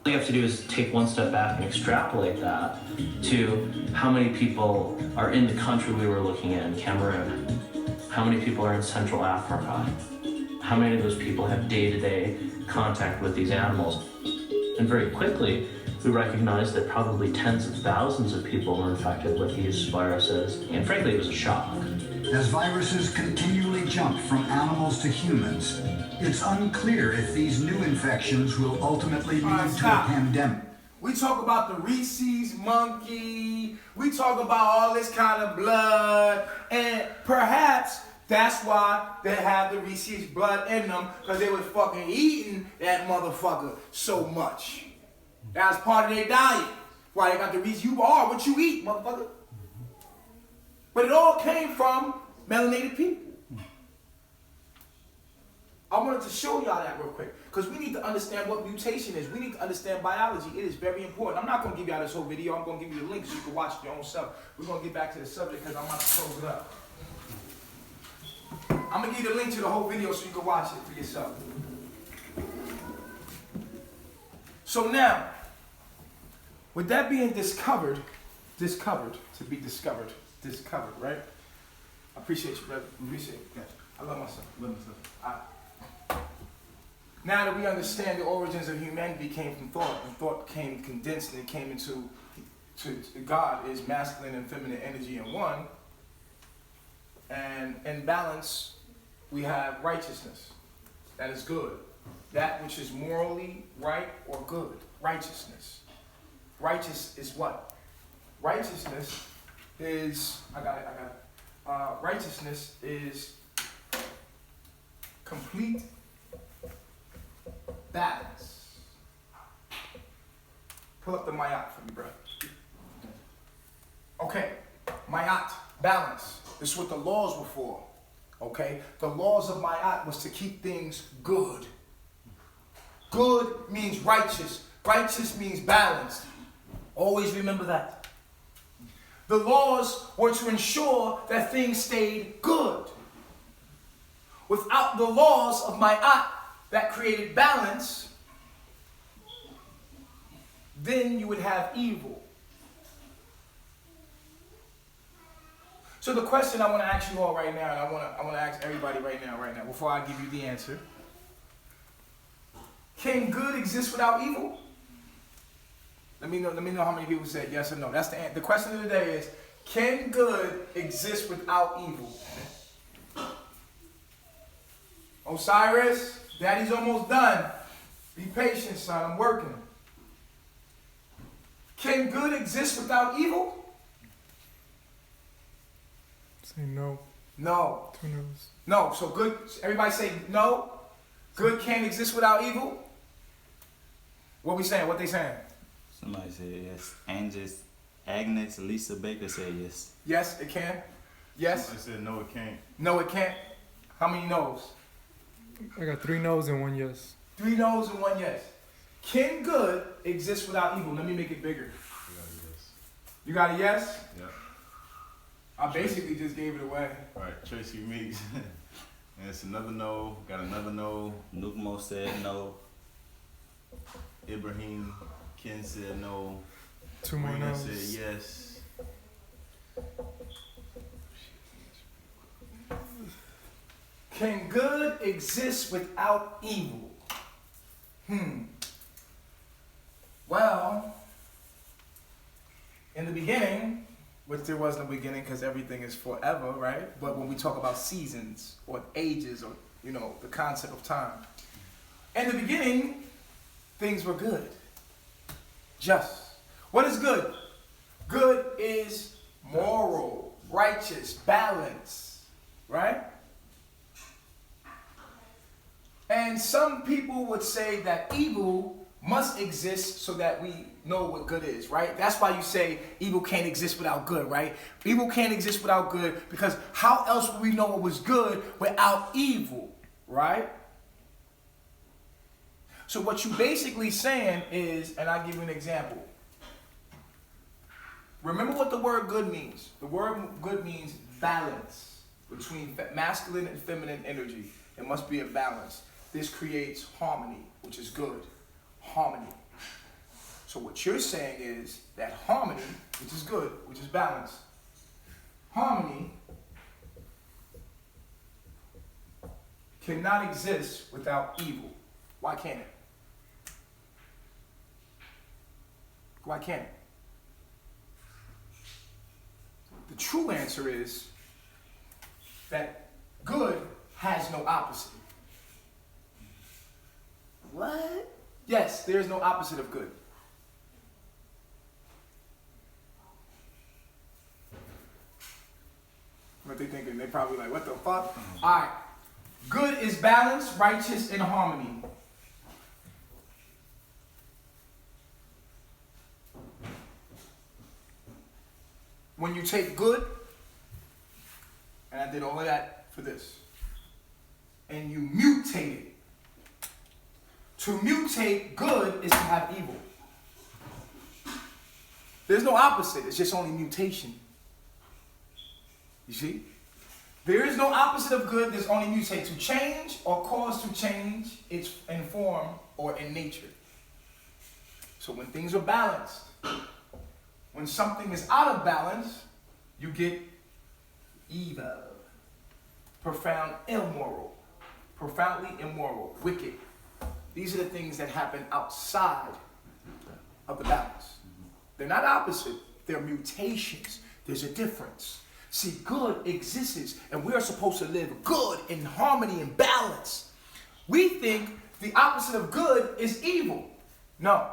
All you have to do is take one step back and extrapolate that to how many people are in the country we were looking at, Cameroon. How many people are in Central Africa? How many of those people have day-to-day contact with these animals? And very quickly, we recognized that probably tens of thousands of people were infected with these viruses. And frankly, it was a shock. As viruses continually jump from animals to humans, it's unclear if these new infections will ultimately lead to a pandemic. We talk about the rhesus monkey, we talk about all this kind of blood, and perhaps that's why they have the rhesus blood in them, because they was fucking eating that motherfucker so much. That's part of their diet. Why they got the rhesus? You are what you eat, motherfucker. But it all came from melanated people. I wanted to show y'all that real quick, because we need to understand what mutation is. We need to understand biology. It is very important. I'm not going to give y'all this whole video. I'm going to give you the link so you can watch it your own self. We're going to get back to the subject because I'm about to close it up. I'm going to give you the link to the whole video so you can watch it for yourself. So now, with that being discovered, right? I appreciate you, brother. Appreciate it. I love myself. Now that we understand the origins of humanity came from thought, and thought came condensed and it came into God is masculine and feminine energy in one. And in balance, we have righteousness. That is good. That which is morally right or good. Righteousness. Righteous is what? Righteousness is, righteousness is complete balance. Pull up the Mayat for me, bro. Okay, Mayat, balance. This is what the laws were for. Okay? The laws of Mayat was to keep things good. Good means righteous. Righteous means balanced. Always remember that. The laws were to ensure that things stayed good. Without the laws of Mayat that created balance, then you would have evil. So the question I want to ask you all right now, and I want to ask everybody right now, before I give you the answer. Can good exist without evil? Let me know how many people said yes or no. That's the question of the day is, can good exist without evil? Osiris, Daddy's almost done. Be patient, son. I'm working. Can good exist without evil? Say no. No. 2 no's. No. So good. Everybody say no. Good can't exist without evil. What we saying? What they saying? Somebody said yes. Agnes Lisa Baker said yes. Yes, it can. Yes. I said no, it can't. No, it can't. How many no's? I got 3 no's and 1 yes. 3 no's and 1 yes. Can good exist without evil? Let me make it bigger. You got a yes? Yeah. I basically just gave it away. All right, Tracy Meeks. And it's another no. Got another no. Nukmo said no. Ibrahim Ken said no. 2 more Rena no's. said yes. Can good exist without evil? Well, in the beginning, which there was no beginning because everything is forever, right? But when we talk about seasons or ages or, the concept of time. In the beginning, things were good. Just. What is good? Good is moral, righteous, balance, right? And some people would say that evil must exist so that we know what good is, right? That's why you say evil can't exist without good, right? Evil can't exist without good, because how else would we know what was good without evil, right? So what you basically saying is, and I'll give you an example. Remember what the word good means. The word good means balance between masculine and feminine energy. It must be a balance. This creates harmony, which is good. Harmony. So what you're saying is that harmony, which is good, which is balance, harmony cannot exist without evil. Why can't it? Why can't it? The true answer is that good has no opposite. What? Yes, there is no opposite of good. What they thinking? They probably like, what the fuck? All right. Good is balance, righteous, and harmony. When you take good, and I did all of that for this, and you mutate it. To mutate good is to have evil. There's no opposite, it's just only mutation. You see? There is no opposite of good, there's only mutate. To change or cause to change, it's in form or in nature. So when things are balanced, when something is out of balance, you get evil, profound immoral, profoundly immoral, wicked. These are the things that happen outside of the balance. They're not opposite, they're mutations. There's a difference. See, good exists, and we are supposed to live good in harmony and balance. We think the opposite of good is evil. No.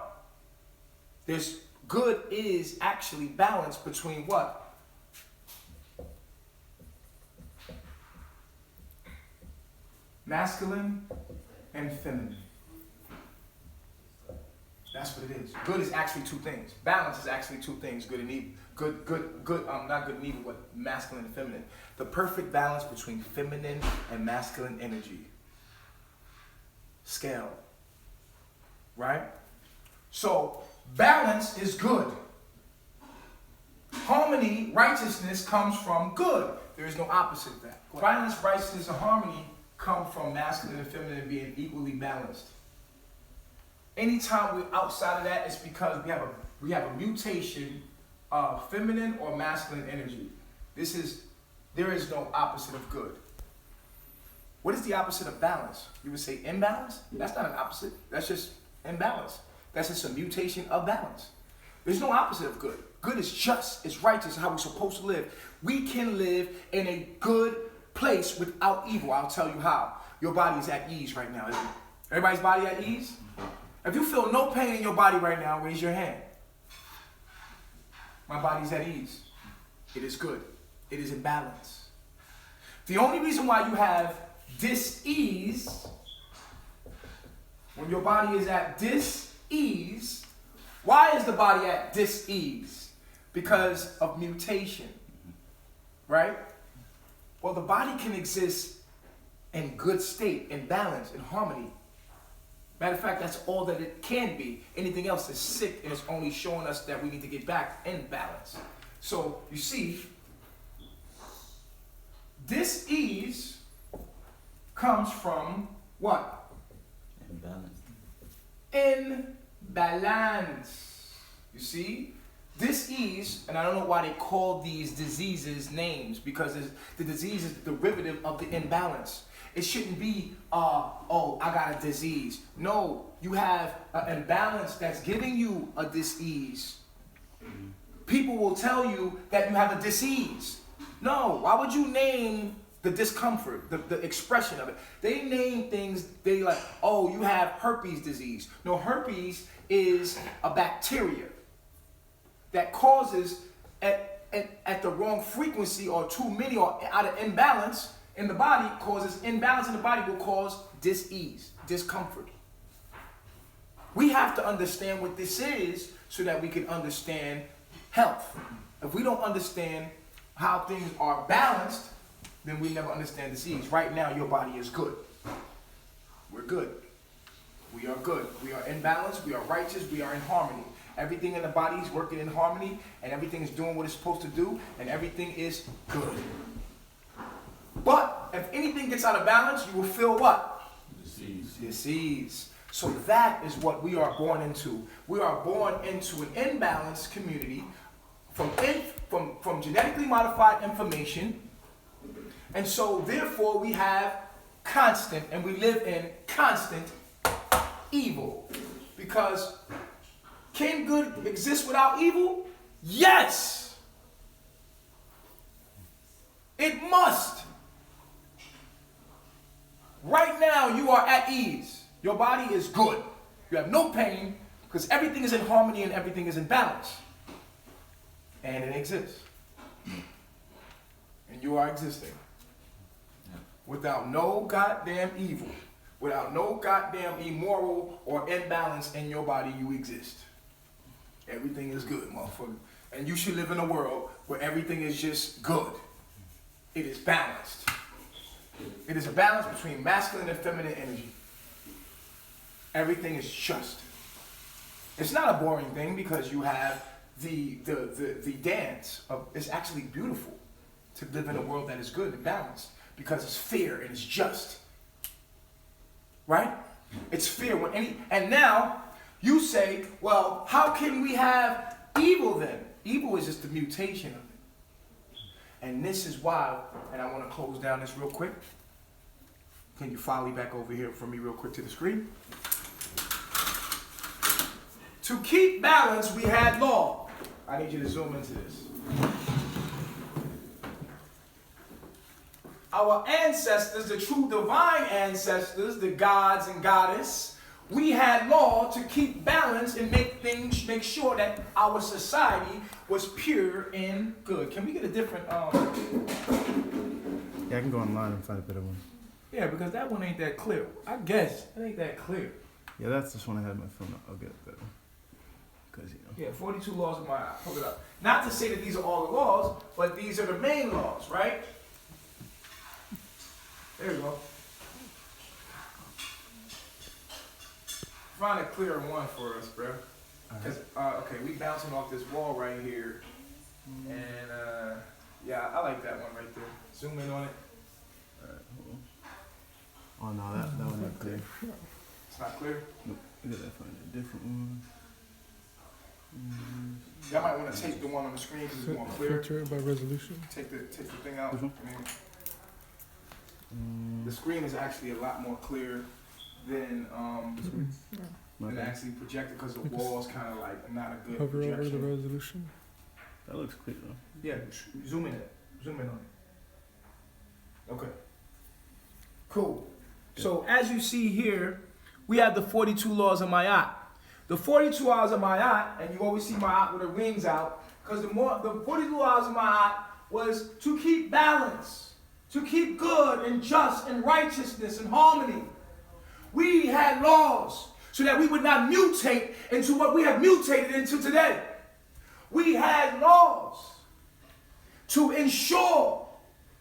Good is actually balance between what? Masculine and feminine. That's what it is. Good is actually two things. Balance is actually two things, good and evil. Not good and evil, but masculine and feminine. The perfect balance between feminine and masculine energy. Scale. Right? So, balance is good. Harmony, righteousness comes from good. There is no opposite of that. Balance, righteousness, and harmony come from masculine and feminine being equally balanced. Anytime we're outside of that, it's because we have a mutation of feminine or masculine energy. There is no opposite of good. What is the opposite of balance? You would say imbalance? That's not an opposite. That's just imbalance. That's just a mutation of balance. There's no opposite of good. Good is just, it's righteous, how we're supposed to live. We can live in a good place without evil. I'll tell you how. Your body is at ease right now, isn't it? Everybody's body at ease? If you feel no pain in your body right now, raise your hand. My body's at ease. It is good. It is in balance. The only reason why you have dis-ease, when your body is at dis-ease, why is the body at dis-ease? Because of mutation, right? Well, the body can exist in good state, in balance, in harmony. Matter of fact, that's all that it can be. Anything else is sick, and it's only showing us that we need to get back in balance. So, you see, dis-ease comes from what? Imbalance. You see? Dis-ease, and I don't know why they call these diseases names, because the disease is the derivative of the imbalance. It shouldn't be, oh, I got a disease. No, you have an imbalance that's giving you a dis-ease. People will tell you that you have a dis-ease. No, why would you name the discomfort, the expression of it? They name things, they like, oh, you have herpes disease. No, herpes is a bacteria that causes at the wrong frequency or too many or out of imbalance in the body, causes imbalance in the body will cause dis-ease, discomfort. We have to understand what this is so that we can understand health. If we don't understand how things are balanced, then we never understand disease. Right now, your body is good. We're good. We are good. We are in balance. We are righteous. We are in harmony. Everything in the body is working in harmony, and everything is doing what it's supposed to do, and everything is good. But if anything gets out of balance, you will feel what? Disease. So that is what we are born into. We are born into an imbalanced community from genetically modified information. And so therefore we have constant, and we live in constant evil. Because can good exist without evil? Yes! It must. Right now you are at ease. Your body is good. You have no pain because everything is in harmony and everything is in balance. And it exists. And you are existing. Without no goddamn evil. Without no goddamn immoral or imbalance in your body, you exist. Everything is good, motherfucker. And you should live in a world where everything is just good. It is balanced. It is a balance between masculine and feminine energy. Everything is just. It's not a boring thing because you have the dance of, it's actually beautiful to live in a world that is good and balanced because it's fair and it's just. Right? It's fair when and now you say, well, how can we have evil then? Evil is just the mutation of it. And this is why, and I want to close down this real quick. Can you follow me back over here for me real quick to the screen? To keep balance, we had law. I need you to zoom into this. Our ancestors, the true divine ancestors, the gods and goddess, we had law to keep balance and make sure that our society was pure and good. Can we get a different Yeah, I can go online and find a better one. Yeah, because that one ain't that clear. I guess it ain't that clear. Yeah, that's just one I had on my phone. I'll get it better. Because, you know. Yeah, 42 laws of my, hold it up. Not to say that these are all the laws, but these are the main laws, right? There you go. Find a clearer one for us, bro. Because, okay, we bouncing off this wall right here. And, yeah, I like that one right there. Zoom in on it. Alright, hold on. Oh, no, that one ain't clear. It's not clear? Nope. We gotta find a different one. Y'all might want to take the one on the screen because it's more clear. Filter by resolution. Take the thing out. Which one? The screen is actually a lot more clear than actually projected because the wall's kind of like not a good Hover over projection. the resolution. That looks clear though. Yeah, zoom in on it. Okay. Cool. So as you see here, we have the 42 laws of Ma'at. The 42 laws of Ma'at, and you always see Ma'at with her wings out, because the 42 laws of Ma'at was to keep balance, to keep good and just and righteousness and harmony. We had laws so that we would not mutate into what we have mutated into today. We had laws to ensure.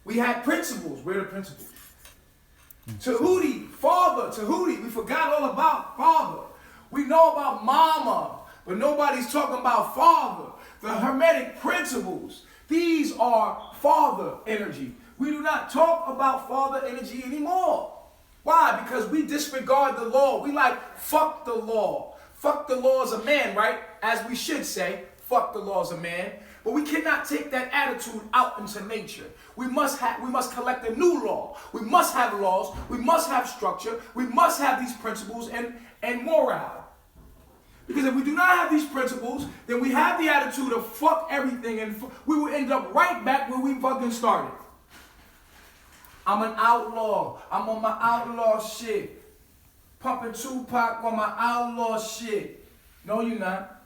We had principles. Where are the principles? Tahuti, father, Tahuti. We forgot all about father. We know about mama, but nobody's talking about father. The Hermetic principles. These are father energy. We do not talk about father energy anymore. Why? Because we disregard the law. We like, fuck the law. Fuck the laws of man, right? As we should say, fuck the laws of man. But we cannot take that attitude out into nature. We must collect a new law. We must have laws. We must have structure. We must have these principles and morale. Because if we do not have these principles, then we have the attitude of fuck everything and we will end up right back where we fucking started. I'm an outlaw. I'm on my outlaw shit. Pumping Tupac on my outlaw shit. No, you're not.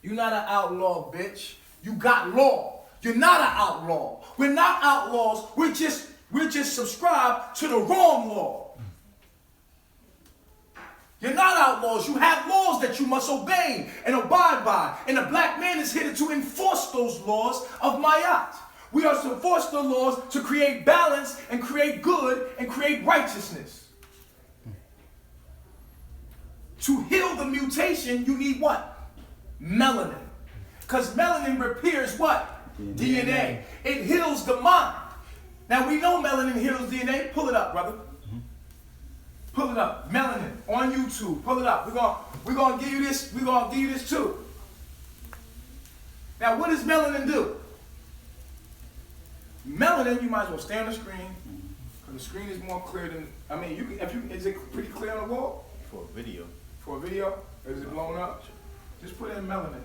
You're not an outlaw, bitch. You got law. You're not an outlaw. We're not outlaws. We're just subscribed to the wrong law. You're not outlaws. You have laws that you must obey and abide by. And the black man is here to enforce those laws of Mayat. We are to enforce the laws to create balance and create good and create righteousness. To heal the mutation, you need what? Melanin. Because melanin repairs what? DNA. It heals the mind. Now we know melanin heals DNA. Pull it up, brother. Pull it up. Melanin on YouTube. Pull it up. We're gonna give you this. We're gonna give you this too. Now, what does melanin do? Melanin, you might as well stay on the screen, because the screen is more clear than. I mean, you can. Is it pretty clear on the wall? For a video. For a video? Or is it blown up? Just put in melanin.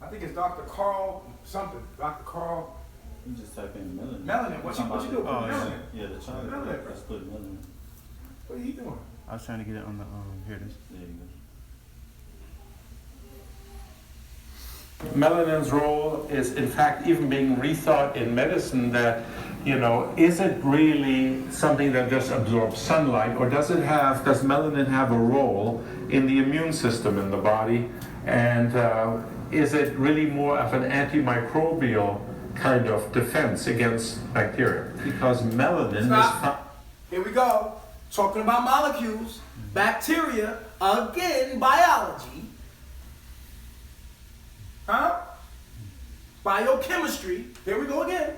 I think it's Dr. Carl something. Dr. Carl. You just type in melanin. Melanin. What you do? Melanin. Yeah, the child. Melanin. Let's put melanin. What are you doing? I was trying to get it on the here it is. There you go. Melanin's role is, in fact, even being rethought in medicine that, is it really something that just absorbs sunlight, or does melanin have a role in the immune system in the body? And is it really more of an antimicrobial kind of defense against bacteria? Because melanin is... Here we go. Talking about molecules, bacteria, again, biology. Huh? Biochemistry. There we go again.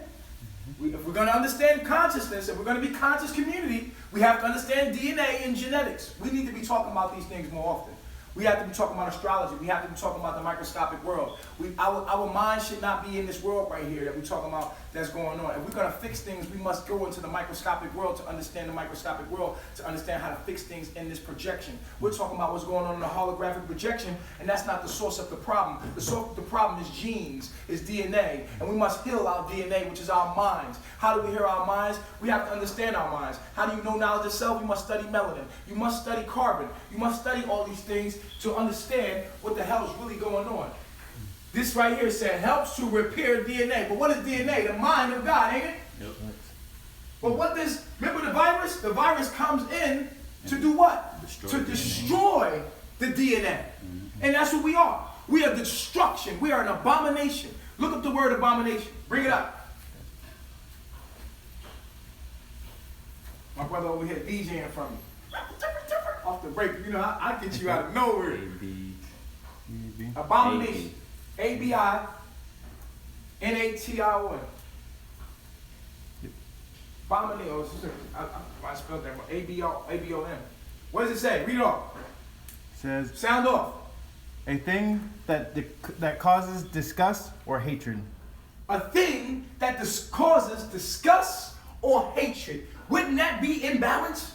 If we're going to understand consciousness, if we're going to be conscious community, we have to understand DNA and genetics. We need to be talking about these things more often. We have to be talking about astrology. We have to be talking about the microscopic world. Our mind should not be in this world right here that we're talking about that's going on. If we're going to fix things, we must go into the microscopic world to understand the microscopic world, to understand how to fix things in this projection. We're talking about what's going on in the holographic projection, and that's not the source of the problem. The source of the problem is genes, is DNA, and we must heal our DNA, which is our minds. How do we heal our minds? We have to understand our minds. How do you know knowledge of self? You must study melanin. You must study carbon. You must study all these things to understand what the hell is really going on. This right here said helps to repair DNA. But what is DNA? The mind of God, ain't it? Yep. But what this, remember the virus? The virus comes in to do what? Destroy the DNA. And that's what we are. We are destruction. We are an abomination. Look up the word abomination. Bring it up. My brother over here DJing from me. Off the break, I get you out of nowhere. Abomination. A-B-I-N-A-T-I-O-N. Abomination. I spelled that wrong. A-B-O-N. What does it say? Read it off. It says. Sound off. A thing that causes disgust or hatred. A thing that causes disgust or hatred. Wouldn't that be imbalance?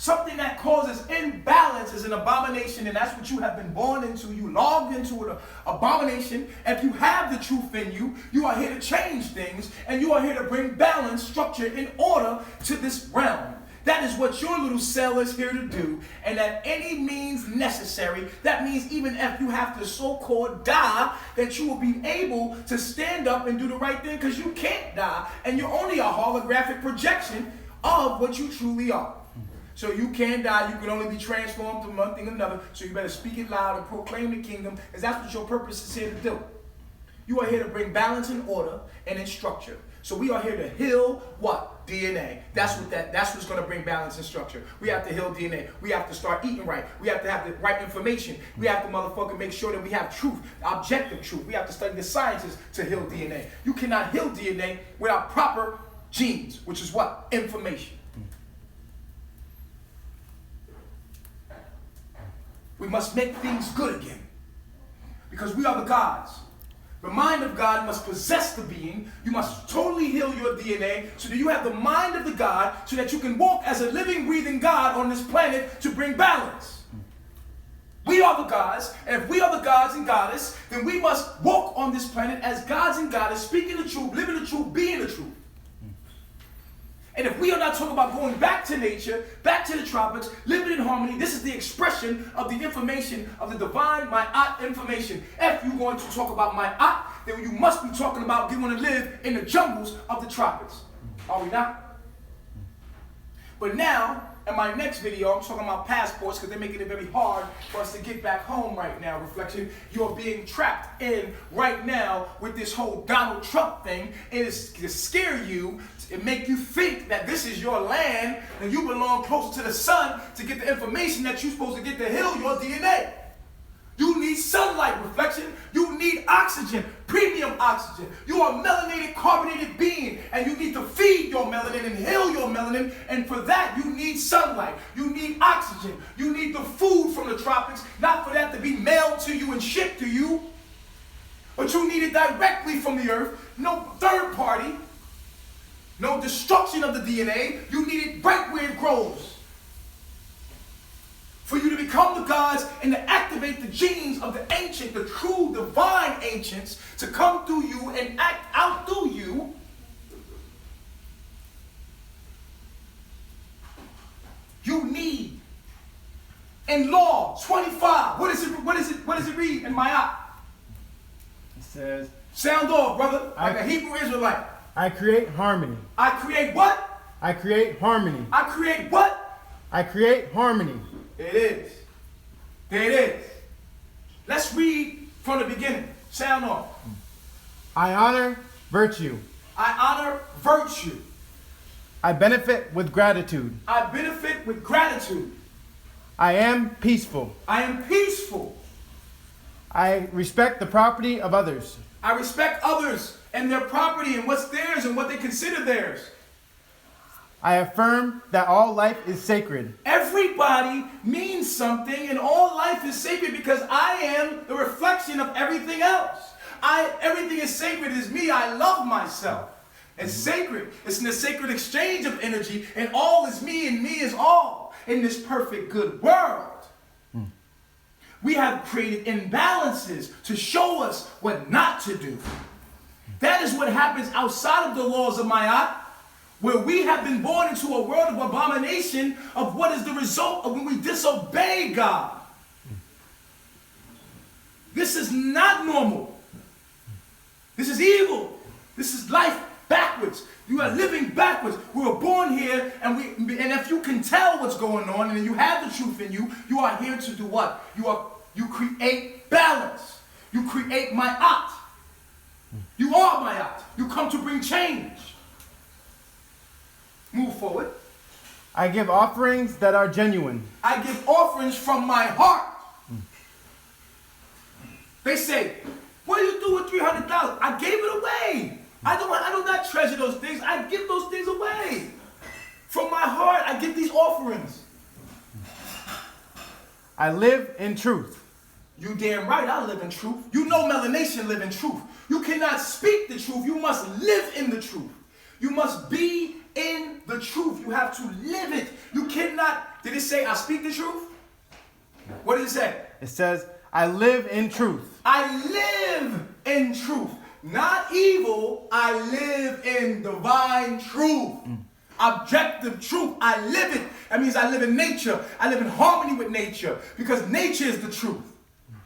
Something that causes imbalance is an abomination, and that's what you have been born into. You logged into an abomination. If you have the truth in you, you are here to change things, and you are here to bring balance, structure, and order to this realm. That is what your little cell is here to do, and at any means necessary. That means even if you have to so-called die, that you will be able to stand up and do the right thing, because you can't die, and you're only a holographic projection of what you truly are. So you can't die, you can only be transformed from one thing to another, so you better speak it loud and proclaim the kingdom, because that's what your purpose is here to do. You are here to bring balance and order and in structure. So we are here to heal what? DNA. That's what's going to bring balance and structure. We have to heal DNA. We have to start eating right. We have to have the right information. We have to motherfucking make sure that we have truth, objective truth. We have to study the sciences to heal DNA. You cannot heal DNA without proper genes, which is what? Information. We must make things good again, because we are the gods. The mind of God must possess the being. You must totally heal your DNA so that you have the mind of the God, so that you can walk as a living, breathing God on this planet to bring balance. We are the gods, and if we are the gods and goddess, then we must walk on this planet as gods and goddess, speaking the truth, living the truth, being the truth. And if we are not talking about going back to nature, back to the tropics, living in harmony, this is the expression of the information of the divine Ma'at information. If you're going to talk about Ma'at, then you must be talking about you want to live in the jungles of the tropics. Are we not? But now, in my next video, I'm talking about passports because they're making it very hard for us to get back home right now. Reflection, you're being trapped in right now with this whole Donald Trump thing. It is to scare you, and make you think that this is your land and you belong closer to the sun to get the information that you're supposed to get to heal your DNA. You need sunlight, reflection. You need oxygen, premium oxygen. You are a melanated, carbonated being, and you need to feed your melanin and heal your melanin. And for that, you need sunlight. You need oxygen. You need the food from the tropics, not for that to be mailed to you and shipped to you, but you need it directly from the earth. No third party, no destruction of the DNA. You need it right where it grows. For you to become the gods and to activate the genes of the ancient, the true divine ancients to come through you and act out through you. You need. In law 25, what does it read in my eye? It says, sound off, brother, like a Hebrew Israelite. I create harmony. I create what? I create harmony. I create what? I create harmony. There it is. There it is. Let's read from the beginning. Sound off. I honor virtue. I honor virtue. I benefit with gratitude. I benefit with gratitude. I am peaceful. I am peaceful. I respect the property of others. I respect others and their property and what's theirs and what they consider theirs. I affirm that all life is sacred. Everybody means something and all life is sacred because I am the reflection of everything else. Everything is sacred is me. I love myself. It's sacred. It's in the sacred exchange of energy, and all is me and me is all in this perfect good world. We have created imbalances to show us what not to do. That is what happens outside of the laws of Ma'at, where we have been born into a world of abomination of what is the result of when we disobey God. This is not normal. This is evil. This is life backwards. You are living backwards. We were born here, and if you can tell what's going on, and you have the truth in you, you are here to do what? You create balance. You create Ma'at. You are Ma'at. You come to bring change. Move forward. I give offerings that are genuine. I give offerings from my heart. They say, what do you do with $300,000? I gave it away. I do not treasure those things. I give those things away. From my heart, I give these offerings. I live in truth. You damn right I live in truth. You know Melanation live in truth. You cannot speak the truth. You must live in the truth. You must be in the truth. You have to live it. You cannot. Did it say I speak the truth? What did it say? It says, I live in truth. I live in truth. Not evil. I live in divine truth. Objective truth. I live it. That means I live in nature. I live in harmony with nature because nature is the truth.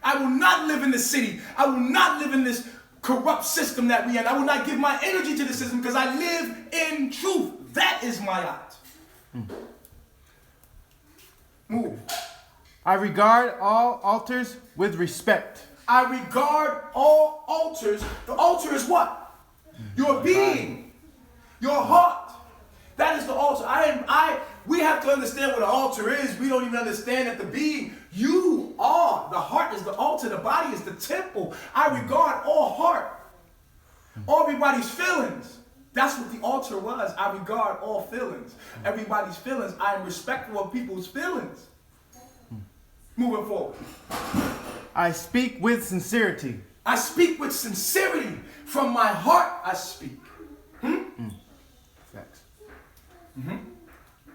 I will not live in the city. I will not live in this corrupt system that we are in. I will not give my energy to the system because I live in truth. That is my art. Move. I regard all altars with respect. I regard all altars. The altar is what? Your being. Your heart. That is the altar. We have to understand what an altar is. We don't even understand that the being, you are. The heart is the altar. The body is the temple. I regard all heart. Everybody's feelings. That's what the altar was. I regard all feelings. Everybody's feelings. I am respectful of people's feelings. Moving forward. I speak with sincerity. I speak with sincerity. From my heart I speak. Facts.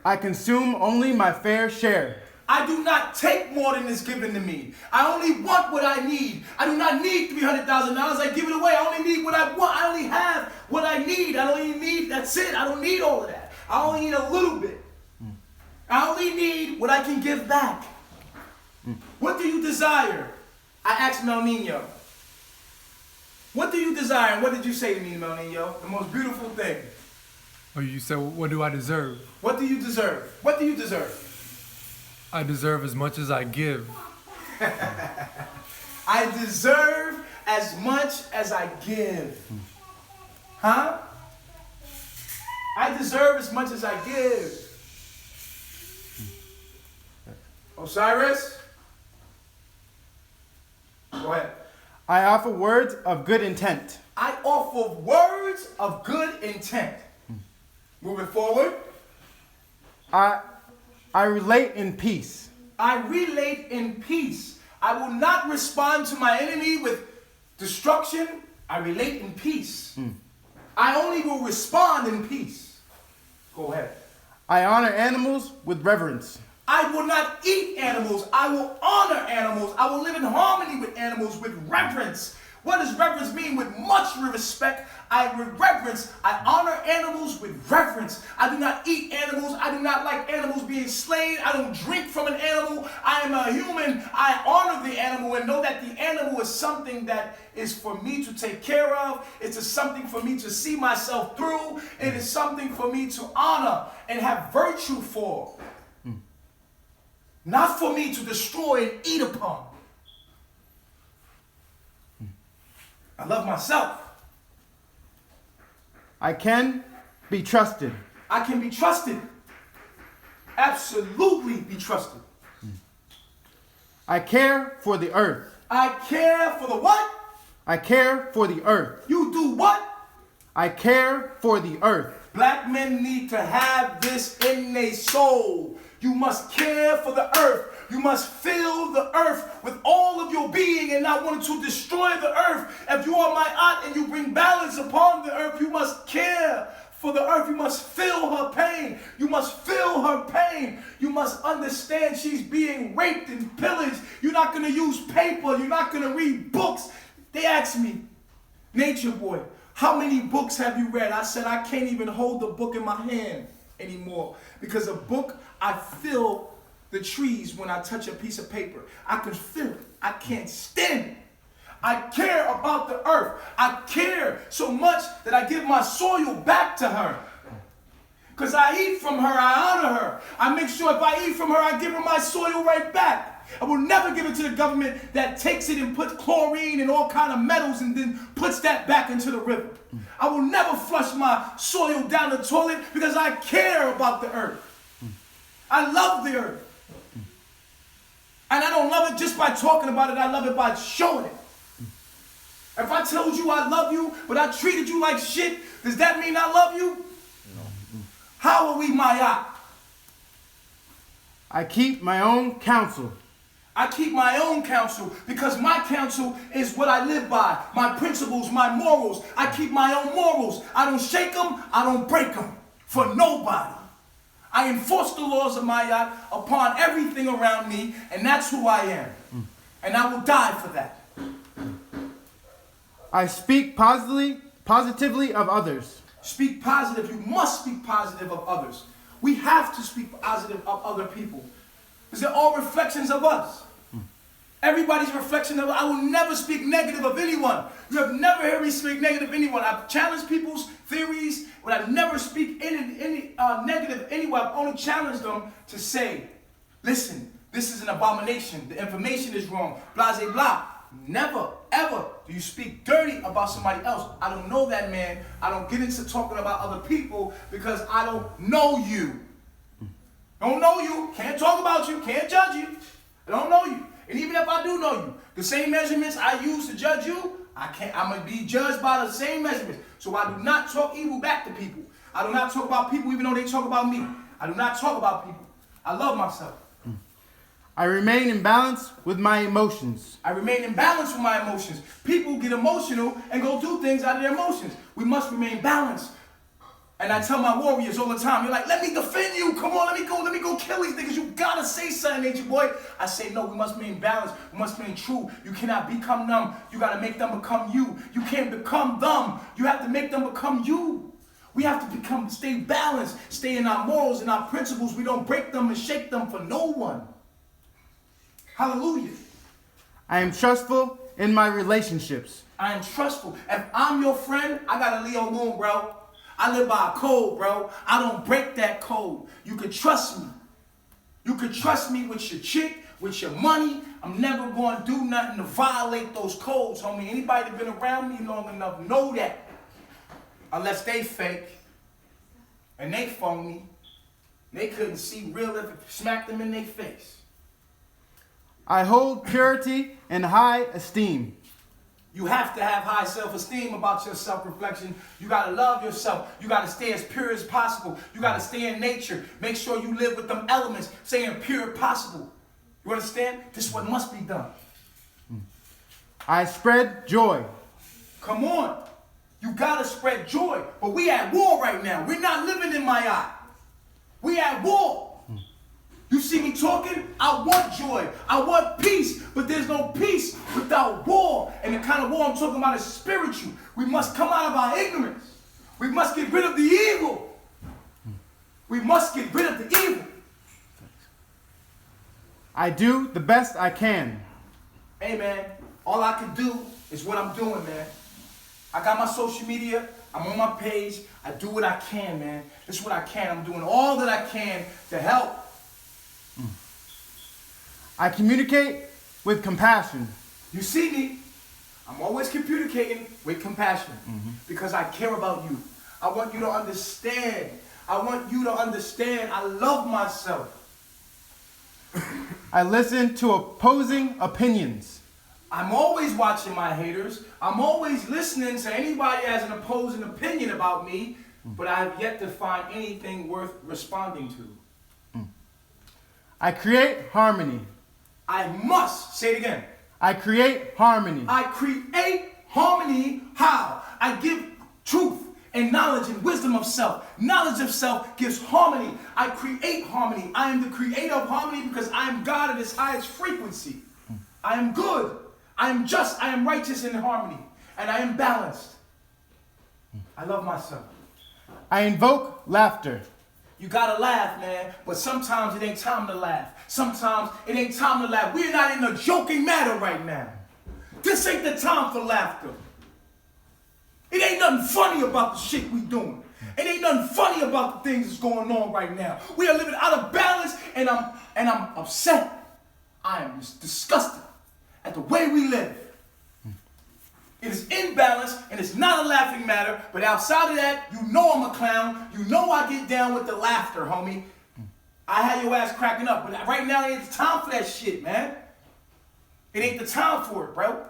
I consume only my fair share. I do not take more than is given to me. I only want what I need. I do not need $300,000. I give it away. I only need what I want. I only have what I need. I don't even need, that's it. I don't need all of that. I only need a little bit. I only need what I can give back. What do you desire? I asked Mel Nino. What do you desire? And what did you say to me, Mel Nino? The most beautiful thing. Oh, you said, what do I deserve? What do you deserve? What do you deserve? I deserve as much as I give. I deserve as much as I give. Huh? I deserve as much as I give. Osiris? Go ahead. I offer words of good intent. I offer words of good intent. Moving forward. I relate in peace. I relate in peace. I will not respond to my enemy with destruction. I relate in peace. I only will respond in peace. Go ahead. I honor animals with reverence. I will not eat animals. I will honor animals. I will live in harmony with animals with reverence. What does reverence mean? With much respect. I honor animals with reverence. I do not eat animals. I do not like animals being slain. I don't drink from an animal. I am a human. I honor the animal and know that the animal is something that is for me to take care of. It's something for me to see myself through. It is something for me to honor and have virtue for. Not for me to destroy and eat upon. I love myself. I can be trusted. I can be trusted. Absolutely be trusted. I care for the earth. I care for the what? I care for the earth. You do what? I care for the earth. Black men need to have this in their soul. You must care for the earth. You must fill the earth with all of your being and not want to destroy the earth. If you are my aunt and you bring balance upon the earth, you must care for the earth. You must feel her pain. You must feel her pain. You must understand she's being raped and pillaged. You're not going to use paper. You're not going to read books. They asked me, Nature Boy, how many books have you read? I said, I can't even hold the book in my hand anymore because a book, I feel the trees when I touch a piece of paper. I can feel it. I can't stand it. I care about the earth. I care so much that I give my soil back to her. Because I eat from her, I honor her. I make sure if I eat from her, I give her my soil right back. I will never give it to the government that takes it and puts chlorine and all kind of metals and then puts that back into the river. I will never flush my soil down the toilet because I care about the earth. I love the earth. And I don't love it just by talking about it. I love it by showing it. If I told you I love you, but I treated you like shit, does that mean I love you? No. How are we myopic? I keep my own counsel. I keep my own counsel because my counsel is what I live by. My principles, my morals. I keep my own morals. I don't shake them. I don't break them for nobody. I enforce the laws of Ma'at upon everything around me, and that's who I am. And I will die for that. I speak positively of others. Speak positive. You must speak positive of others. We have to speak positive of other people because they're all reflections of us. Everybody's reflection of us. I will never speak negative of anyone. You have never heard me speak negative of anyone. I've challenged people's theories, but I never speak any negative of anyone. I've only challenged them to say, listen, this is an abomination. The information is wrong. Blah, blah, blah. Never, ever do you speak dirty about somebody else. I don't know that man. I don't get into talking about other people because I don't know you. Don't know you. Can't talk about you. Can't judge you. I don't know you. And even if I do know you, the same measurements I use to judge you, I'm going to be judged by the same measurements. So I do not talk evil back to people. I do not talk about people even though they talk about me. I do not talk about people. I love myself. I remain in balance with my emotions. I remain in balance with my emotions. People get emotional and go do things out of their emotions. We must remain balanced. And I tell my warriors all the time, you're like, let me defend you. Come on, let me go kill these niggas. You gotta say something, Nature Boy. I say, no, we must remain balanced. We must remain true. You cannot become them. You gotta make them become you. You can't become them. You have to make them become you. We have to stay balanced, stay in our morals and our principles. We don't break them and shake them for no one. Hallelujah. I am trustful in my relationships. I am trustful. If I'm your friend, I got a Leo moon, bro. I live by a code, bro. I don't break that code. You can trust me. You can trust me with your chick, with your money. I'm never going to do nothing to violate those codes, homie. Anybody that been around me long enough know that. Unless they fake and they phony. They couldn't see real if it smacked them in their face. I hold purity in high esteem. You have to have high self-esteem about your self-reflection. You got to love yourself. You got to stay as pure as possible. You got to stay in nature. Make sure you live with them elements. Stay as pure as possible. You understand? This is what must be done. I spread joy. Come on. You got to spread joy. But we at war right now. We're not living in my eye. We at war. You see me talking? I want joy. I want peace. But there's no peace without war. And the kind of war I'm talking about is spiritual. We must come out of our ignorance. We must get rid of the evil. We must get rid of the evil. I do the best I can. Hey, man. All I can do is what I'm doing, man. I got my social media. I'm on my page. I do what I can, man. This is what I can. I'm doing all that I can to help. I communicate with compassion. You see me? I'm always communicating with compassion because I care about you. I want you to understand. I want you to understand I love myself. I listen to opposing opinions. I'm always watching my haters. I'm always listening to anybody who has an opposing opinion about me, but I have yet to find anything worth responding to. I create harmony. I must, say it again. I create harmony. I create harmony. How? I give truth and knowledge and wisdom of self. Knowledge of self gives harmony. I create harmony. I am the creator of harmony because I am God at its highest frequency. I am good. I am just. I am righteous in harmony. And I am balanced. I love myself. I invoke laughter. You gotta laugh, man, but sometimes it ain't time to laugh. Sometimes it ain't time to laugh. We're not in a joking matter right now. This ain't the time for laughter. It ain't nothing funny about the shit we doing. It ain't nothing funny about the things that's going on right now. We are living out of balance, and I'm upset. I am disgusted at the way we live. It is imbalance, and it's not a laughing matter, but outside of that, you know I'm a clown. You know I get down with the laughter, homie. I had your ass cracking up, but right now it ain't the time for that shit, man. It ain't the time for it, bro.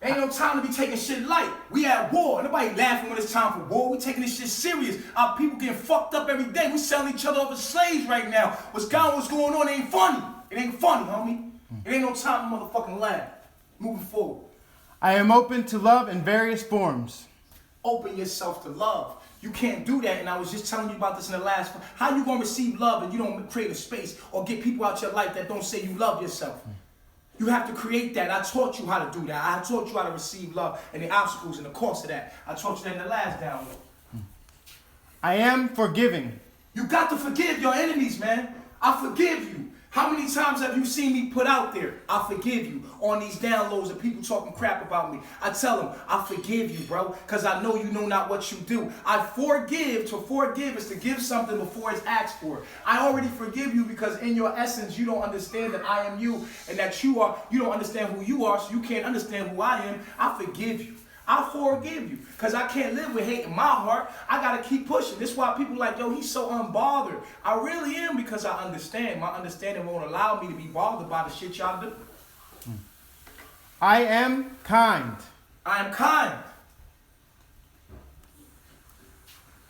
Ain't no time to be taking shit light. We at war. Nobody laughing when it's time for war. We taking this shit serious. Our people getting fucked up every day. We selling each other off as slaves right now. What's going on ain't funny. It ain't funny, homie. It ain't no time to motherfucking laugh. Moving forward. I am open to love in various forms. Open yourself to love. You can't do that, and I was just telling you about this in the last one. How you gonna receive love and you don't create a space or get people out your life that don't say you love yourself? You have to create that. I taught you how to do that. I taught you how to receive love and the obstacles in the course of that. I taught you that in the last download. I am forgiving. You got to forgive your enemies, man. I forgive you. How many times have you seen me put out there, I forgive you, on these downloads of people talking crap about me? I tell them, I forgive you, bro, because I know you know not what you do. I forgive. To forgive is to give something before it's asked for. I already forgive you because in your essence, you don't understand that I am you and that you don't understand who you are, so you can't understand who I am. I forgive you. I forgive you because I can't live with hate in my heart. I got to keep pushing. This is why people like, yo, he's so unbothered. I really am because I understand. My understanding won't allow me to be bothered by the shit y'all do. I am kind. I am kind.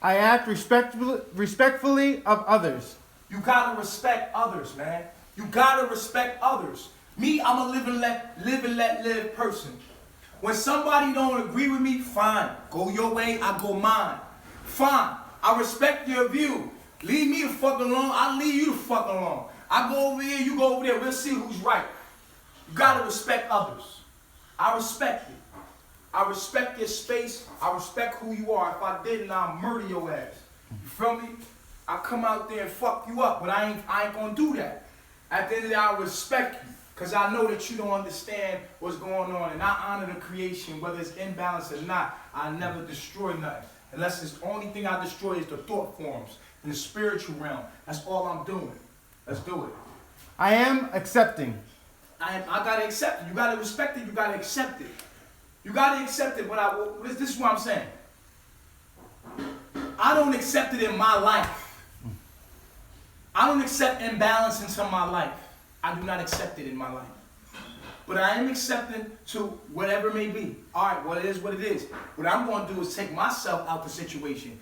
I act respectfully of others. You got to respect others, man. You got to respect others. Me, I'm a live and let live person. When somebody don't agree with me, fine. Go your way, I go mine. Fine. I respect your view. Leave me the fuck alone, I'll leave you the fuck alone. I go over here, you go over there. We'll see who's right. You gotta respect others. I respect you. I respect your space. I respect who you are. If I didn't, I'll murder your ass. You feel me? I come out there and fuck you up, but I ain't gonna do that. At the end of the day, I respect you. Because I know that you don't understand what's going on. And I honor the creation, whether it's imbalanced or not. I never destroy nothing. Unless it's the only thing I destroy is the thought forms in the spiritual realm. That's all I'm doing. Let's do it. I am accepting. I gotta accept it. You gotta respect it. You gotta accept it. You gotta accept it. But this is what I'm saying. I don't accept it in my life. I don't accept imbalance into my life. I do not accept it in my life. But I am accepting to whatever it may be. All right, well, it is what it is. What I'm going to do is take myself out the situation.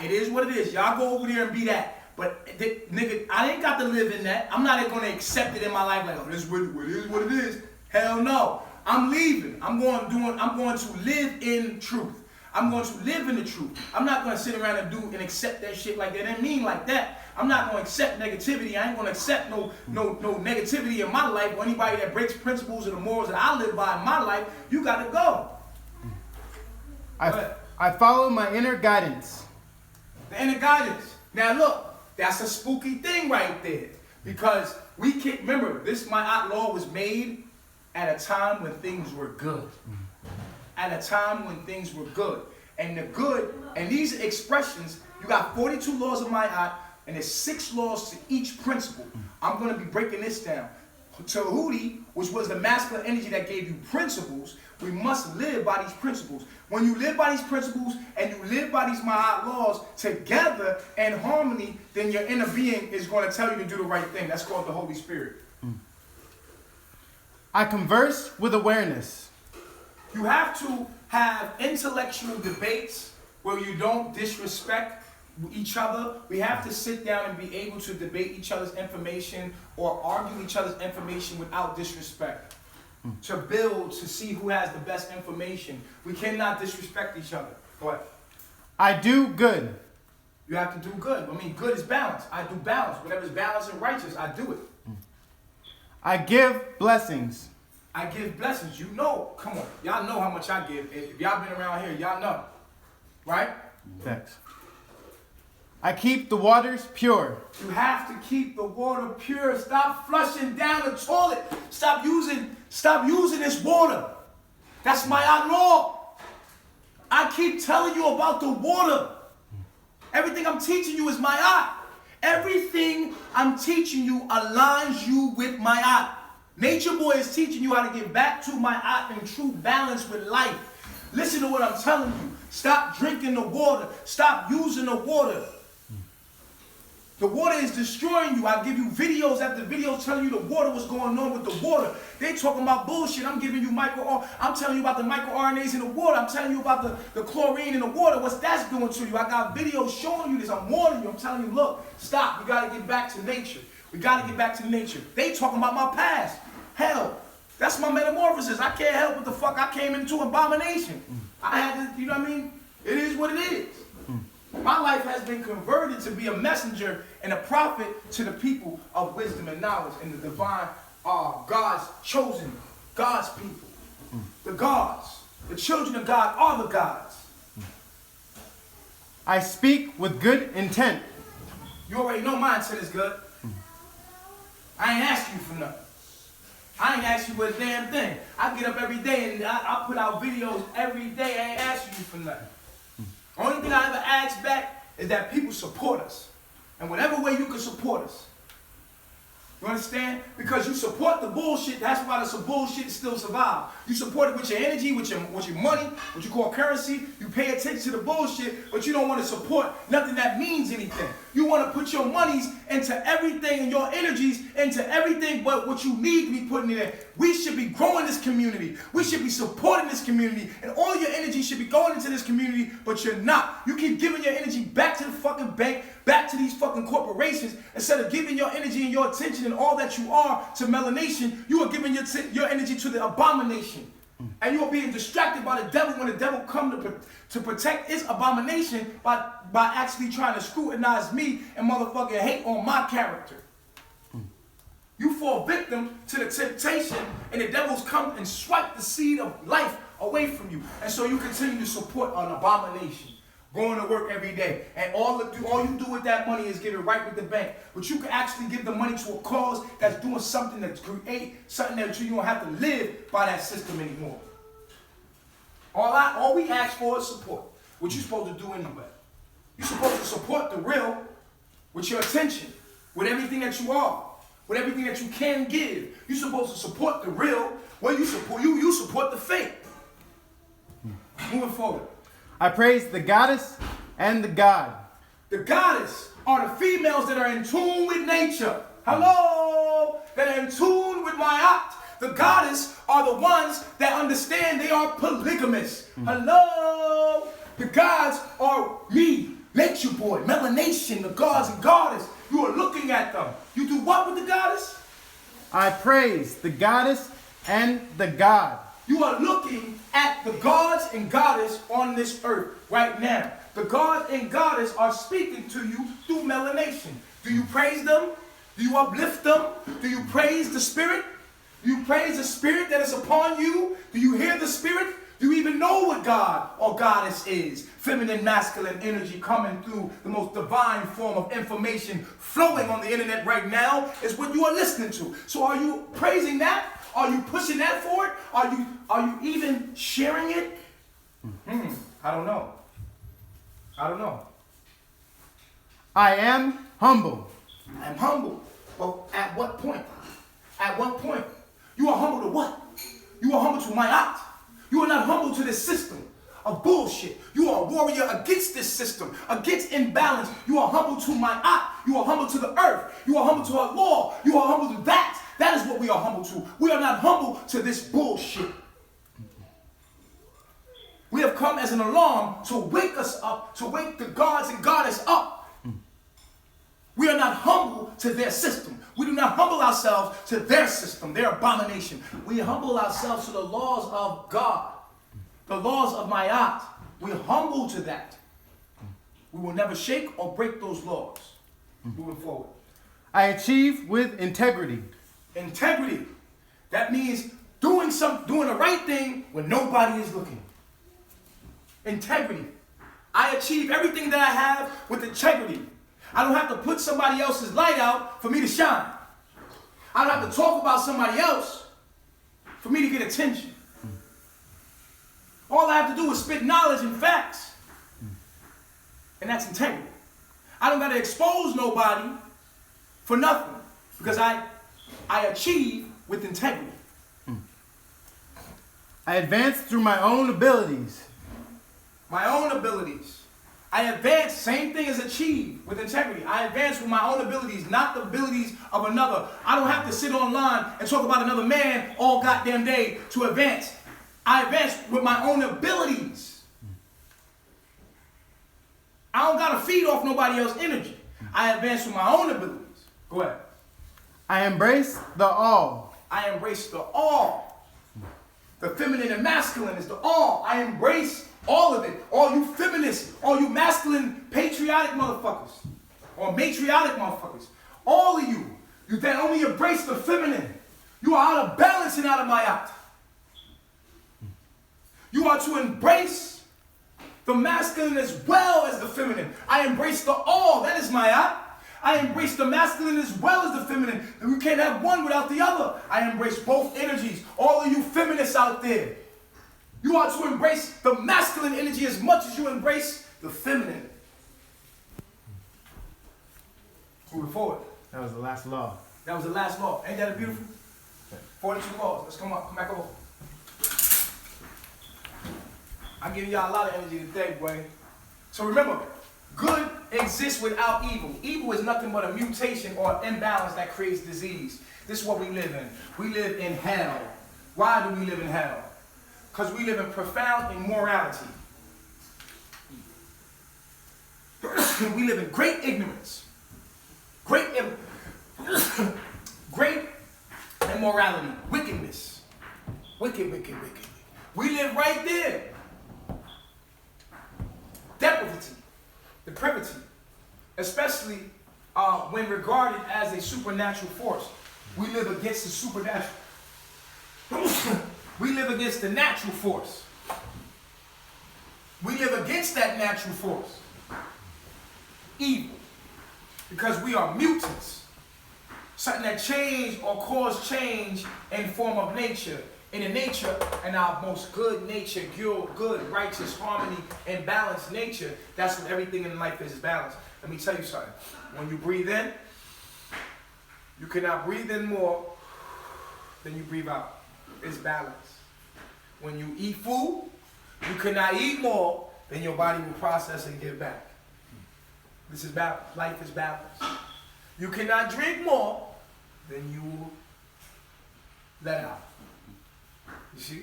It is what it is. Y'all go over there and be that. But, nigga, I ain't got to live in that. I'm not going to accept it in my life like, oh, this is what it is. Hell no. I'm leaving. I'm going to live in truth. I'm going to live in the truth. I'm not going to sit around and accept that shit like that. It ain't mean like that. I'm not going to accept negativity. I ain't going to accept no negativity in my life or anybody that breaks principles or the morals that I live by in my life. You got to go. I follow my inner guidance. The inner guidance. Now look, that's a spooky thing right there. Because we can't, remember, my law was made at a time when things were good. At a time when things were good. And the good, and these expressions, you got 42 laws of Ma'at, and there's 6 laws to each principle. I'm going to be breaking this down. Tahuti, which was the masculine energy that gave you principles, we must live by these principles. When you live by these principles and you live by these Ma'at laws together in harmony, then your inner being is going to tell you to do the right thing. That's called the Holy Spirit. I converse with awareness. You have to have intellectual debates where you don't disrespect each other. We have to sit down and be able to debate each other's information or argue each other's information without disrespect. To build, to see who has the best information. We cannot disrespect each other. Go ahead. I do good. You have to do good. I mean, good is balance. I do balance. Whatever is balanced and righteous, I do it. I give blessings. I give blessings. You know, come on. Y'all know how much I give. If y'all been around here, y'all know. Right? Thanks. I keep the waters pure. You have to keep the water pure. Stop flushing down the toilet. Stop using this water. That's my law. I keep telling you about the water. Everything I'm teaching you is my Everything I'm teaching you aligns you with my Nature Boy is teaching you how to get back to my in true balance with life. Listen to what I'm telling you. Stop drinking the water. Stop using the water. The water is destroying you. I give you videos after videos telling you the water, what's going on with the water. They talking about bullshit. I'm giving you I'm telling you about the micro-RNAs in the water. I'm telling you about the chlorine in the water. What's that's doing to you? I got videos showing you this. I'm warning you. I'm telling you, look, stop. You got to get back to nature. We got to get back to nature. They talking about my past. Hell, that's my metamorphosis. I can't help what the fuck I came into abomination. I had to, you know what I mean? It is what it is. My life has been converted to be a messenger and a prophet to the people of wisdom and knowledge and the divine God's chosen, God's people. The gods, the children of God are the gods. I speak with good intent. You already know my intent is good. I ain't asked you for nothing. I ain't asked you for a damn thing. I get up every day and I put out videos every day. I ain't asked you for nothing. Only thing I ever ask back is that people support us. And whatever way you can support us. You understand? Because you support the bullshit, that's why the bullshit still survive. You support it with your energy, with your money, what you call currency. You pay attention to the bullshit, but you don't want to support nothing that means anything. You want to put your monies into everything and your energies into everything but what you need to be putting in there. We should be growing this community. We should be supporting this community. And all your energy should be going into this community, but you're not. You keep giving your energy back to the fucking bank, back to these fucking corporations, instead of giving your energy and your attention and all that you are to melanation. You are giving your energy to the abomination. And you are being distracted by the devil when the devil comes to protect its abomination by actually trying to scrutinize me and motherfucking hate on my character. You fall victim to the temptation and the devil's come and swipe the seed of life away from you. And so you continue to support an abomination. going to work every day, and all you do with that money is give it right with the bank. But you can actually give the money to a cause that's doing something to create something that you don't have to live by that system anymore. All we ask for is support, which you're supposed to do anyway. You're supposed to support the real with your attention, with everything that you are, with everything that you can give. You're supposed to support the real. Well, you support the fake. Moving forward. I praise the goddess and the god. The goddess are the females that are in tune with nature. Hello? That are in tune with Ma'at. The goddess are the ones that understand they are polygamous. Hello? The gods are me, Nature Boy, Melanation, the gods and goddess. You are looking at them. You do what with the goddess? I praise the goddess and the god. You are looking at the gods and goddess on this earth right now. The gods and goddess are speaking to you through melanation. Do you praise them? Do you uplift them? Do you praise the spirit? Do you praise the spirit that is upon you? Do you hear the spirit? Do you even know what God or goddess is? Feminine, masculine energy coming through the most divine form of information flowing on the internet right now is what you are listening to. So are you praising that? Are you pushing that forward? Are you even sharing it? I don't know. I don't know. I am humble. I am humble. Well, at what point? At what point? You are humble to what? You are humble to Ma'at. You are not humble to this system of bullshit. You are a warrior against this system, against imbalance. You are humble to Ma'at. You are humble to the earth. You are humble to our law. You are humble to that. That is what we are humble to. We are not humble to this bullshit. We have come as an alarm to wake us up, to wake the gods and goddess up. We are not humble to their system. We do not humble ourselves to their system, their abomination. We humble ourselves to the laws of God, the laws of Ma'at. We're humble to that. We will never shake or break those laws. Moving forward. I achieve with integrity. Integrity. That means doing the right thing when nobody is looking. Integrity. I achieve everything that I have with integrity. I don't have to put somebody else's light out for me to shine. I don't have to talk about somebody else for me to get attention. All I have to do is spit knowledge and facts. And that's integrity. I don't got to expose nobody for nothing because I achieve with integrity. I advance through my own abilities. My own abilities. I advance, same thing as achieve with integrity. I advance with my own abilities, not the abilities of another. I don't have to sit online and talk about another man all goddamn day to advance. I advance with my own abilities. I don't got to feed off nobody else's energy. I advance with my own abilities. Go ahead. I embrace the all. I embrace the all. The feminine and masculine is the all. I embrace all of it. All you feminists, all you masculine patriotic motherfuckers, or matriotic motherfuckers, all of you that only embrace the feminine, you are out of balance and out of Ma'at. You are to embrace the masculine as well as the feminine. I embrace the all, that is Ma'at. I embrace the masculine as well as the feminine. And we can't have one without the other. I embrace both energies. All of you feminists out there, you are to embrace the masculine energy as much as you embrace the feminine. Moving forward. That was the last law. That was the last law. Ain't that beautiful? 42 laws. Let's come back over. I'm giving y'all a lot of energy today, boy. So remember, good exists without evil. Evil is nothing but a mutation or imbalance that creates disease. This is what we live in. We live in hell. Why do we live in hell? Because we live in profound immorality. We live in great ignorance. Great immorality. Wickedness. Wicked. We live right there. Depravity. Especially when regarded as a supernatural force. We live against the supernatural. We live against the natural force. We live against that natural force. Evil. Because we are mutants. Something that change or cause change in form of nature. In the nature, in our most good nature, good, righteous, harmony, and balanced nature, that's what everything in life is balanced. Let me tell you something. When you breathe in, you cannot breathe in more than you breathe out. It's balanced. When you eat food, you cannot eat more than your body will process and give back. This is balance. Life is balanced. You cannot drink more than you will let out. You see?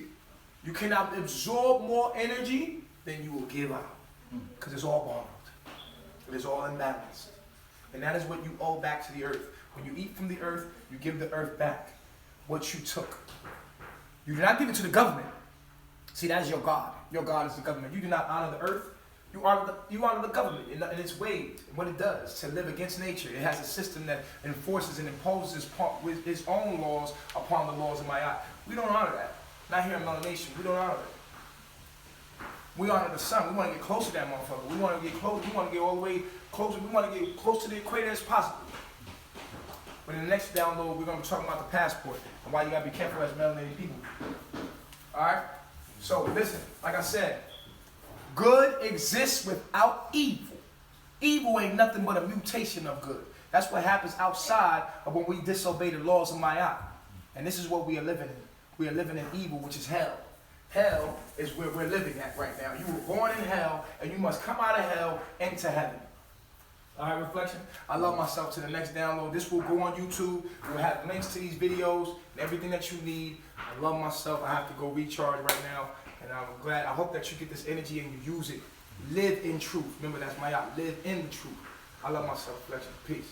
You cannot absorb more energy than you will give out. Because it's all balanced. It is all imbalanced. And that is what you owe back to the earth. When you eat from the earth, you give the earth back what you took. You do not give it to the government. See, that is your God. Your God is the government. You do not honor the earth. You honor the government in its ways, what it does to live against nature. It has a system that enforces and imposes with its own laws upon the laws of Ma'at. We don't honor that. Not here in Melanation. We don't honor it. We honor the sun. We want to get close to that motherfucker. We want to get close. We want to get all the way closer. We want to get close to the equator as possible. But in the next download, we're going to be talking about the passport and why you got to be careful as melanated people. All right? So listen, like I said, good exists without evil. Evil ain't nothing but a mutation of good. That's what happens outside of when we disobey the laws of Ma'at. And this is what we are living in. We are living in evil, which is hell. Hell is where we're living at right now. You were born in hell, and you must come out of hell into heaven. All right, reflection. I love myself. To the next download. This will go on YouTube. We'll have links to these videos and everything that you need. I love myself. I have to go recharge right now. And I'm glad. I hope that you get this energy and you use it. Live in truth. Remember, that's my yacht. Live in the truth. I love myself. Reflection. Peace.